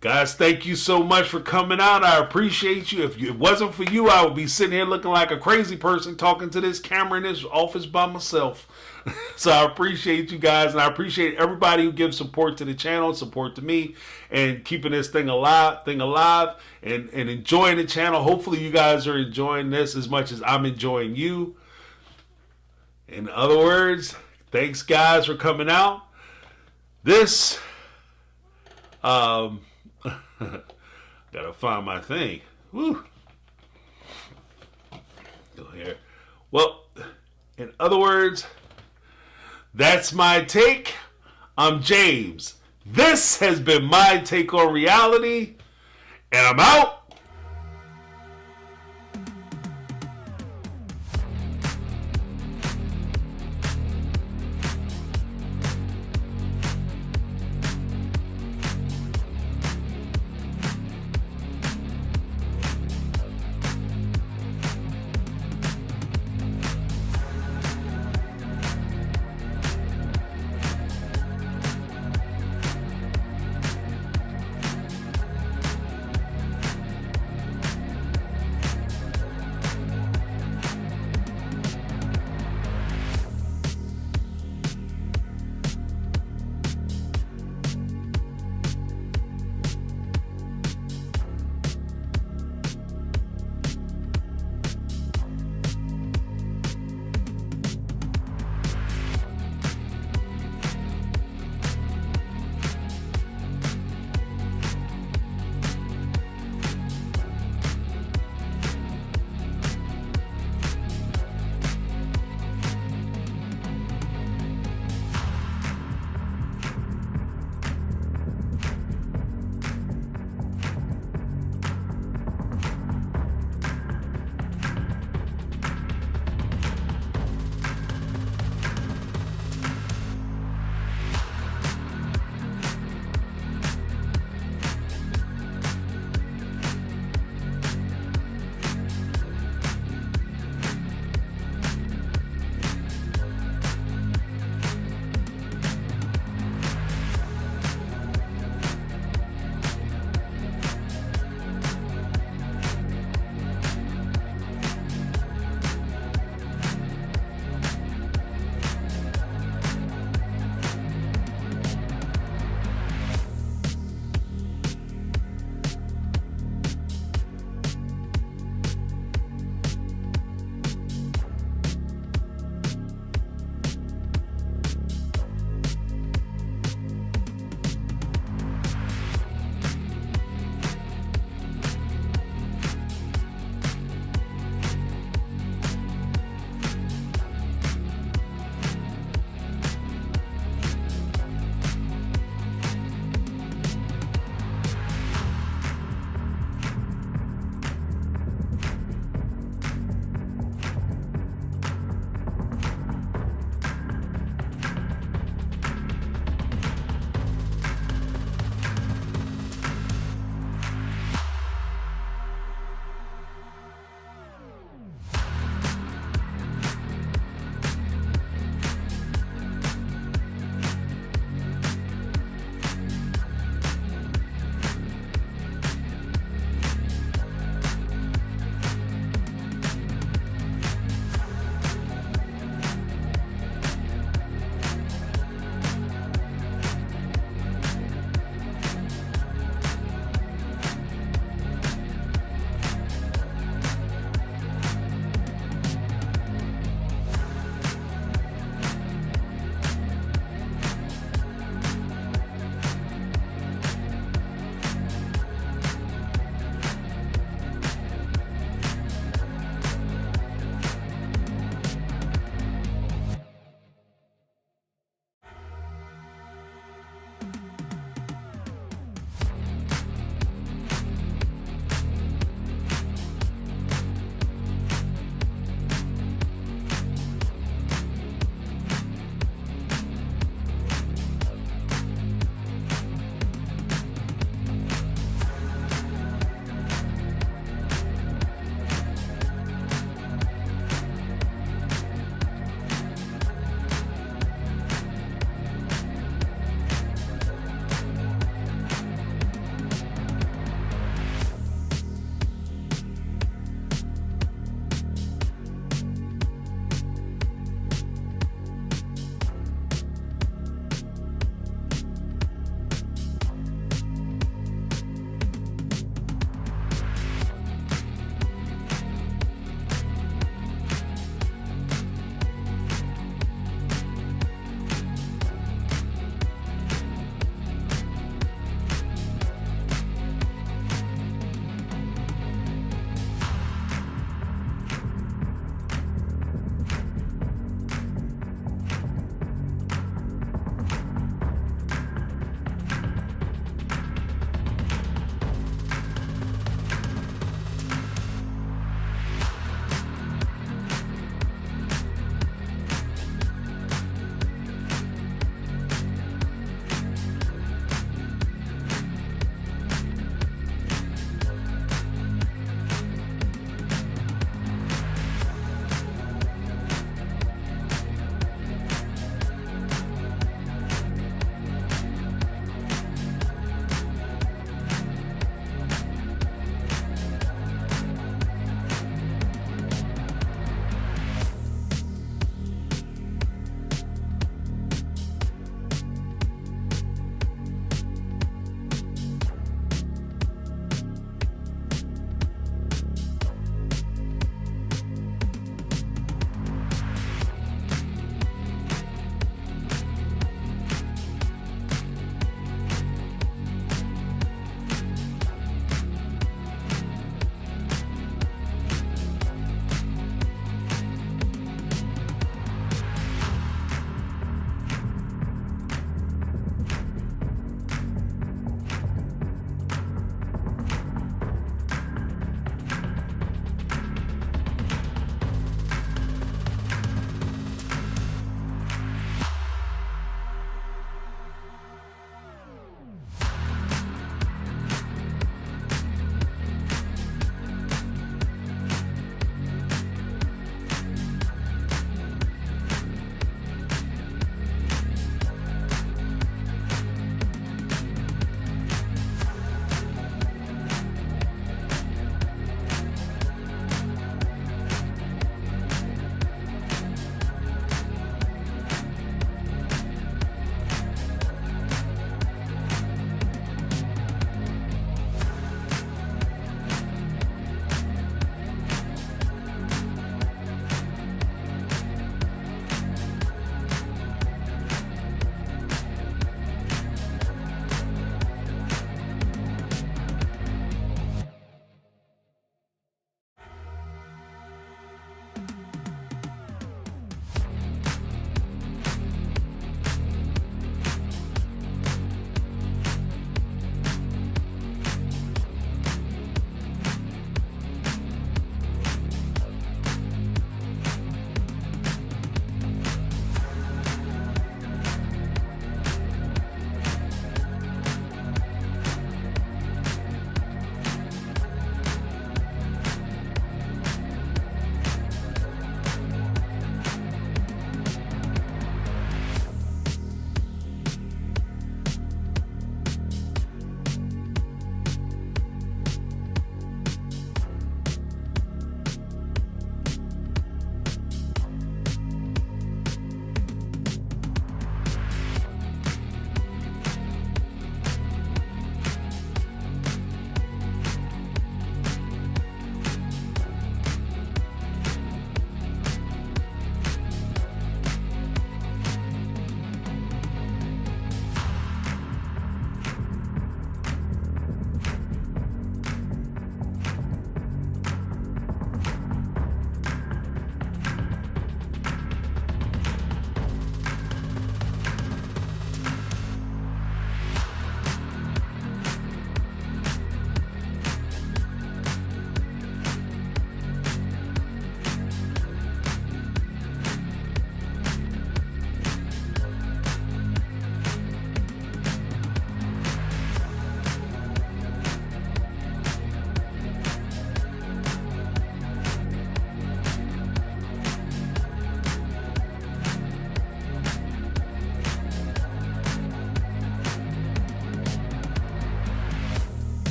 Guys, thank you so much for coming out. I appreciate you. If it wasn't for you, I would be sitting here looking like a crazy person talking to this camera in this office by myself. So I appreciate you guys, and I appreciate everybody who gives support to the channel, support to me, and keeping this thing alive, and enjoying the channel. Hopefully you guys are enjoying this as much as I'm enjoying you. In other words, thanks guys for coming out. This gotta find my thing. Woo. Go here. Well, in other words, that's my take. I'm James. This has been My Take on Reality, and I'm out.